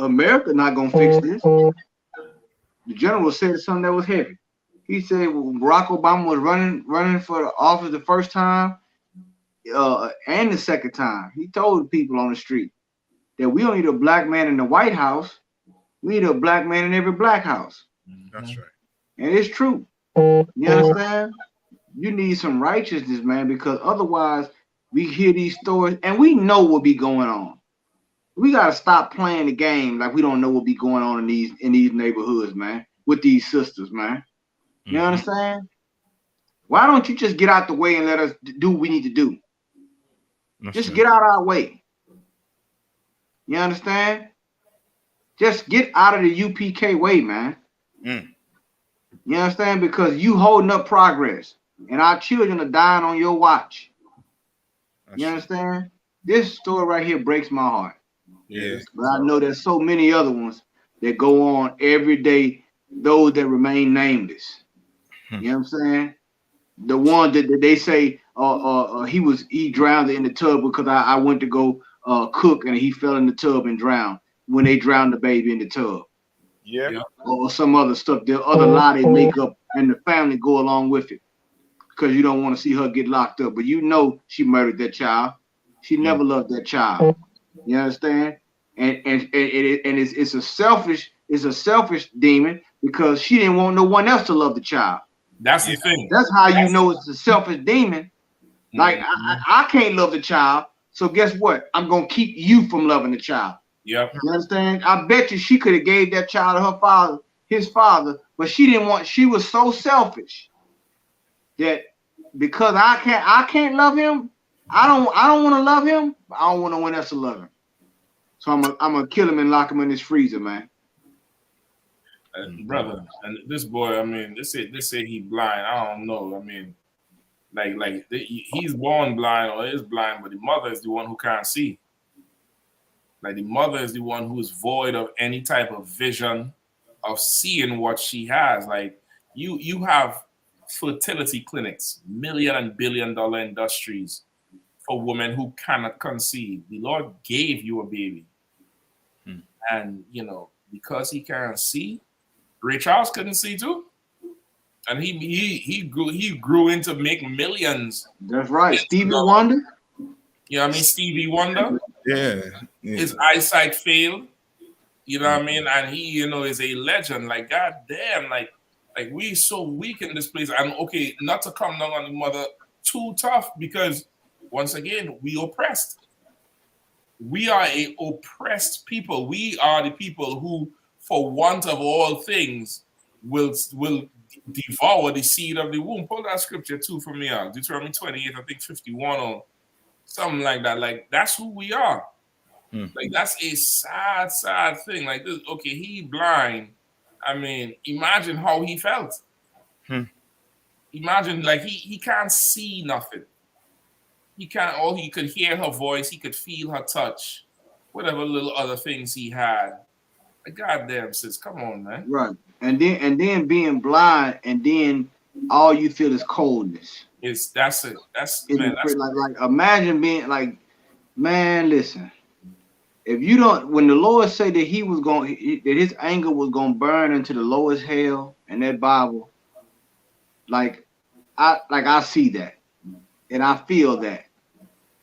America not gonna fix this. The general said something that was heavy. He said when Barack Obama was running for the office the first time and the second time, he told the people on the street that we don't need a black man in the White House. We need a black man in every black house. That's right. And it's true. You understand? You need some righteousness, man, because otherwise we hear these stories and we know what be going on. We gotta stop playing the game like we don't know what be going on in these neighborhoods, man, with these sisters, man. You understand? Why don't you just get out the way and let us do what we need to do? Just get out our way. You understand? Just get out of the UPK way, man. You understand? Because you holding up progress and our children are dying on your watch. You understand? This story right here breaks my heart. Yeah. But I know there's so many other ones that go on every day, those that remain nameless. You know what I'm saying? The one that they say he drowned in the tub because I went to go cook and he fell in the tub and drowned when they drowned the baby in the tub. Yeah. Or some other stuff, the other lie they make up and the family go along with it because you don't want to see her get locked up. But you know she murdered that child. She never loved that child. You understand? And it's a selfish demon because she didn't want no one else to love the child. That's the thing. That's how you know it's a selfish demon. Like I can't love the child, so guess what? I'm gonna keep you from loving the child. Yep. You understand? I bet you she could have gave that child to her father, his father, but she didn't want. She was so selfish that because I can't love him. I don't want to love him. I don't want no one else to love him. So I'm gonna kill him and lock him in this freezer, man. Brother, and this boy, I mean, they say he blind. I don't know. I mean, he's born blind or is blind, but the mother is the one who can't see. Like the mother is the one who is void of any type of vision of seeing what she has. Like you have fertility clinics, million and billion dollar industries for women who cannot conceive. The Lord gave you a baby. And because he can't see, Ray Charles couldn't see too. And he grew into making millions. That's right. Stevie Wonder. You know what I mean? Stevie Wonder. Yeah. His eyesight failed. You know what I mean? And he, is a legend. Like, God damn, like we so weak in this place. And okay, not to come down on the mother too tough, because once again, we oppressed. We are a oppressed people. We are the people who, for want of all things, will devour the seed of the womb. Pull that scripture too from me out. Deuteronomy 28, I think 51 or something like that. Like, that's who we are. Like, that's a sad, sad thing. Like this, okay, he blind. I mean, imagine how he felt. Imagine, like, he can't see nothing. He can't. All he could hear her voice. He could feel her touch. Whatever little other things he had. Like, goddamn, sis, come on, man. Right. And then being blind, and then all you feel is coldness. That's man. That's like imagine being like, man, listen. If you don't, when the Lord said that he was going, that his anger was going to burn into the lowest hell in that Bible, like I see that, and I feel that.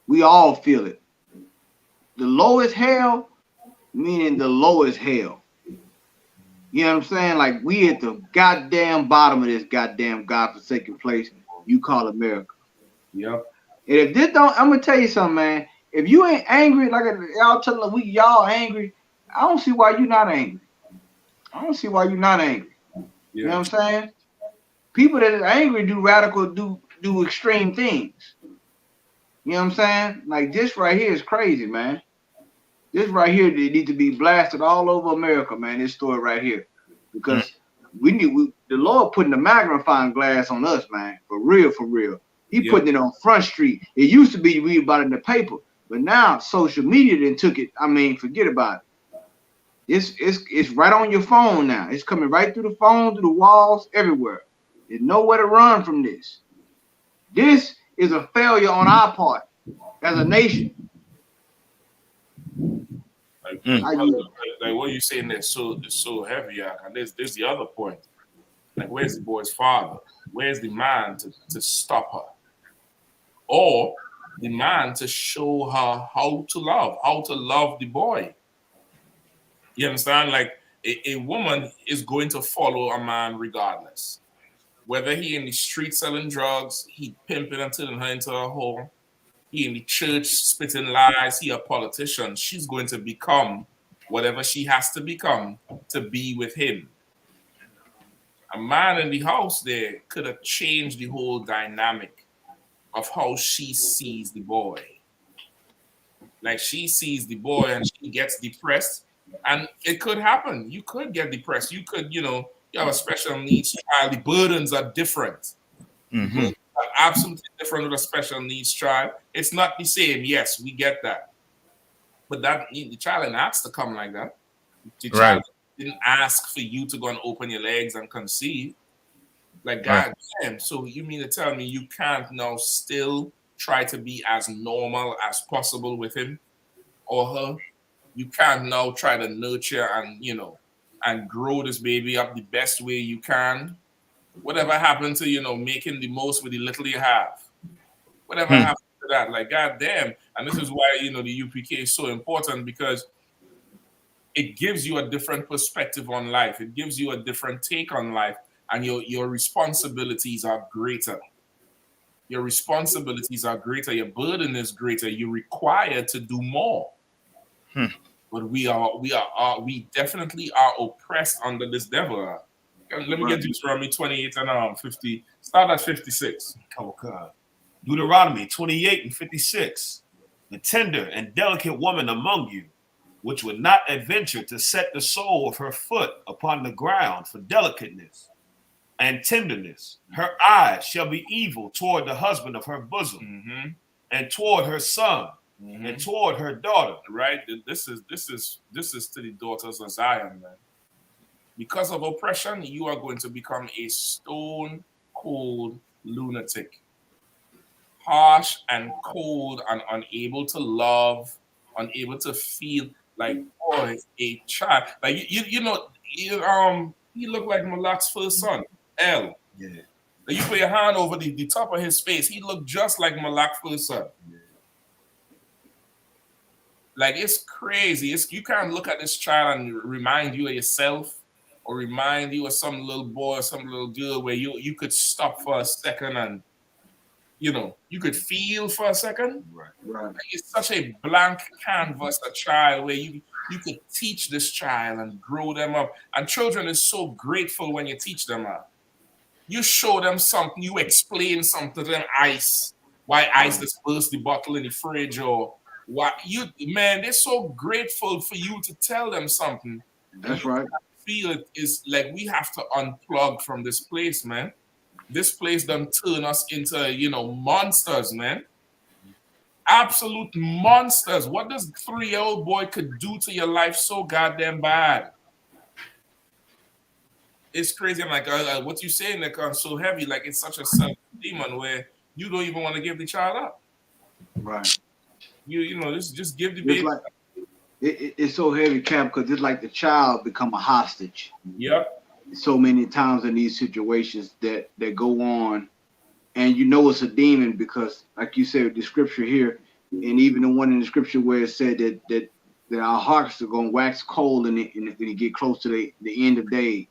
We all feel it. The lowest hell, meaning the lowest hell. You know what I'm saying? Like, we at the goddamn bottom of this goddamn godforsaken place you call America. Yep. And if this don't, I'm gonna tell you something, man. If you ain't angry, like y'all telling y'all angry, I don't see why you're not angry. I don't see why you're not angry. Yeah. You know what I'm saying? People that are angry do radical, do extreme things. You know what I'm saying? Like, this right here is crazy, man. This right here, they need to be blasted all over America, man. This story right here, because the Lord putting the magnifying glass on us, man. For real, for real. He putting it on Front Street. It used to be you read about it in the paper. But now social media then took it. I mean, forget about it. It's right on your phone now. It's coming right through the phone, through the walls, everywhere. There's nowhere to run from this. This is a failure on our part as a nation. Like what you saying that's so heavy, and there's the other point. Like, where's the boy's father? Where's the man to stop her? Or the man to show her how to love the boy. You understand? Like, a woman is going to follow a man regardless. Whether he in the street selling drugs, he pimping and turning her into a whore, he in the church spitting lies, he a politician, she's going to become whatever she has to become to be with him. A man in the house there could have changed the whole dynamic of how she sees the boy. Like, she sees the boy and she gets depressed, and it could happen. You could get depressed. You could, you have a special needs child. The burdens are different. Mm-hmm. Absolutely different with a special needs child. It's not the same. Yes, we get that. But the child didn't ask to come like that. The child didn't ask for you to go and open your legs and conceive. Like, God damn. So you mean to tell me you can't now still try to be as normal as possible with him or her? You can't now try to nurture and grow this baby up the best way you can? Whatever happened to, making the most with the little you have? Whatever happened to that? Like, God damn. And this is why, the UPK is so important, because it gives you a different perspective on life. It gives you a different take on life. And your responsibilities are greater. Your responsibilities are greater. Your burden is greater. You're required to do more. But we definitely are oppressed under this devil. Let me get Deuteronomy 28 and 50. Start at 56. Oh God. Deuteronomy 28 and 56. The tender and delicate woman among you, which would not adventure to set the sole of her foot upon the ground for delicateness and tenderness, her eyes shall be evil toward the husband of her bosom, and toward her son, and toward her daughter. Right? This is to the daughters of Zion, man. Because of oppression, you are going to become a stone cold lunatic, harsh and cold and unable to love, unable to feel like, boy, a child. Like, he looked like Malak's first son. L. Yeah. Like, you put your hand over the top of his face, he looked just like Malak's first son. Yeah. Like, it's crazy. You can't look at this child and remind you of yourself, or remind you of some little boy or some little girl where you could stop for a second and you could feel for a second. Right. Like, it's such a blank canvas, a child, where you could teach this child and grow them up. And children is so grateful when you teach them up. You show them something, you explain something to them, why ice just burst the bottle in the fridge, or what they're so grateful for you to tell them something. That's right. Feel it is like we have to unplug from this place, man. This place done turn us into, monsters, man. Absolute monsters. What does 3-year-old boy could do to your life so goddamn bad? It's crazy. I'm like, what you saying that comes so heavy? Like it's such a demon where you don't even want to give the child up. Right. Just give the It's baby. like it's so heavy, Cap, because it's like the child become a hostage. Yep. So many times in these situations that go on, and it's a demon because, like you said, the scripture here, and even the one in the scripture where it said that our hearts are gonna wax cold and it get close to the end of days.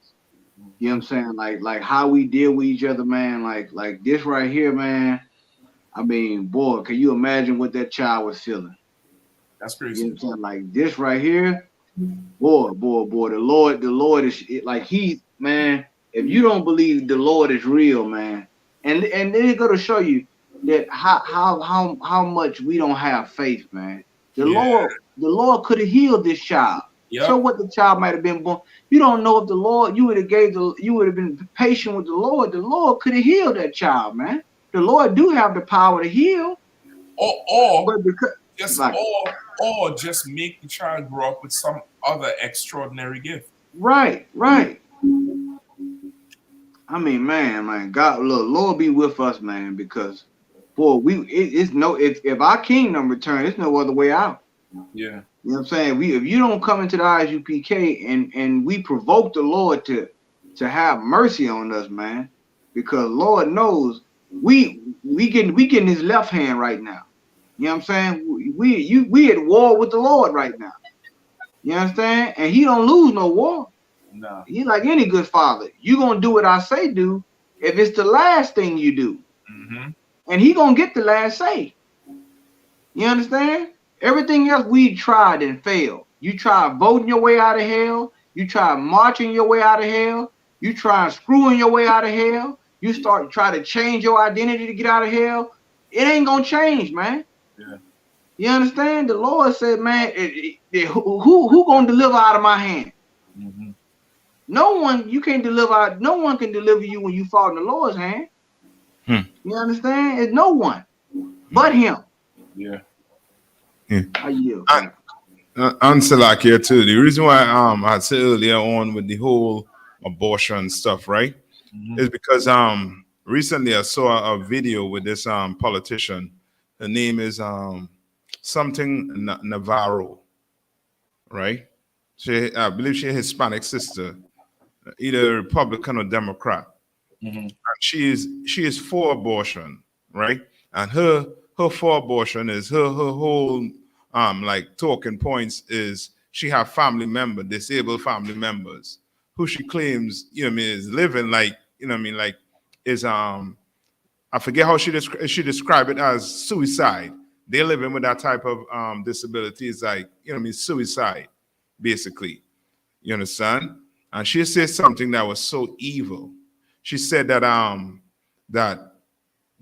You know what I'm saying? Like how we deal with each other, man. Like this right here, man. I mean, boy, can you imagine what that child was feeling? That's crazy. You know what I'm saying? Like this right here, boy. The Lord is like man. If you don't believe the Lord is real, man, and then it's gonna show you that how much we don't have faith, man. The Lord could have healed this child. Yep. So what, the child might have been born. You don't know if the Lord, you would have been patient with the Lord. The Lord could have healed that child, man. The Lord do have the power to heal. Or just make the child grow up with some other extraordinary gift. Right. I mean, man, God, Lord be with us, man, because boy, if our kingdom return, there's no other way out. Yeah. You know what I'm saying? If you don't come into the I.S.U.P.K and we provoke the Lord to have mercy on us, man, because Lord knows we getting his left hand right now. You know what I'm saying? We at war with the Lord right now. You understand? And he don't lose no war. No. He like any good father. You gonna do what I say do if it's the last thing you do. Mm-hmm. And he gonna get the last say. You understand? Everything else we tried and failed. You try voting your way out of hell. You try marching your way out of hell. You try screwing your way out of hell. You try to change your identity to get out of hell. It ain't gonna change, man. Yeah. You understand? The Lord said, man, who gonna deliver out of my hand? Mm-hmm. No one. You can't deliver out. No one can deliver you when you fall in the Lord's hand. You understand? It's no one but him. Yeah. How you? Answer like here too. The reason why I said earlier on with the whole abortion stuff, right, is because recently I saw a video with this politician. Her name is something Navarro, right? I believe she's a Hispanic sister, either Republican or Democrat. Mm-hmm. And she is for abortion, right? And her for abortion is her whole like talking points is she have family members, disabled family members, who she claims, is living like, like is I forget how she described it as suicide. They're living with that type of disability. It's like, suicide, basically. You understand? And she said something that was so evil. She said that that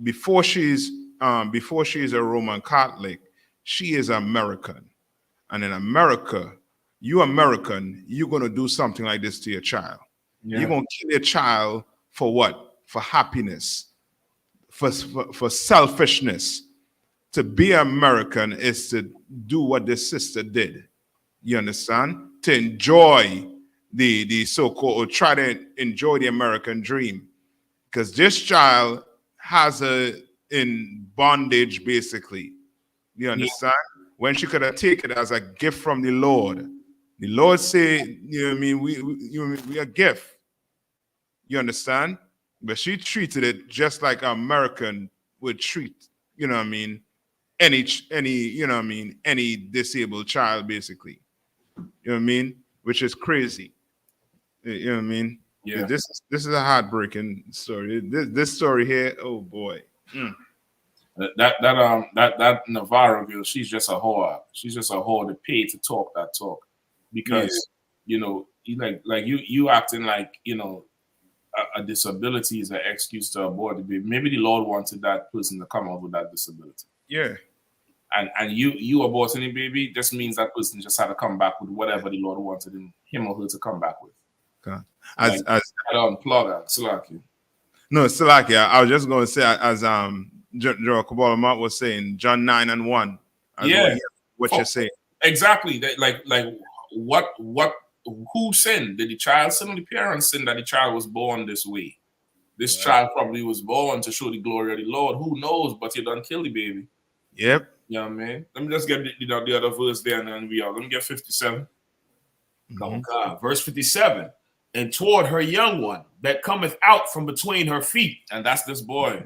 before she's a Roman Catholic, she is American. And in America, you're gonna do something like this to your child. Yeah. You're gonna kill your child for what? For happiness, for selfishness. To be American is to do what this sister did. You understand? To enjoy the so-called, or try to enjoy the American dream. Because this child has her in bondage, basically. You understand? Yeah. When she could have taken it as a gift from the Lord. The Lord say, we a gift. You understand? But she treated it just like an American would treat, any any disabled child, basically. You know what I mean? Which is crazy. You know what I mean? Yeah. This is a heartbreaking story. This story here, oh boy. That Navarro girl, she's just a whore. She's just a whore to pay to talk that talk. Because you acting like, a disability is an excuse to abort the baby. Maybe the Lord wanted that person to come out with that disability. Yeah. And you aborting a baby just means that person just had to come back with whatever the Lord wanted him or her to come back with. God. Unplug her. No, Salakia. I was just going to say, as Joe Kabbalah was saying, John 9:1. What you're saying. Exactly. Like what who sinned? Did the child sin or the parents sin that the child was born this way? This child probably was born to show the glory of the Lord. Who knows? But you done kill the baby. Yep. You know what I mean? Let me just get the other verse there and then we are. Let me get 57. Oh God. Verse 57. And toward her young one that cometh out from between her feet. And that's this boy.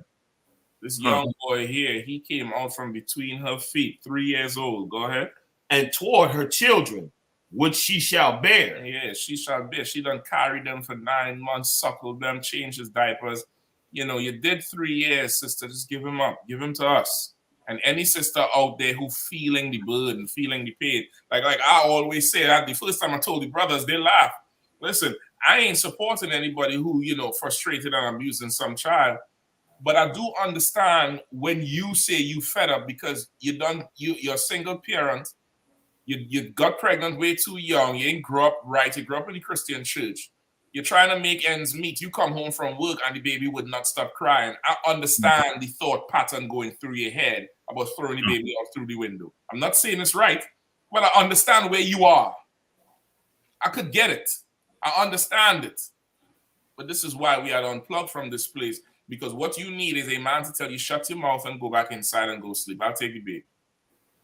This young boy here, he came out from between her feet, 3 years old. Go ahead. And toward her children, which she shall bear. Yeah, she shall bear. She done carried them for 9 months, suckled them, changed his diapers. You know, you did 3 years, sister. Just give him up. Give him to us. And any sister out there who feeling the burden, feeling the pain, like I always say that the first time I told the brothers, they laugh. Listen, I ain't supporting anybody who, you know, frustrated and abusing some child. But I do understand when you say you fed up because you're a single parent, you got pregnant way too young, you ain't grow up right, you grew up in the Christian church. You're trying to make ends meet. You come home from work and the baby would not stop crying. I understand the thought pattern going through your head about throwing the baby out through the window. I'm not saying it's right, but I understand where you are. I could get it. I understand it. But this is why we had unplugged from this place. Because what you need is a man to tell you, shut your mouth and go back inside and go sleep. I'll take the baby.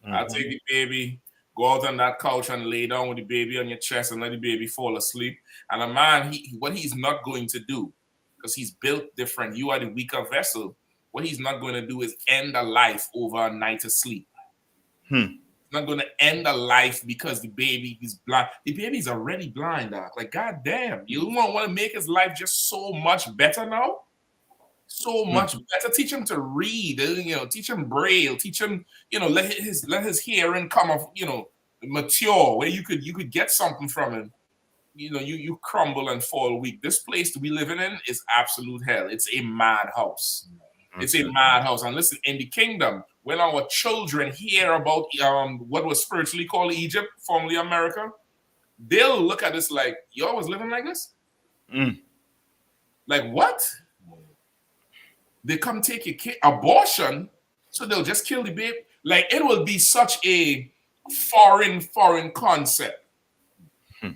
I'll take the baby, go out on that couch and lay down with the baby on your chest and let the baby fall asleep. And a man, what he's not going to do, because he's built different, you are the weaker vessel, what he's not going to do is end a life over a night of sleep. He's not going to end a life because the baby is blind. The baby's already blind, dog. Like, goddamn, you don't want to make his life just so much better now? So much better. Teach him to read, you know, teach him Braille, teach him, you know, let his hearing come off, you know, mature, where you could get something from him. You know, you crumble and fall weak. This place to be living in is absolute hell. It's a madhouse. It's a madhouse. And listen, in the kingdom, when our children hear about what was spiritually called Egypt, formerly America, they'll look at this like, y'all was living like this? Like what? They come take your kid, abortion, so they'll just kill the baby. Like, it will be such a foreign concept.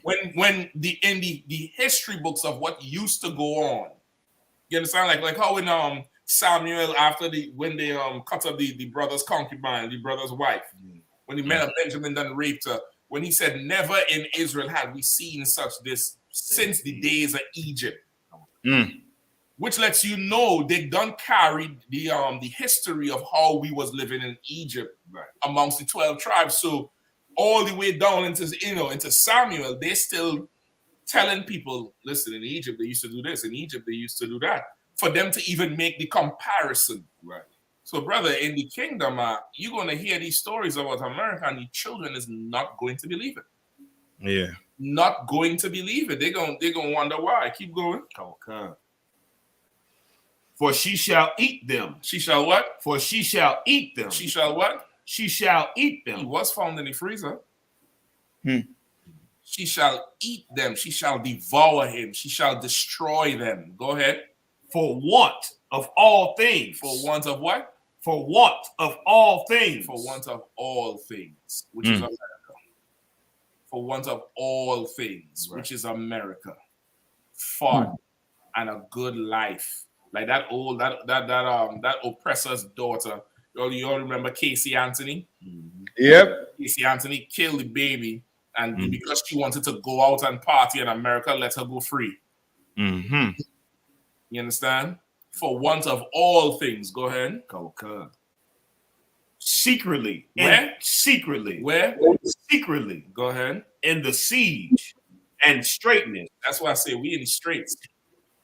When in the history books of what used to go on, you understand? Like how in Samuel, when they cut up the brother's concubine, the brother's wife, when the men of Benjamin done raped her, when he said, never in Israel had we seen such this since the days of Egypt. Which lets you know they done carry the history of how we was living in Egypt amongst the 12 tribes. So all the way down into Samuel, they still telling people, listen, in Egypt they used to do this, in Egypt they used to do that, for them to even make the comparison. Right. So, brother, in the kingdom, you're gonna hear these stories about America, and the children is not going to believe it. Yeah. Not going to believe it. They're gonna wonder why. Keep going. Okay. For she shall eat them. She shall what? For she shall eat them. She shall what? She shall eat them. He was found in the freezer. She shall eat them. She shall devour him. She shall destroy them. Go ahead. For want of all things. For want of what? For want of all things. For want of all things, which is America. For want of all things, which is America. Fun and a good life. Like that oppressor's daughter. You all remember Casey Anthony? Yep. Casey Anthony killed the baby, and because she wanted to go out and party in America, let her go free. You understand? For want of all things. Go ahead. Okay. Secretly. Where? Secretly. Where? Secretly. Go ahead. In the siege and straitness. That's why I say we in the straits.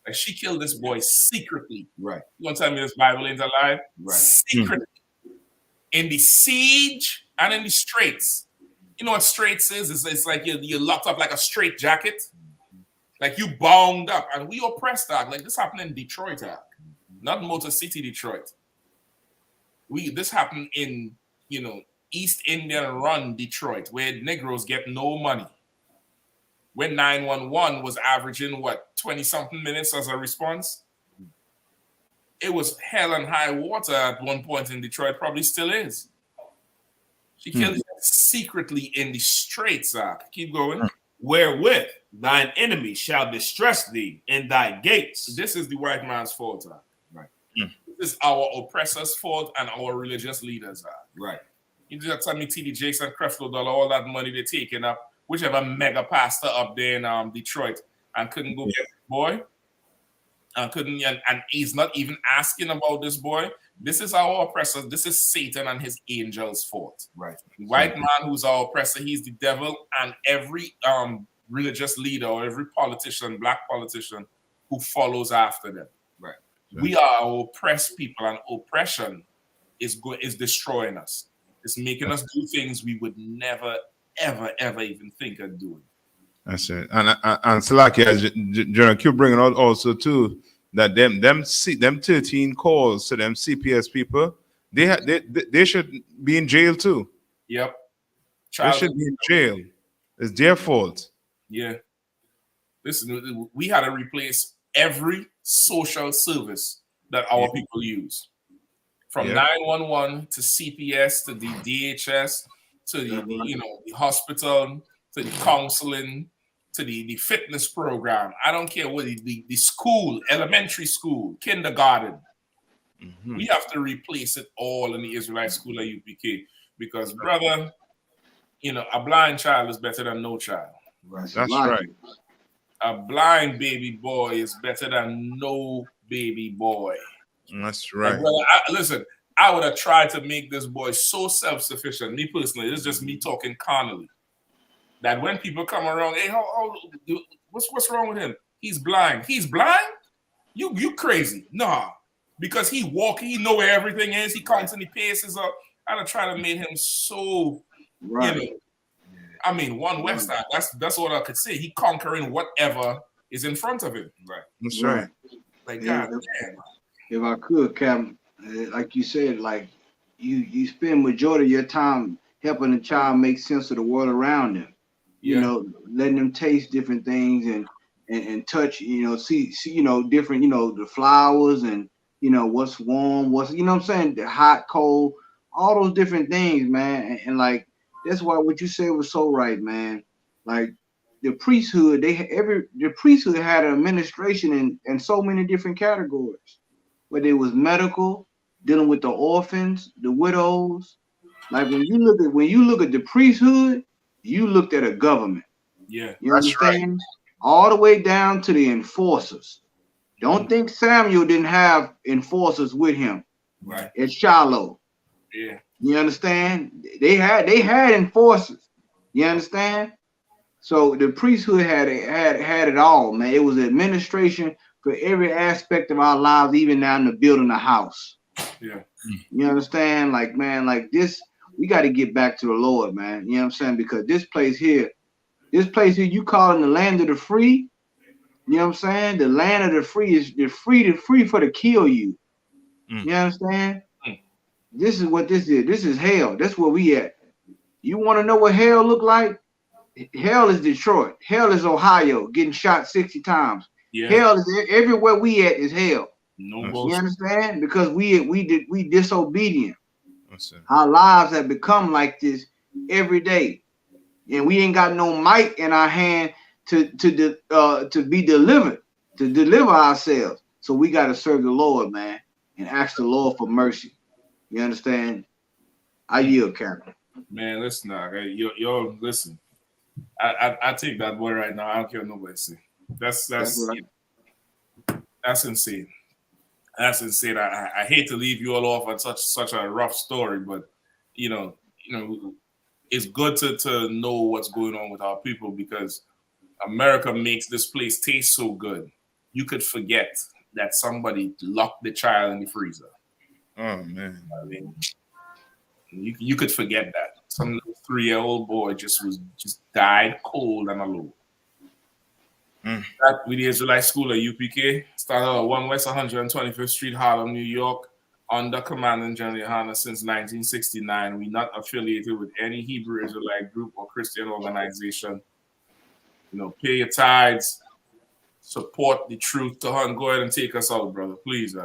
Like, she killed this boy secretly. Right. You want to tell me this Bible ain't alive? Right. Secretly. In the siege and in the straits. You know what straits is? It's like you're locked up like a straight jacket. Like you bound up. And we oppressed, dog. Like this happened in Detroit, dog. Not Motor City, Detroit. This happened in, East Indian Run, Detroit, where Negroes get no money. When 911 was averaging, 20-something minutes as a response? it was hell and high water at one point in Detroit, probably still is. She killed him secretly in the streets. Keep going. Wherewith thine enemy shall distress thee in thy gates. This is the white man's fault. Right. This is our oppressors' fault and our religious leaders. Right. You just tell me TD Jakes and Creflo Dollar, all that money they're taking up, whichever mega pastor up there in Detroit, and couldn't go get the boy. And he's not even asking about this boy. This is our oppressor. This is Satan and his angels' fault. Right. The white man who's our oppressor, he's the devil, and every religious leader or every politician, black politician, who follows after them. Right. We are oppressed people, and oppression is destroying us. It's making us do things we would never, ever, ever even think of doing. That's it. And Salaki, as General Q bringing out also too, that them 13 calls to them CPS people, they should be in jail too. Yep. They should be in jail. It's their fault. Yeah. Listen, we had to replace every social service that our people use. From 911 to CPS to the DHS to the hospital to the counseling to the fitness program. I don't care what the school, elementary school, kindergarten. We have to replace it all in the Israelite school at UPK because, brother, a blind child is better than no child. That's right. A blind baby boy is better than no baby boy. That's right. Brother, listen, I would have tried to make this boy so self-sufficient. Me personally, this is just me talking carnally. That when people come around, hey, what's wrong with him? He's blind. He's blind? You crazy? Nah, because he walking, he know where everything is. He constantly paces up. I'd have tried to make him so, I mean, one West Side. That's all I could say. He conquering whatever is in front of him. Right. That's right. Like God damn. If I could, Captain, like you said, like you spend majority of your time helping the child make sense of the world around them. You know, letting them taste different things and touch, see, different, the flowers and, what's warm, what's, what I'm saying, the hot, cold, all those different things, man. And like, that's why what you said was so right, man. Like the priesthood, the priesthood had an administration in so many different categories, whether it was medical, dealing with the orphans, the widows. Like when you look at the priesthood, you looked at a government. Yeah. You understand? Right. All the way down to the enforcers. Don't think Samuel didn't have enforcers with him. Right. At Shiloh. Yeah. You understand? They had enforcers. You understand? So the priesthood had it all, man. It was administration for every aspect of our lives, even down to building a house. Yeah. You understand? Like, man, like this. We got to get back to the Lord, man. You know what I'm saying? Because this place here, you calling the land of the free. You know what I'm saying? The land of the free is free for to kill you. You understand? This is what this is. This is hell. That's where we at. You want to know what hell look like? Hell is Detroit. Hell is Ohio, getting shot 60 times. Yeah. Hell is everywhere we at is hell. No bullshit. You understand? Because we disobedient. Our lives have become like this every day, and we ain't got no might in our hand to be delivered, to deliver ourselves. So we got to serve the Lord, man, and ask the Lord for mercy. You understand? I yield, Captain. Man, listen, yo, listen. I take that boy right now. I don't care what nobody say. That's right. That's insane. That's insane. I hate to leave you all off on such a rough story, but it's good to know what's going on with our people because America makes this place taste so good. You could forget that somebody locked the child in the freezer. Oh man! I mean, you could forget that some 3-year-old boy just died cold and alone. That with the Israelite school at UPK, started at 1 West 125th Street, Harlem, New York, under commanding GEN.YAHANNA since 1969. We're not affiliated with any Hebrew Israelite group or Christian organization. Pay your tithes, support the truth. Tahan, go ahead and take us out, brother. Please.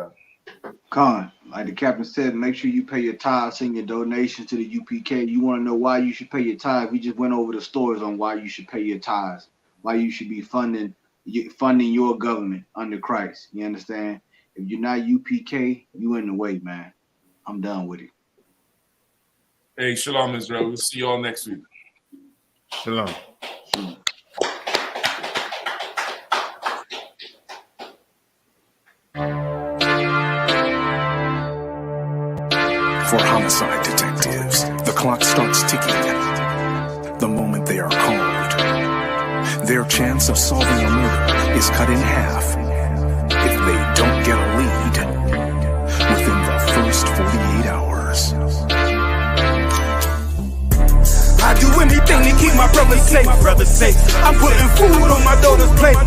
Con, like the captain said, make sure you pay your tithes, send your donations to the UPK. You want to know why you should pay your tithes? We just went over the stories on why you should pay your tithes, why you should be funding your government under Christ. You understand? If you're not UPK, you in the way, man. I'm done with it. Hey, shalom, Israel. We'll see you all next week. Shalom. For homicide detectives, the clock starts ticking the moment they are called. Their chance of solving a murder is cut in half if they don't get a lead within the first 48 hours. I do anything to keep my brothers safe. I'm putting food on my daughter's plate.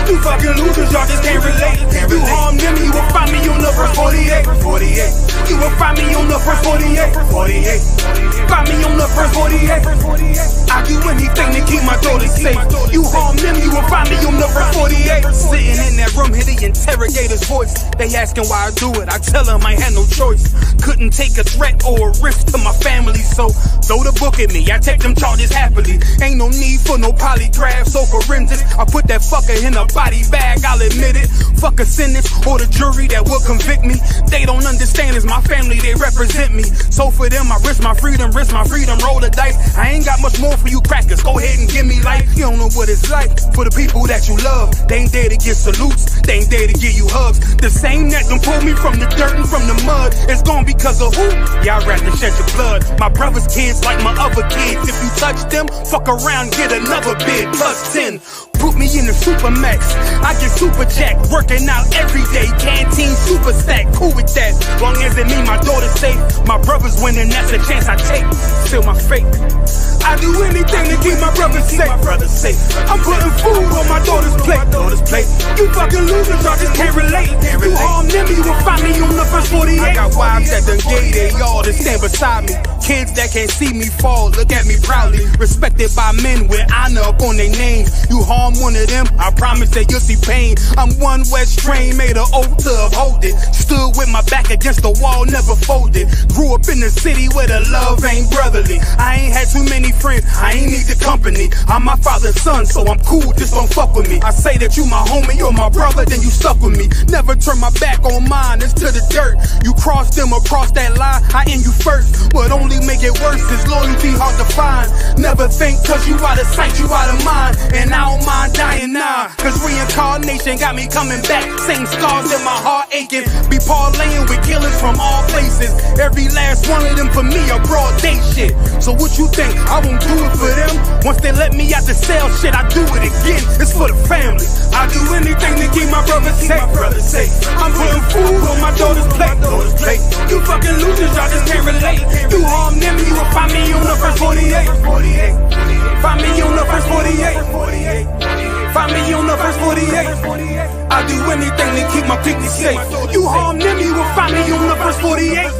You fucking losers, y'all just can't relate. You harm them, you will find me on the first 48. You will find me on the first 48. Find me on the first 48. I do anything to keep my daughters safe. You harm them, you will find me on the first 48. Sitting in that room, hear the interrogator's voice. They asking why I do it. I tell them I had no choice. Couldn't take a threat or a risk to my family, so throw the book at me. I take them charges happily. Ain't no need for no polygraphs or forensics. I put that fucker in a body bag, I'll admit it. Fuck a sentence or the jury that will convict me. They don't understand, it's my family, they represent me. So for them, I risk my freedom, roll the dice. I ain't got much more for you crackers, go ahead and give me life. You don't know what it's like for the people that you love. They ain't there to get salutes, they ain't there to give you hugs. The same that done pulled me from the dirt and from the mud, it's gone because of who? Yeah, I'd rather shed your blood. My brother's kids like my other kids. If you touch them, fuck around, get another bid, plus 10. Put me in the Supermax, I get super jack. Working out every day, canteen super stack. Cool with that, long as it mean my daughter's safe. My brother's winning, that's a chance I take. Still my fate. I do anything to keep my brothers safe. I'm putting food on my daughter's plate. You fucking losers, y'all just can't relate. You harm them, you will find me on the first 48. I got wives that done gave they all to stand beside me. Kids that can't see me fall, look at me proudly. Respected by men with honor up on their names. You harm one of them, I promise that you'll see pain. I'm one West train, made an oath to uphold it. Stood with my back against the wall, never folded. Grew up in the city where the love ain't brotherly. I ain't had too many friends, I ain't need the company. I'm my father's son, so I'm cool, just don't fuck with me. I say that you my homie, you're my brother, then you stuck with me. Never turn my back on mine, it's to the dirt. You cross them across that line, I end you first. What only make it worse is loyalty hard to find. Never think cause you out of sight, you out of mind. And I don't mind dying now, cause reincarnation got me coming back. Same scars in my heart aching. Be parlaying with killers from all places. Every last one of them for me a broad day shit. So what you think, I won't do it for them? Once they let me out the cell, shit, I do it again. It's for the family. I do anything to keep my brothers safe. I'm putting food on my daughter's plate. You fucking losers, y'all just can't relate. You harm them, you will find me on the first 48. Find me on the first 48. Find me on the first 48. I do anything to keep my people safe. You harm them, you will find me on the first 48.